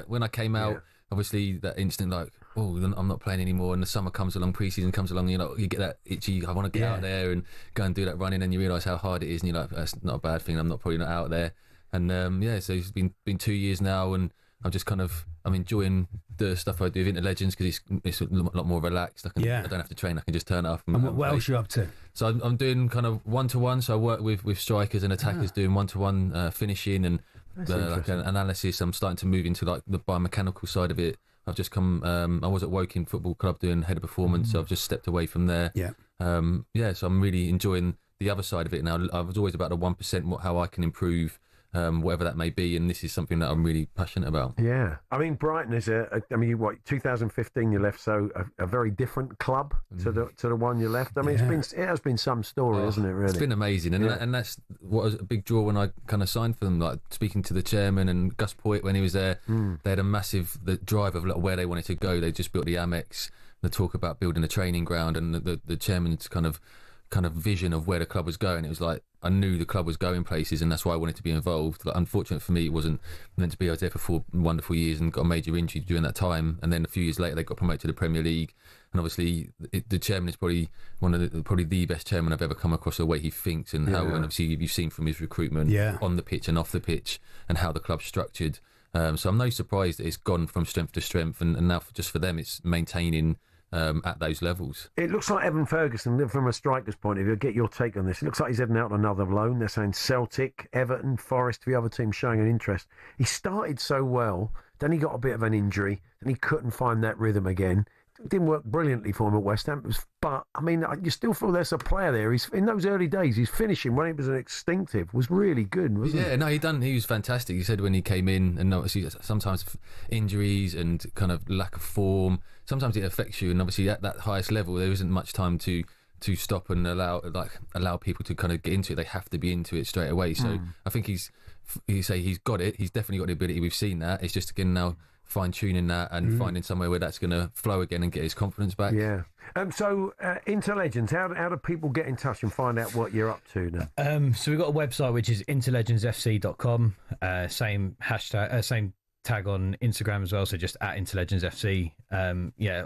when I came out, obviously that instant like, oh, I'm not playing anymore, and the summer comes along, pre-season comes along, you get that itchy, I want to get out there and go and do that running, and you realise how hard it is, and you're like, that's not a bad thing, I'm probably not out there. And so it's been 2 years now, and I'm enjoying the stuff I do with Inter Legends, because it's a lot more relaxed. I don't have to train, I can just turn it off. And what else are you up to? So I'm doing kind of one-to-one, so I work with strikers and attackers, doing one-to-one finishing and like an analysis. I'm starting to move into like the biomechanical side of it. I've just come, I was at Woking Football Club doing head of performance, so I've just stepped away from there. So I'm really enjoying the other side of it now. I was always about the 1%, how I can improve whatever that may be. And this is something that I'm really passionate about. Yeah, I mean, Brighton is 2015 you left, so a very different club to the one you left. I mean, it has been some story, hasn't it? Really, it's been amazing, and that's what was a big draw when I kind of signed for them. Like speaking to the chairman and Gus Poyet when he was there, they had a massive drive of where they wanted to go. They just built the Amex. The talk about building a training ground, and the chairman's kind of vision of where the club was going. It was like I knew the club was going places, and that's why I wanted to be involved. Like, unfortunately for me, it wasn't meant to be. I was there for 4 wonderful years and got a major injury during that time, and then a few years later they got promoted to the Premier League. And obviously the chairman is probably probably the best chairman I've ever come across, the way he thinks and how, and obviously you've seen from his recruitment on the pitch and off the pitch and how the club's structured. So I'm no surprise that it's gone from strength to strength, and now just for them it's maintaining at those levels. It looks like Evan Ferguson, from a striker's point of view, get your take on this. It looks like he's heading out on another loan. They're saying Celtic, Everton, Forest, the other teams showing an interest. He started so well, then he got a bit of an injury, and he couldn't find that rhythm again. It didn't work brilliantly for him at West Ham, but I mean, you still feel there's a player there. He's in those early days. His finishing when it was an instinctive was really good, wasn't it? Yeah, no, he was fantastic. He said when he came in, and obviously sometimes injuries and kind of lack of form, sometimes it affects you. And obviously at that highest level, there isn't much time to stop and allow people to kind of get into it. They have to be into it straight away. So I think he's got it. He's definitely got the ability. We've seen that. It's just again now fine-tuning that and finding somewhere where that's going to flow again and get his confidence back. Yeah. So, Interlegends, how do people get in touch and find out what you're up to now? So we've got a website which is interlegendsfc.com. Same hashtag, same tag on Instagram as well. So just at interlegendsfc.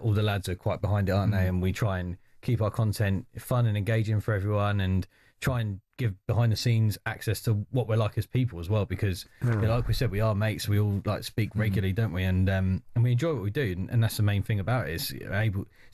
All the lads are quite behind it, aren't they? And we try and keep our content fun and engaging for everyone, and try and give behind the scenes access to what we're like as people as well, because like we said, we are mates, we all speak regularly, don't we, and we enjoy what we do, and that's the main thing about it. It's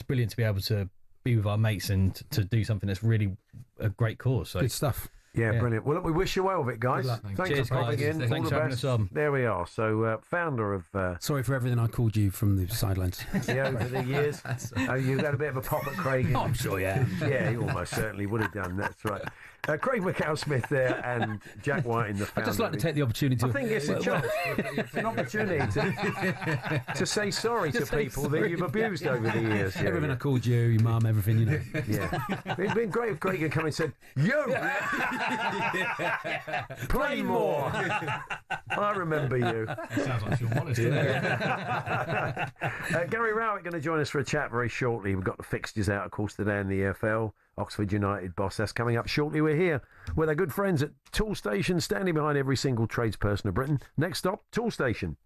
brilliant to be able to be with our mates and to do something that's really a great cause. So good stuff. Yeah, brilliant. Well, look, we wish you well with it, guys. Thanks for popping in. Thanks for having us on. There we are. So, founder of... Sorry for everything I called you from the sidelines. Yeah, over the years. You had a bit of a pop at Craig. I'm sure, yeah. Yeah, you almost certainly would have done. That's right. Craig McCall-Smith there and Jack White in the founder. I'd just like to take the opportunity. I think it's a chance. It's an opportunity to say sorry to people that you've abused over the years. Yeah, everything I called you, your mum, everything, you know. Yeah. It'd been great if Craig had come and said, "You play more." I remember you. That sounds like Sean Wallace, doesn't it? Gary Rowett going to join us for a chat very shortly. We've got the fixtures out, of course, today in the EFL. Oxford United boss. That's coming up shortly. We're here with our good friends at Tool Station, standing behind every single tradesperson of Britain. Next stop, Tool Station.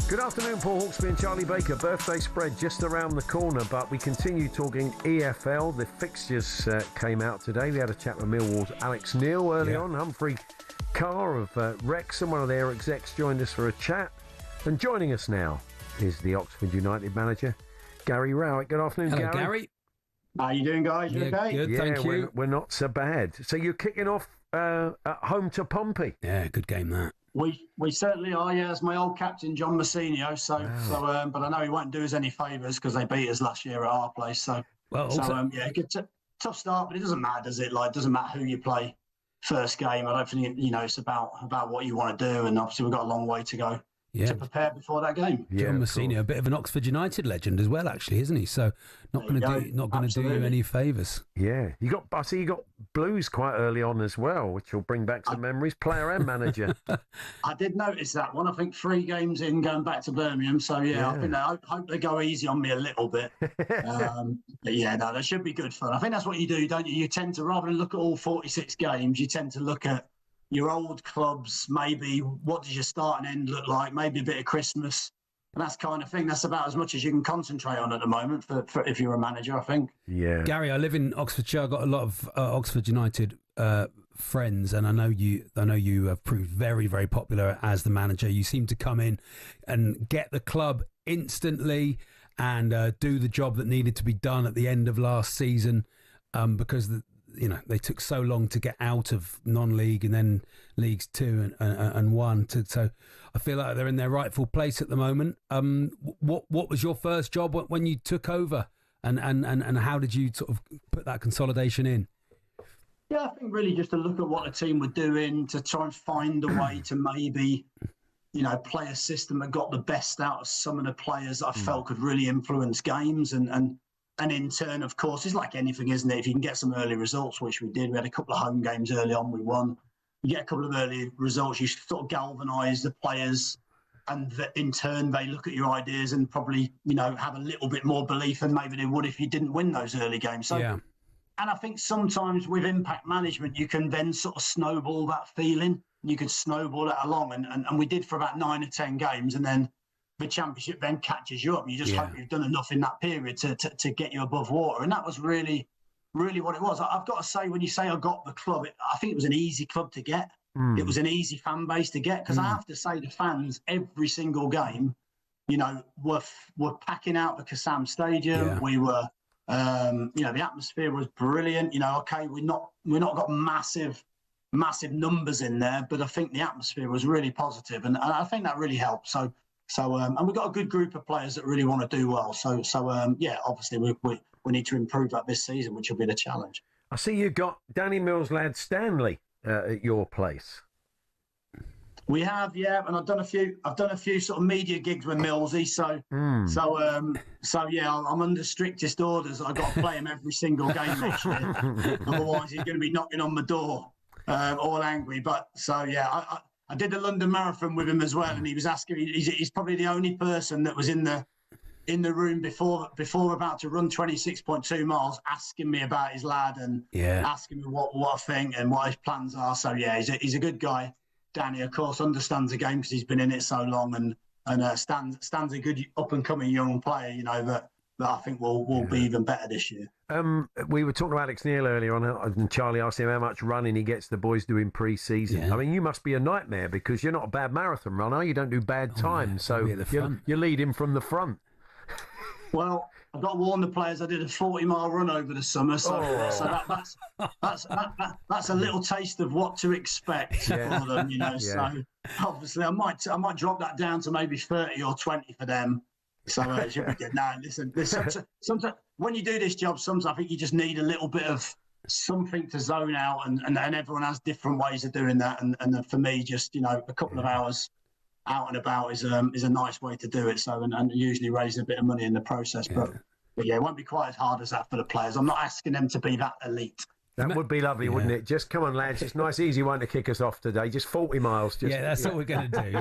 Good afternoon, Paul Hawksbee and Charlie Baker. Birthday spread just around the corner, but we continue talking EFL. The fixtures came out today. We had a chat with Millwall's Alex Neil early on. Humphrey Carr of Wrexham, one of their execs, joined us for a chat. And joining us now is the Oxford United manager, Gary Rowett. Good afternoon, Hello, Gary. How you doing, guys? You okay? Good, thank you. We're not so bad. So you're kicking off at home to Pompey. Yeah, good game that. We certainly are. Yeah, it's my old captain John Massinio. But I know he won't do us any favours because they beat us last year at our place. Tough start, but it doesn't matter, does it? Like, it doesn't matter who you play first game. I don't think it's about what you want to do, and obviously we've got a long way to go. To prepare before that game. John Massinio, a bit of an Oxford United legend as well, actually, isn't he? So not going to do you any favours. Yeah, I see you got Blues quite early on as well, which will bring back some memories. Player and manager. I did notice that one. I think 3 games in, going back to Birmingham. So I hope they go easy on me a little bit. That should be good fun. I think that's what you do, don't you? You tend to, rather than look at all 46 games, you tend to look at your old clubs, maybe what does your start and end look like, maybe a bit of Christmas, and that's kind of thing. That's about as much as you can concentrate on at the moment for if you're a manager, I think. Yeah. Gary, I live in Oxfordshire. I've got a lot of Oxford United friends, and I know you have proved very, very popular as the manager. You seem to come in and get the club instantly and do the job that needed to be done at the end of last season, because they took so long to get out of non-league and then Leagues 2 and 1. So I feel like they're in their rightful place at the moment. What was your first job when you took over, and how did you sort of put that consolidation in? Yeah, I think really just to look at what the team were doing, to try and find a way to maybe, play a system that got the best out of some of the players that I felt could really influence games. And in turn, of course, it's like anything, isn't it? If you can get some early results, which we did, we had a couple of home games early on, we won. You get a couple of early results, you sort of galvanise the players, and in turn, they look at your ideas and probably, have a little bit more belief than maybe they would if you didn't win those early games. So, and I think sometimes with impact management, you can then sort of snowball that feeling. You can snowball it along, and we did for about 9 or 10 games, and then the Championship then catches you up. You just hope you've done enough in that period to get you above water. And that was really, really what it was. I've got to say, when you say I got the club, I think it was an easy club to get. It was an easy fan base to get, because I have to say the fans, every single game, were packing out the Kassam Stadium. Yeah. We were, the atmosphere was brilliant. We're not got massive numbers in there, but I think the atmosphere was really positive, and I think that really helped. So and we've got a good group of players that really want to do well. So obviously we need to improve that this season, which will be the challenge. I see you got Danny Mills' lad Stanley at your place. We have, and I've done a few sort of media gigs with Millsy. I'm under strictest orders. I've got to play him every single game next year. Otherwise, he's going to be knocking on my door, all angry. But I did the London Marathon with him as well, and he was asking. He's probably the only person that was in the room before about to run 26.2 miles, asking me about his lad and asking me what I think and what his plans are. So he's a good guy. Danny, of course, understands the game because he's been in it so long, and stands a good up and coming young player. That I think will be even better this year. We were talking about Alex Neil earlier on, and Charlie asked him how much running he gets the boys doing pre-season. Yeah. I mean, you must be a nightmare because you're not a bad marathon runner. You don't do bad times, so you lead him from the front. Well, I've got to warn the players. I did a 40-mile run over the summer, so that's a little taste of what to expect for them. So obviously, I might drop that down to maybe 30 or 20 for them. So it should be good. No, listen. Sometimes when you do this job, sometimes I think you just need a little bit of something to zone out, and everyone has different ways of doing that. And for me, just a couple of hours out and about is a nice way to do it. So and usually raising a bit of money in the process, but it won't be quite as hard as that for the players. I'm not asking them to be that elite. That would be lovely, wouldn't it? Just come on, lads. It's nice, easy one to kick us off today. Just 40 miles. That's what we're going to do.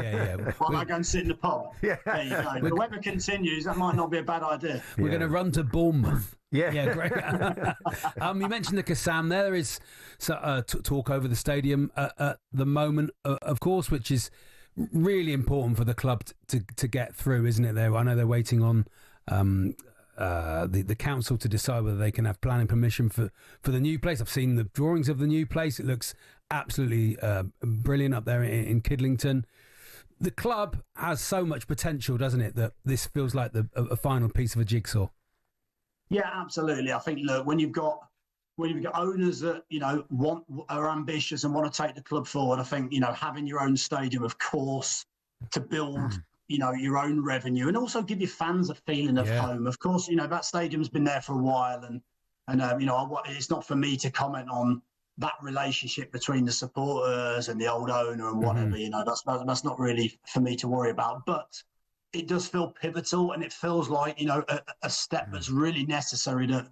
While I go and sit in the pub. Yeah. There you go. If the weather continues, that might not be a bad idea. We're going to run to Bournemouth. Yeah, great. You mentioned the Kassam there. There is talk over the stadium at the moment, of course, which is really important for the club to get through, isn't it? I know they're waiting on the council to decide whether they can have planning permission for the new place. I've seen the drawings of the new place. It looks absolutely brilliant up there in Kidlington. The club has so much potential, doesn't it, that this feels like a final piece of a jigsaw. Yeah, absolutely. I think, look, when you've got owners that are ambitious and want to take the club forward, I think having your own stadium, of course, to build your own revenue and also give your fans a feeling of home. Of course, that stadium's been there for a while, and it's not for me to comment on that relationship between the supporters and the old owner and whatever. That's not really for me to worry about. But it does feel pivotal, and it feels like a step that's really necessary to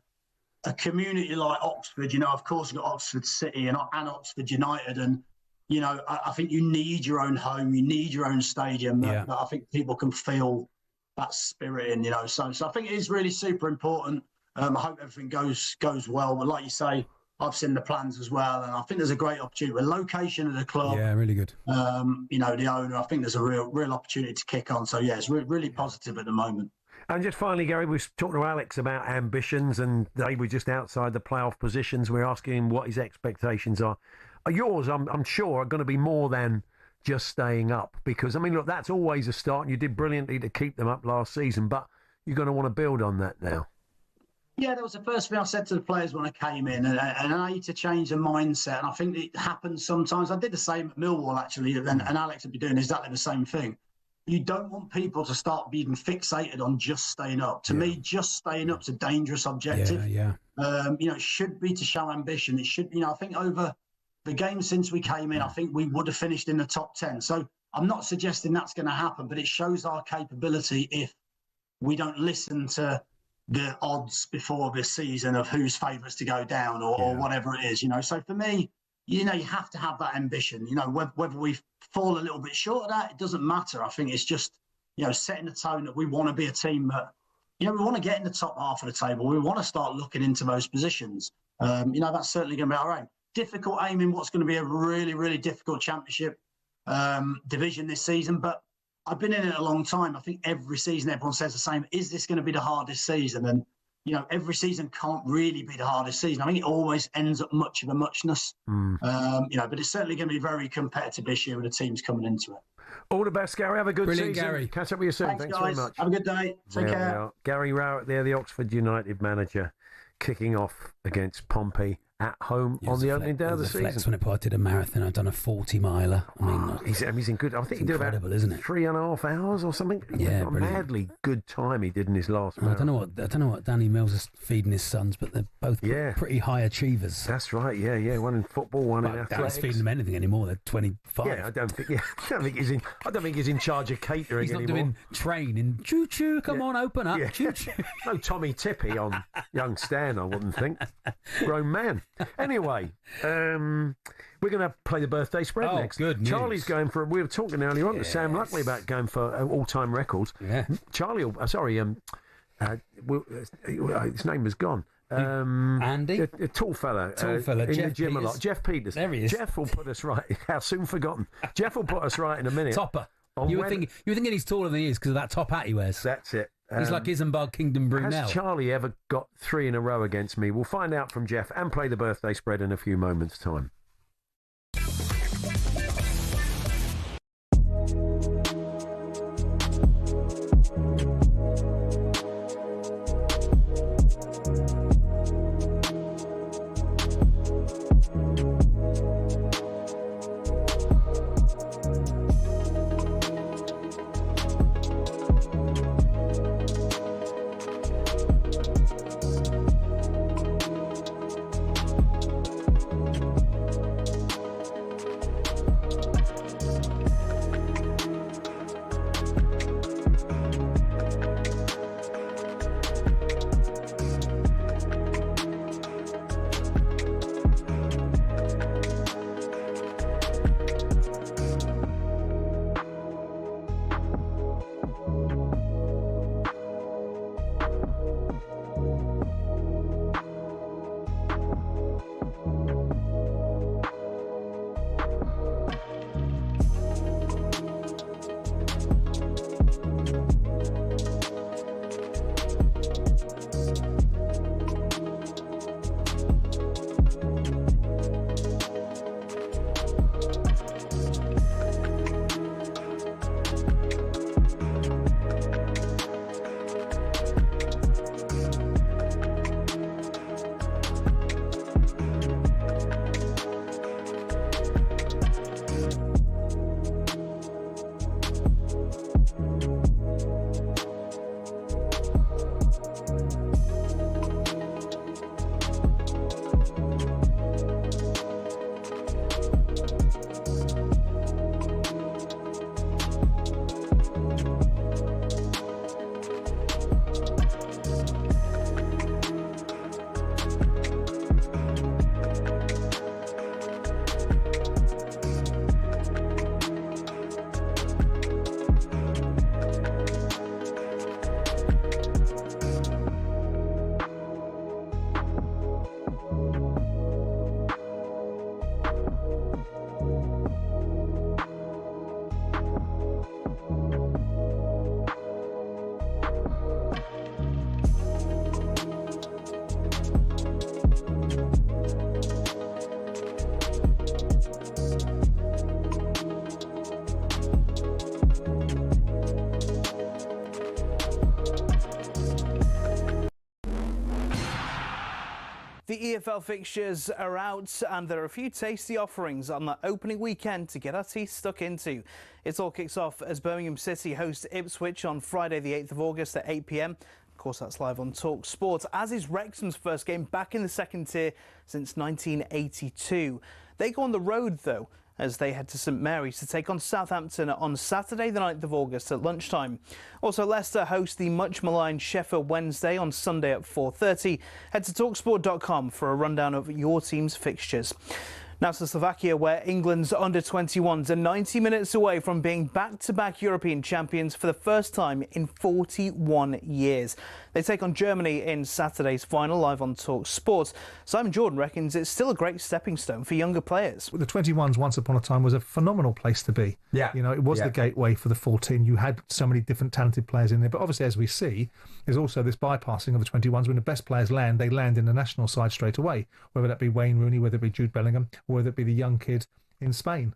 a community like Oxford. Of course, you've got Oxford City and Oxford United, and I think you need your own home, you need your own stadium that I think people can feel that spirit in. So I think it is really super important. I hope everything goes well. But like you say, I've seen the plans as well, and I think there's a great opportunity. The location of the club, really good. The owner, I think there's a real opportunity to kick on. So it's really positive at the moment. And just finally, Gary, we talked to Alex about ambitions, and they were just outside the playoff positions. We're asking him what his expectations are. Yours, I'm sure, are going to be more than just staying up, because look, that's always a start, and you did brilliantly to keep them up last season, but you're going to want to build on that now. Yeah, that was the first thing I said to the players when I came in, and I need to change the mindset. And I think it happens sometimes. I did the same at Millwall, actually, and Alex would be doing exactly the same thing. You don't want people to start being fixated on just staying up. To me, just staying up is a dangerous objective. It should be to show ambition. It should, I think over the games since we came in, I think we would have finished in the top 10. So I'm not suggesting that's going to happen, but it shows our capability if we don't listen to the odds before this season of who's favourites to go down or whatever it is. So for me, you have to have that ambition. Whether we fall a little bit short of that, it doesn't matter. I think it's just, setting the tone that we want to be a team that, we want to get in the top half of the table. We want to start looking into those positions. That's certainly going to be our aim. Difficult aim in what's going to be a really, really difficult championship division this season. But I've been in it a long time. I think every season everyone says the same. Is this going to be the hardest season? And, every season can't really be the hardest season. I think it always ends up much of a muchness. But it's certainly going to be very competitive this year with the teams coming into it. All the best, Gary. Have a good Brilliant, season. Gary. Catch up with you soon. Thanks very guys. much. Have a good day. Take care. Gary Rowett there, the Oxford United manager, kicking off against Pompey at home on the opening day of the season. When I did a marathon, I've done a 40-miler. He's in good. I think he did about isn't it? 3.5 hours or something. Yeah, a madly good time he did in his last marathon. I don't know what Danny Mills is feeding his sons, but they're both pretty high achievers. That's right. Yeah. One in football, one in athletics. Danny's feeding them anything anymore. They're 25. Yeah, I don't think he's in charge of catering anymore. He's not doing training. Choo choo, come on, open up. Yeah. Choo choo. No Tommy Tippy on young Stan, I wouldn't think. Grown man. Anyway, we're going to play the birthday spread next. Good news. Charlie's going for. We were talking earlier on to Sam Luckley about going for all-time records. Yeah. Charlie. His name was gone. Andy? A tall fella. In Jeff the gym Peters. a lot. Jeff Peters. There he is. Jeff will put us right. How soon forgotten. Jeff will put us right in a minute. Topper. You were thinking he's taller than he is because of that top hat he wears. That's it. He's like Isambard Kingdom Brunel. Has Charlie ever got 3 in a row against me? We'll find out from Jeff and play the birthday spread in a few moments' time. The EFL fixtures are out and there are a few tasty offerings on the opening weekend to get our teeth stuck into. It all kicks off as Birmingham City host Ipswich on Friday the 8th of August at 8 p.m. Of course, that's live on talkSPORT, as is Wrexham's first game back in the second tier since 1982. They go on the road, though, as they head to St Mary's to take on Southampton on Saturday the 9th of August at lunchtime. Also, Leicester host the much-maligned Sheffield Wednesday on Sunday at 4:30. Head to talksport.com for a rundown of your team's fixtures. Now to Slovakia, where England's under-21s are 90 minutes away from being back-to-back European champions for the first time in 41 years. They take on Germany in Saturday's final, live on talkSPORT. Simon Jordan reckons it's still a great stepping stone for younger players. The 21s once upon a time was a phenomenal place to be. Yeah. You know, it was the gateway for the 14. You had so many different talented players in there. But obviously, as we see, there's also this bypassing of the 21s. When the best players land, they land in the national side straight away, whether that be Wayne Rooney, whether it be Jude Bellingham, or whether it be the young kid in Spain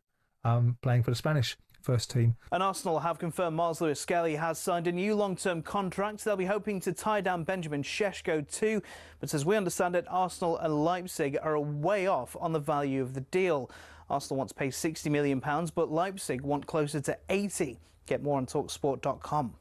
playing for the Spanish first team. And Arsenal have confirmed Miles Lewis-Skelly has signed a new long-term contract. They'll be hoping to tie down Benjamin Šeško too, but as we understand it, Arsenal and Leipzig are way off on the value of the deal. Arsenal wants to pay £60 million, but Leipzig want closer to 80. Get more on talksport.com.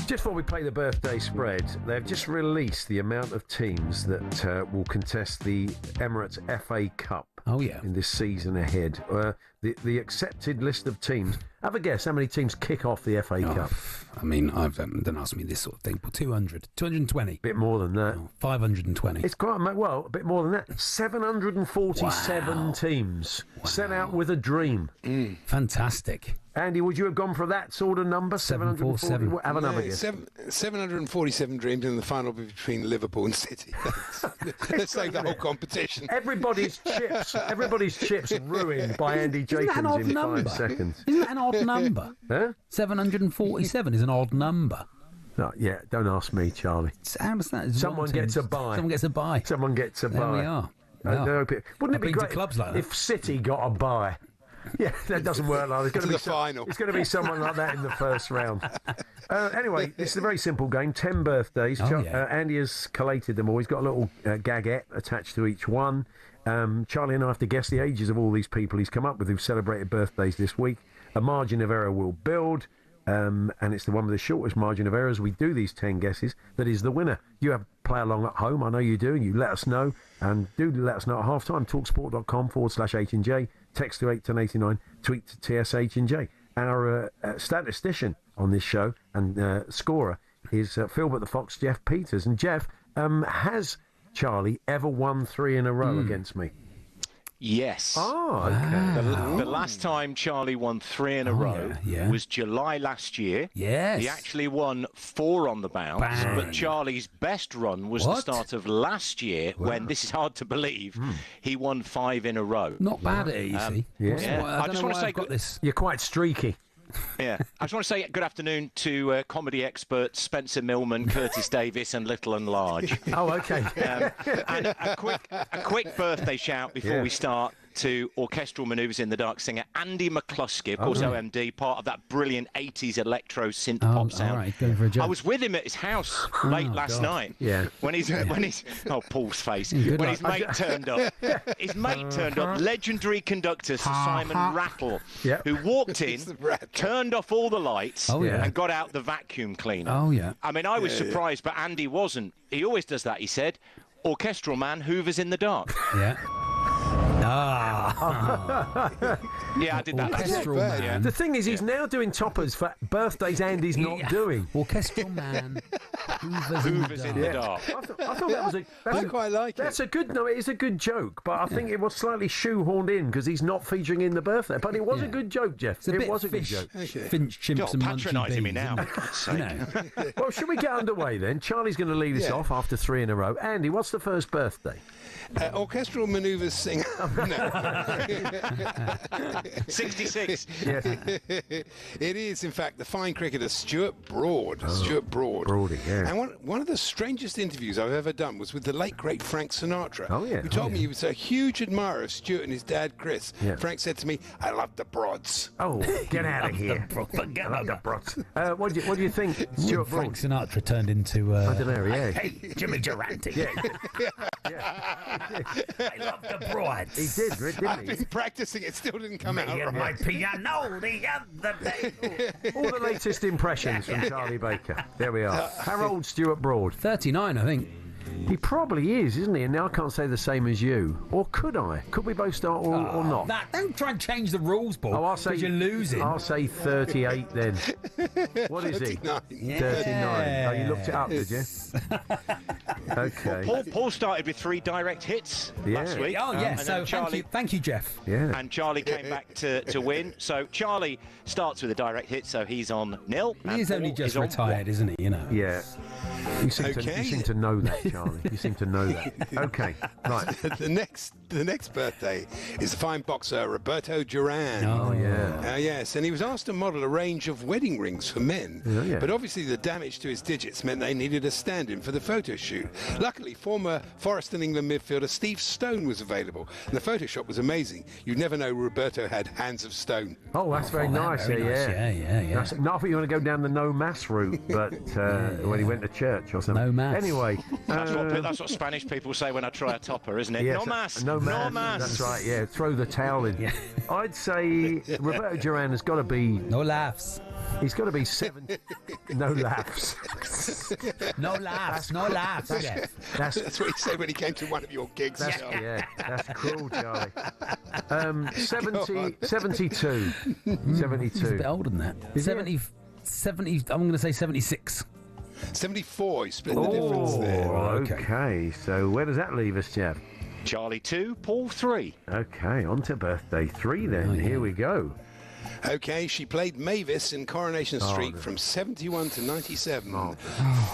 Just before we play the birthday spread, they've just released the amount of teams that will contest the Emirates FA Cup. Oh, yeah. In this season ahead. The accepted list of teams. Have a guess how many teams kick off the FA Cup? I mean, don't ask me this sort of thing. But 200, 220. Bit more than that. 520. It's quite, well, a bit more than that. 747 teams set out with a dream. Fantastic. Andy, would you have gone for that sort of number? 747. Have another guess. 747 dreams, and the final will be between Liverpool and City. Let's take the whole competition. Everybody's chips ruined by Andy Jacobs in 5 seconds. Isn't that an odd number? Huh? 747 is an odd number. No, yeah, don't ask me, Charlie. Someone gets a buy. Someone gets a buy. Someone gets a buy. There we are. Wouldn't it be great clubs like that. if City got a buy? Yeah, that doesn't work like that. It's going to be someone like that in the first round. Anyway, this is a very simple game. 10 birthdays. Andy has collated them all. He's got a little gagette attached to each one. Charlie and I have to guess the ages of all these people he's come up with who've celebrated birthdays this week. A margin of error will build, and it's the one with the shortest margin of error as we do these 10 guesses that is the winner. You have play along at home. I know you do, and you let us know. And do let us know at half-time. talksport.com/H&J. Text to 81089, tweet to TSH&J. Our statistician on this show and scorer is Philbert the Fox, Jeff Peters. And Jeff, has Charlie ever won 3 in a row against me? Yes. Oh, okay. The last time Charlie won 3 in a row was July last year. Yes. He actually won 4 on the bounce. Bang. But Charlie's best run was the start of last year when, this is hard to believe, he won 5 in a row. Not bad at it, you see. Yeah. I just want to say, got this. You're quite streaky. Yeah. I just want to say good afternoon to comedy experts Spencer Millman, Curtis Davis, and Little and Large. Oh, okay. And a quick birthday shout before we start to orchestral manoeuvres in the dark singer Andy McCluskey, of course, OMD, part of that brilliant 80s electro synth pop sound. All right, going for a joke. I was with him at his house late last night. Yeah. When his Paul's face. When his mate turned up. His mate turned up, legendary conductor Sir Simon Rattle, who walked in, turned off all the lights, and got out the vacuum cleaner. Oh yeah. I mean, I was surprised, but Andy wasn't. He always does that. He said, "Orchestral man hoovers in the dark." Yeah. Yeah, I did that. Orchestral man. The thing is, he's now doing toppers for birthdays Andy's not doing. Orchestral man. Hoovers in the dark. I thought that was I quite like it. That's a good. No, it is a good joke, but I think it was slightly shoehorned in because he's not featuring in the birthday. But it was a good joke, Jeff. It was a good joke. Finch, chimps, and patronising me bees, now. Well, should we get underway then? Charlie's going to lead us off after 3 in a row. Andy, what's the first birthday? Orchestral manoeuvres singer. No. 66. Yes. It is, in fact, the fine cricketer Stuart Broad. Stuart Broad. Broady, yeah. And one of the strangest interviews I've ever done was with the late, great Frank Sinatra. Oh, yeah. Who told me he was a huge admirer of Stuart and his dad, Chris. Yeah. Frank said to me, "I love the Broads." Oh, get out of here. I love the Broads. What do you think, Stuart Broad? Frank Sinatra turned into. I don't know, yeah. Hey, Jimmy Durante. I love the Broads. He did, didn't I've he? been practicing, it still didn't come out right. My piano the other day. All the latest impressions from Charlie Baker. There we are. How old Stuart Broad? 39, I think. He probably is, isn't he? And now I can't say the same as you. Or could I? Could we both start or not? Don't try and change the rules, Paul. I'll say you're losing. I'll say 38 then. What is he? 39. Yeah. 39. Oh, you looked it up, did you? Okay. Paul started with 3 direct hits last week. Oh, yeah. And So Charlie, thank you, Jeff. Yeah. And Charlie came back to win. So Charlie starts with a direct hit, so he's on 0. He's only just retired, isn't he? You know. Yeah. You seem to know that, Charlie. You seem to know that. Okay, right. The next birthday is the fine boxer Roberto Duran. Oh, yeah. Yes, and he was asked to model a range of wedding rings for men. Yeah. But obviously the damage to his digits meant they needed a stand-in for the photo shoot. Luckily, former Forest and England midfielder Steve Stone was available. And the Photoshop was amazing. You'd never know Roberto had hands of stone. Oh, that's very nice. Yeah. Not that you want to go down the no mass route, but when he went to church or something. No mass. Anyway. That's what Spanish people say when I try a topper, isn't it? Yes, no mas. No mass. That's right, yeah. Throw the towel in. Yeah. I'd say Roberto Duran has got to be... No laughs. He's got to be 7... No laughs. No laughs. No laughs. That's what he said when he came to one of your gigs. That's cruel, Charlie. 72. 72. He's a bit older than that. 70, I'm going to say 76. 74, he split the difference there. Okay, so where does that leave us, Jeff? Charlie 2, Paul 3. Okay, on to birthday 3 then. Here we go. Okay, she played Mavis in Coronation Street from 71 to 97.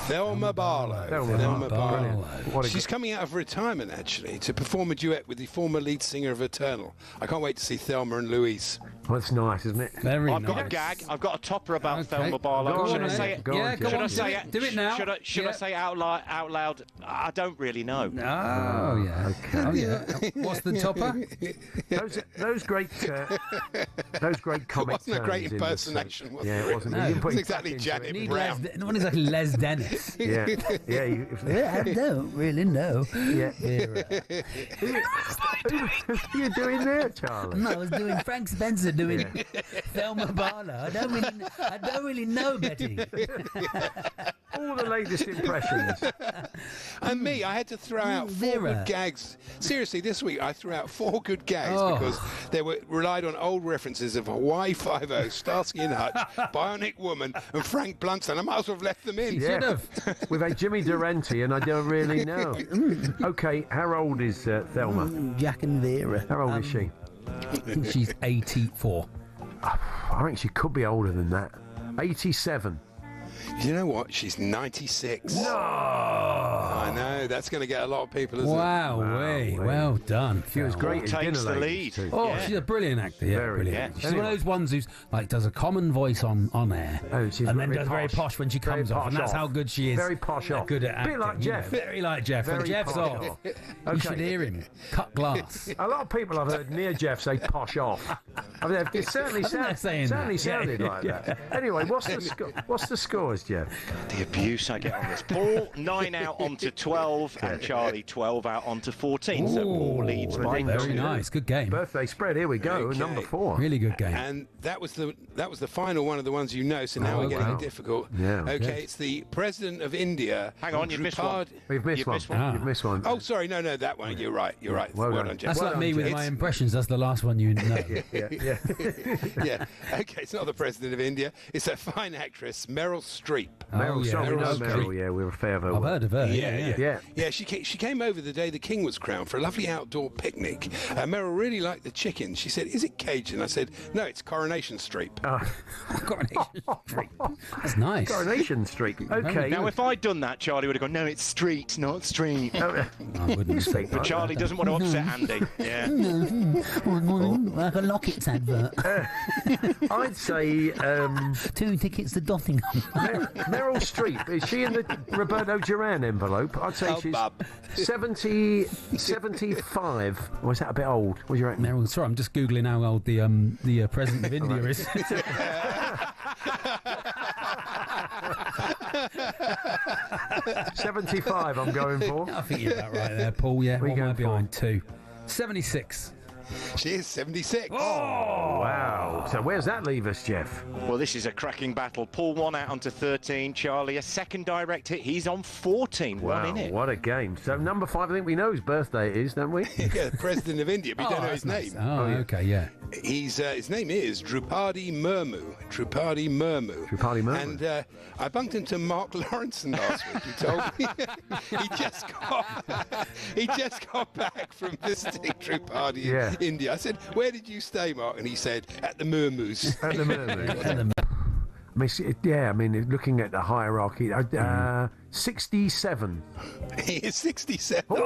Thelma Barlow. Thelma Barlow. She's coming out of retirement, actually, to perform a duet with the former lead singer of Eternal. I can't wait to see Thelma and Louise. Well, that's nice, isn't it? I've got a gag. I've got a topper about Thelma Barlow. Should I say it? Go on, do it now. Should I say it out loud? I don't really know. Oh, yeah. Okay. Oh, yeah. What's the topper? Those great comic Wasn't a great impersonation, was it? Yeah, it wasn't. No. It was exactly Janet Brown. No one is like Les Dennis. Yeah. I don't really know. Yeah. What are you doing there, Charlie? No, I was doing Frank Spencer doing Thelma Barlow. I don't really know, Betty. All the latest impressions. And me, I had to throw out 4 good gags. Seriously, this week I threw out 4 good gags because they relied on old references of Hawaii 5-0, Starsky and Hutch, Bionic Woman, and Frank Bluntstone. I might as well have left them in. Should have. With a Jimmy Durante, and I don't really know. Okay, how old is Thelma? Jack and Vera. How old is she? I think she's 84. I think she could be older than that. 87. You know what? She's 96. No! I know. that's going to get a lot of people, isn't Wow, well done. She was great. Takes the lead. Oh, she's a brilliant actor. Yeah, brilliant. She's one of those ones who's does a common voice on air, and then does very posh when she comes off, and that's how good she is. Very posh off. Good at acting. A bit like Jeff. Very like Jeff. When Jeff's off, you should hear him cut glass. A lot of people I've heard near Jeff say "posh off." I mean, it certainly sounded like that. Anyway, what's the scores, Jeff? The abuse I get on this. Paul 9 out onto 12, and Charlie 12 out onto 14. So Paul leads by very nice. Good game. Birthday spread. Here we go. Okay. Number 4. Really good game. And that was the final one of the ones you know. So now we're getting difficult. Yeah. Okay, it's the President of India. Hang on, you've missed one. You've missed one. You've missed one. Oh, sorry, no, that one. You're right. Well done, Jeff. That's like me with my impressions. That's the last one you know. Yeah. Yeah. Okay, it's not the President of India. It's a fine actress, Meryl Streep. Meryl Streep. Yeah, we were a fair of her. I've heard of her. Yeah. She came over the day the King was crowned for a lovely outdoor picnic. Meryl really liked the chicken. She said, "Is it Cajun?" I said, "No, it's Coronation Streep." Coronation Streep. That's nice. Coronation Street. Okay. Now, if I'd done that, Charlie would have gone, "No, it's street, not street." I wouldn't speak. But Charlie doesn't want to upset Andy. Yeah. Like a Lockets advert. I'd say 2 tickets to Dottingham. Meryl Streep. Is she in the Roberto Duran envelope? I'd say she's 70, 75. Or is that a bit old? What do you reckon? Meryl, sorry, I'm just googling how old the President of India is. 75. I'm going for. I think you're about right there, Paul. Yeah, what am I behind? 2. 76. She is 76. Oh, wow. So where's that leave us, Jeff? Well, this is a cracking battle. Paul 1 out onto 13. Charlie, a second direct hit. He's on 14. Wow, One in it. What a game. So number 5, I think we know whose birthday it is, don't we? Yeah, the President of India. We don't know his name. Oh, yeah. Okay, yeah. His name is Drupadi Murmu. Drupadi Murmu. And I bumped into Mark Lawrenson last week. He told me he just got back from visiting Drupadi in India. I said, "Where did you stay, Mark?" And he said, "At the Murmus." At the Murmus. I mean, looking at the hierarchy, 67. He is 67. Oh!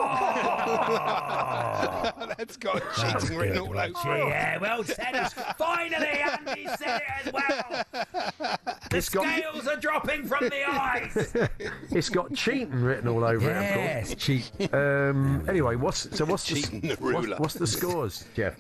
That's got cheating written all over it. Yeah, well said. Finally, Andy said it as well. The scales are dropping from the eyes. It's got cheating written all over it, of course. Yes, cheat. Anyway, what's the scores, Jeff?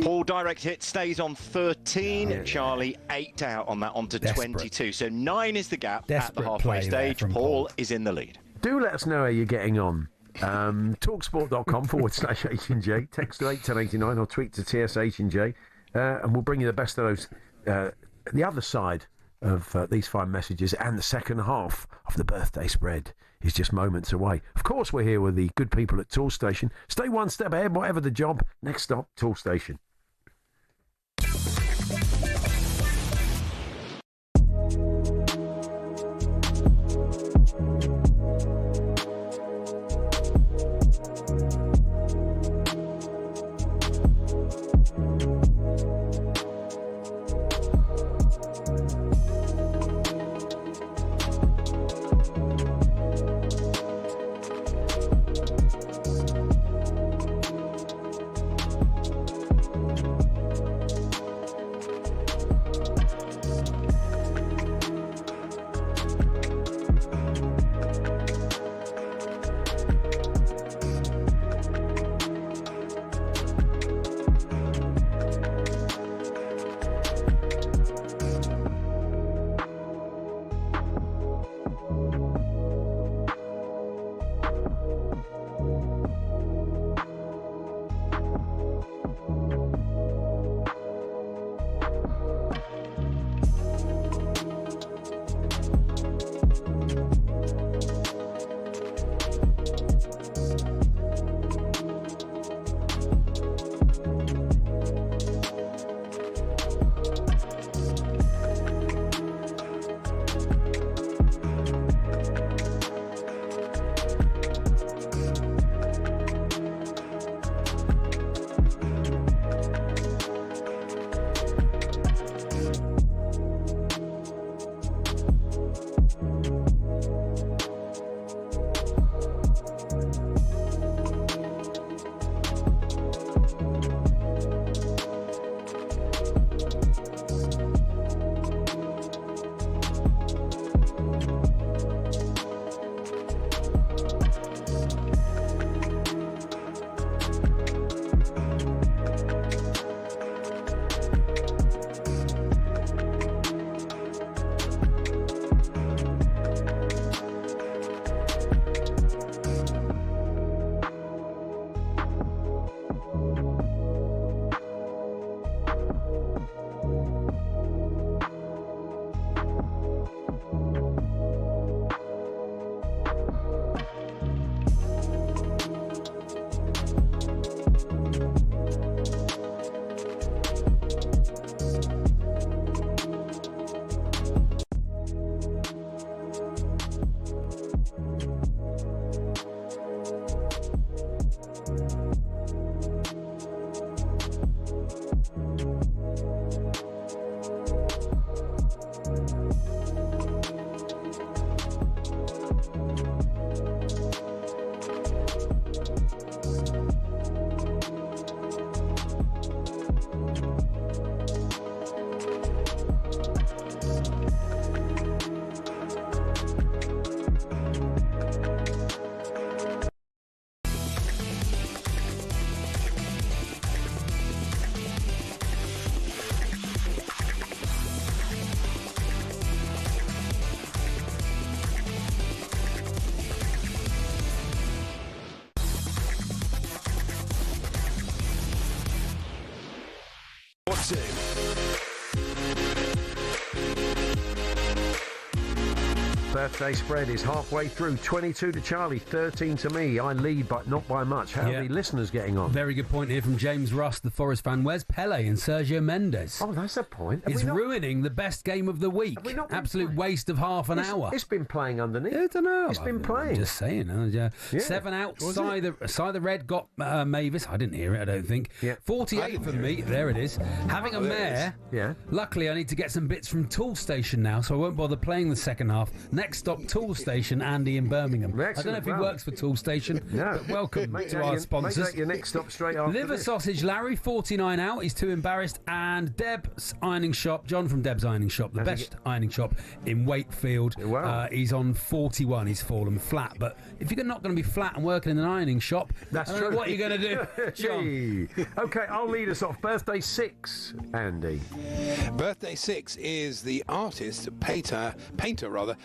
Paul direct hit stays on 13. Charlie 8 out on that onto 22. So 9 is the gap at the halfway stage. Paul is in the lead. Do let us know how you're getting on. talksport.com/H&J. Text to 81089 or tweet to TSH&J. And we'll bring you the best of those, the other side of these fine messages, and the second half of the birthday spread is just moments away. Of course, we're here with the good people at Tool Station. Stay one step ahead, whatever the job. Next stop, Tool Station. birthday spread is halfway through. 22 to Charlie, 13 to me. I lead, but not by much. How are the listeners getting on? Very good point here from James Ross, the Forest fan. Where's Pele and Sergio Mendes? Oh, that's a point. It's ruining the best game of the week. Absolute waste of half an hour. It's been playing underneath. I don't know. It's been playing. I'm just saying. 7 out. Cyther Red got Mavis. I didn't hear it, I don't think. 48 for me. There it is. Having a mare. Yeah. Luckily, I need to get some bits from Tool Station now, so I won't bother playing the second half. Next stop, Tool Station, Andy in Birmingham. Excellent. I don't know if he works for Tool Station, but welcome to our sponsors. Make that your next stop straight after Liver this. Sausage Larry, 49 out. He's too embarrassed. And Deb's Ironing Shop, John from Deb's Ironing Shop, the best ironing shop in Wakefield. Wow. He's on 41. He's fallen flat. But if you're not going to be flat and working in an ironing shop, that's I don't true. know what you're going to do, John. Okay, I'll lead us off. Birthday 6, Andy. Birthday 6 is the artist, painter,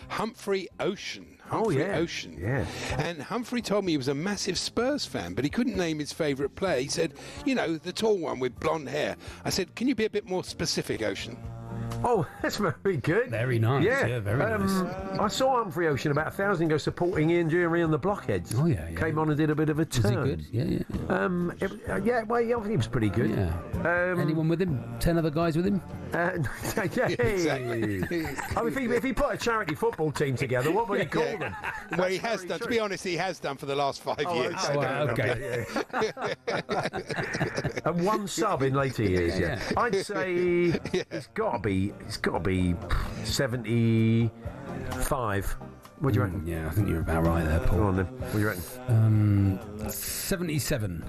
Humphrey Ocean. Ocean. Yeah. And Humphrey told me he was a massive Spurs fan, but he couldn't name his favourite player. He said, the tall one with blonde hair. I said, can you be a bit more specific, Ocean? Oh, that's very good. Very nice. Yeah, very nice. I saw Humphrey Ocean about 1,000 ago supporting Ian Dury on the Blockheads. Oh, yeah. Came on and did a bit of a turn. Was he good? Yeah. Well, he was pretty good. Yeah. Anyone with him? 10 other guys with him? Exactly. If he put a charity football team together, what would he call them? Well, he has done. To be honest, he has done for the last 5 years. Okay. And one sub in later years. Yeah. I'd say it's got to be 75. What do you reckon? Yeah, I think you're about right there, Paul. Go on then. What do you reckon? 77.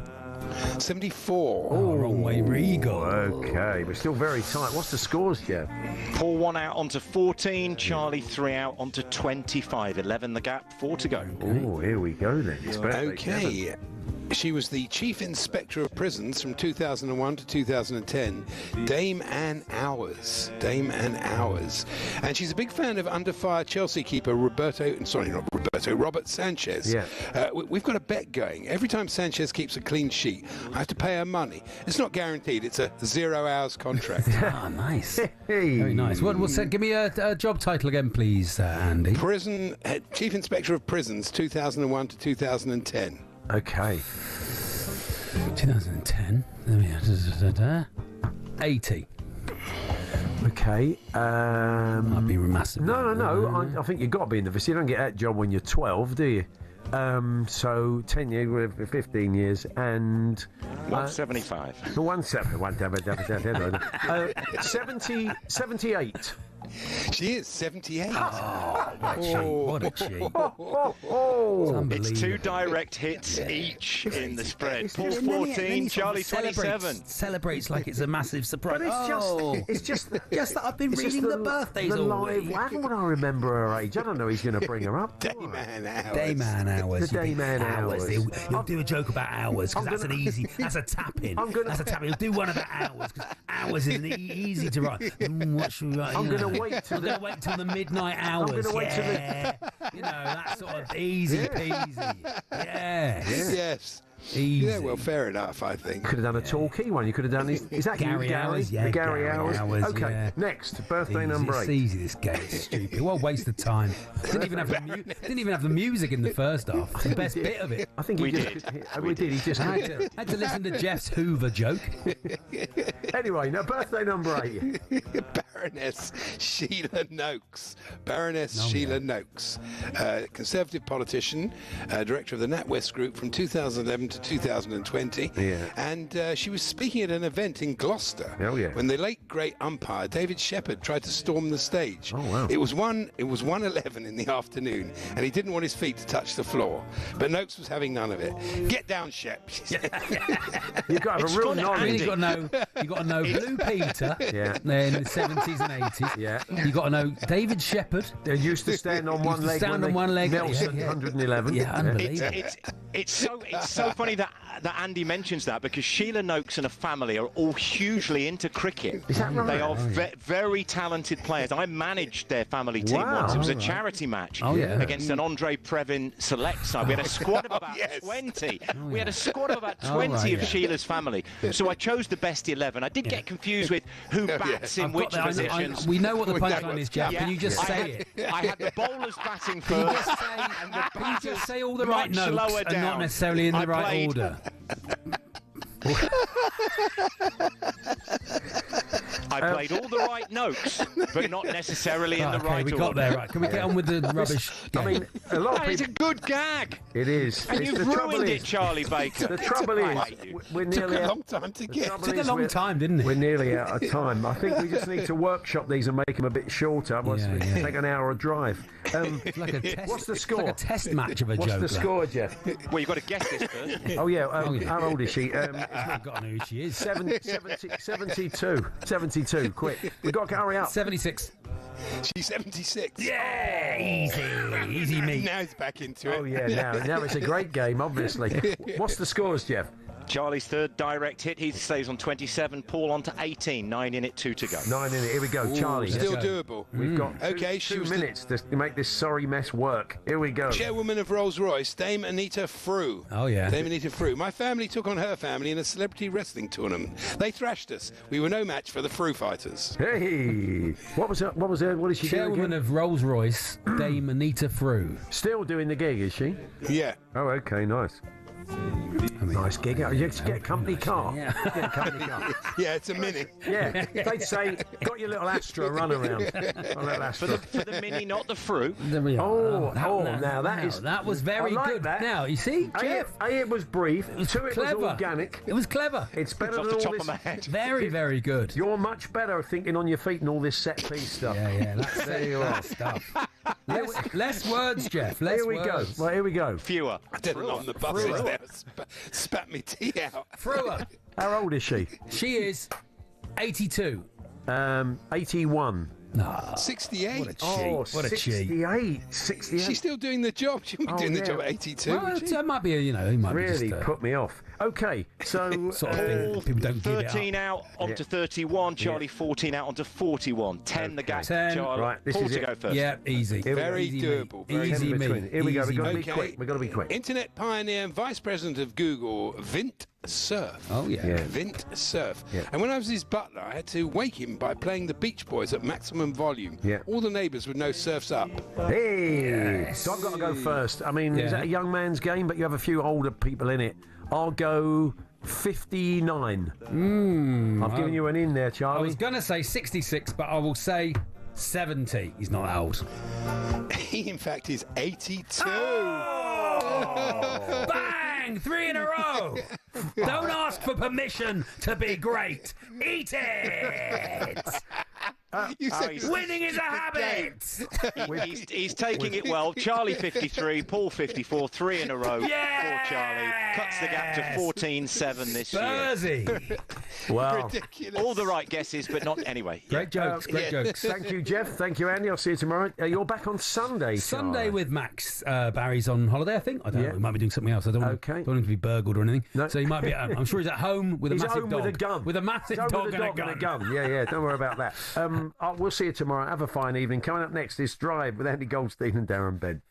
74. Oh, wrong way, Regal. Okay, we're still very tight. What's the scores, Jeff? Paul 1 out onto 14, Charlie 3 out onto 25. 11 the gap, 4 to go. Oh, here we go then. Okay. She was the Chief Inspector of Prisons from 2001 to 2010, Dame Ann Hours. And she's a big fan of under fire Chelsea keeper Robert Sanchez. Yeah. We've got a bet going. Every time Sanchez keeps a clean sheet, I have to pay her money. It's not guaranteed. It's a 0 hours contract. Nice. Very nice. Give me a job title again, please, Andy. Chief Inspector of Prisons, 2001 to 2010. Okay. 2010. 80. Okay. Might be massive. No. I think you've got to be in the vicinity. You don't get that job when you're 12, do you? So 10 years, 15 years, and 175. 78. She is 78. What a cheat. It's 2 direct hits each in the spread. Paul 14, Charlie 27. Celebrates like it's a massive surprise. But it's just that I've been reading the birthdays all week. Why would I remember her age? I don't know. He's going to bring her up. Dayman Hours. Dayman Hours. The Dayman Hours. You'll do a joke about hours because that's a tap in. That's a tap in. You'll do one about hours because hours is easy to write. What should we write? I'm going to wait till the midnight hours. I'm going to wait till that sort of easy peasy. Yes. Easy. Yeah, well, fair enough, I think. Could have done a talkie one. You could have done... Is that Gary Hours? Yeah, Gary Hours. Okay, yeah. next, birthday number 8. It's easy, this game. It's stupid. What a waste of time. Didn't even have the music in the first half. It's the best bit of it. I think we did. He just had to listen to Jeff's Hoover joke. Anyway, now birthday number 8. Baroness Sheila Noakes. Noakes. Conservative politician, director of the NatWest Group from 2011 to 2020. Yeah. And she was speaking at an event in Gloucester when the late great umpire David Shepherd tried to storm the stage. Oh, wow. It was 1:11 in the afternoon, and he didn't want his feet to touch the floor. But Noakes was having none of it. Get down, Shep. You've got to have a real knowledge. You've got to know Blue Peter in the 70s and 80s. Yeah. You've got to know David Shepherd. They used to stand on one leg. Nelson, Nelson, 111. Yeah, unbelievable. It's so funny that that Andy mentions that because Sheila Noakes and her family are all hugely into cricket. Is that right? They are very talented players. I managed their family team once. It was a charity match against an Andre Previn select side. We had a squad of about 20. We had a squad of about 20 of Sheila's family. So I chose the best 11. I did get confused with who bats in which positions. We know what the punchline is, Jeff. Can you just say it? I had the bowlers batting first. Can you just say all the right notes and not necessarily in the right order? I played all the right notes, but not necessarily in the right order. We got there, right. Can we get on with the rubbish game? I mean, a lot of people... It's a good gag. It is. And you've ruined it, Charlie Baker. The trouble is, we're nearly... Took a long time to get. Took a long time, didn't it? We're nearly out of time. I think we just need to workshop these and make them a bit shorter. Otherwise, it'll take an hour of drive. It's like a test, what's the score? It's like a test match of a joke. What's the score, Jeff? Well, you've got to guess this first. Oh, yeah. How old is she? I've forgotten who she is. 72. 72, quick. We've got to hurry up. 76. She's 76. Yeah, easy meat. Now he's back into it. Oh, yeah, now it's a great game, obviously. What's the scores, Jeff? Charlie's third direct hit. He stays on 27. Paul on to 18. 9 in it, 2 to go. 9 in it. Here we go, Charlie. Still doable. We've got two minutes to make this sorry mess work. Here we go. Chairwoman of Rolls-Royce, Dame Anita Frew. Oh, yeah. Dame Anita Frew. My family took on her family in a celebrity wrestling tournament. They thrashed us. We were no match for the Frew fighters. Hey! What was her? What did she do again? Chairwoman of Rolls-Royce, Dame Anita Frew. Still doing the gig, is she? Yeah. Oh, okay, nice. Nice gig. You get a company car. Yeah. Get a company car. Yeah, it's a Mini. Yeah, they'd say, got your little Astra, run around. For the Mini, not the fruit. Now that was very like good. That. Now, you see, Jeff? It was brief. It was clever. organic. It was clever. It's better off than the top all of my head. Very, very good. You're much better thinking on your feet and all this set piece stuff. Yeah, there you are. Stuff. Less words, Jeff. Less words. Well, here we go. Fewer. I did it on the buses there. Spat me tea out. Frewer. How old is she? She is 82. 81. No. 68. What a cheat. What a 68. 68. She's still doing the job. She won't be doing the job at 82. Well, that might be, he might really be just, put me off. Okay, so sort of thing people don't give it up. 13 out onto 31. Charlie 14 out onto 41. 10 the gap. 10. Charlie. Right, this Paul is to it. go first. Yeah, easy. Very doable. Easy me. Here we go. We've got to be Okay. quick. We've got to be quick. Internet pioneer and vice president of Google, Vint Cerf. Oh, yeah. Vint Cerf. Yeah. And when I was his butler, I had to wake him by playing the Beach Boys at maximum volume. Yeah. All the neighbours would know Surf's up. Hey! So I've got to go first. I mean, is that a young man's game? But you have a few older people in it. I'll go 59. I've given you an in there, Charlie. I was going to say 66, but I will say 70. He's not that old. He, in fact, is 82. Oh! Bang! 3 in a row. Don't ask for permission to be great. Eat it. Winning is a habit. He's taking it well. Charlie 53, Paul 54, 3 in a row for Charlie. Cuts the gap to 14-7 this year. Wow. Ridiculous. All the right guesses, but not anyway. Great jokes, great jokes. Thank you, Jeff. Thank you, Andy. I'll see you tomorrow. You're back on Sunday, Sunday Charlie. with Max. Barry's on holiday, I think. I don't know. He might be doing something else. I don't want him to be burgled or anything. No. So he might be at home. I'm sure he's at home with a massive dog. With a gun. With a massive dog and a gun. Yeah. Don't worry about that. We'll see you tomorrow. Have a fine evening. Coming up next is Drive with Andy Goldstein and Darren Bed.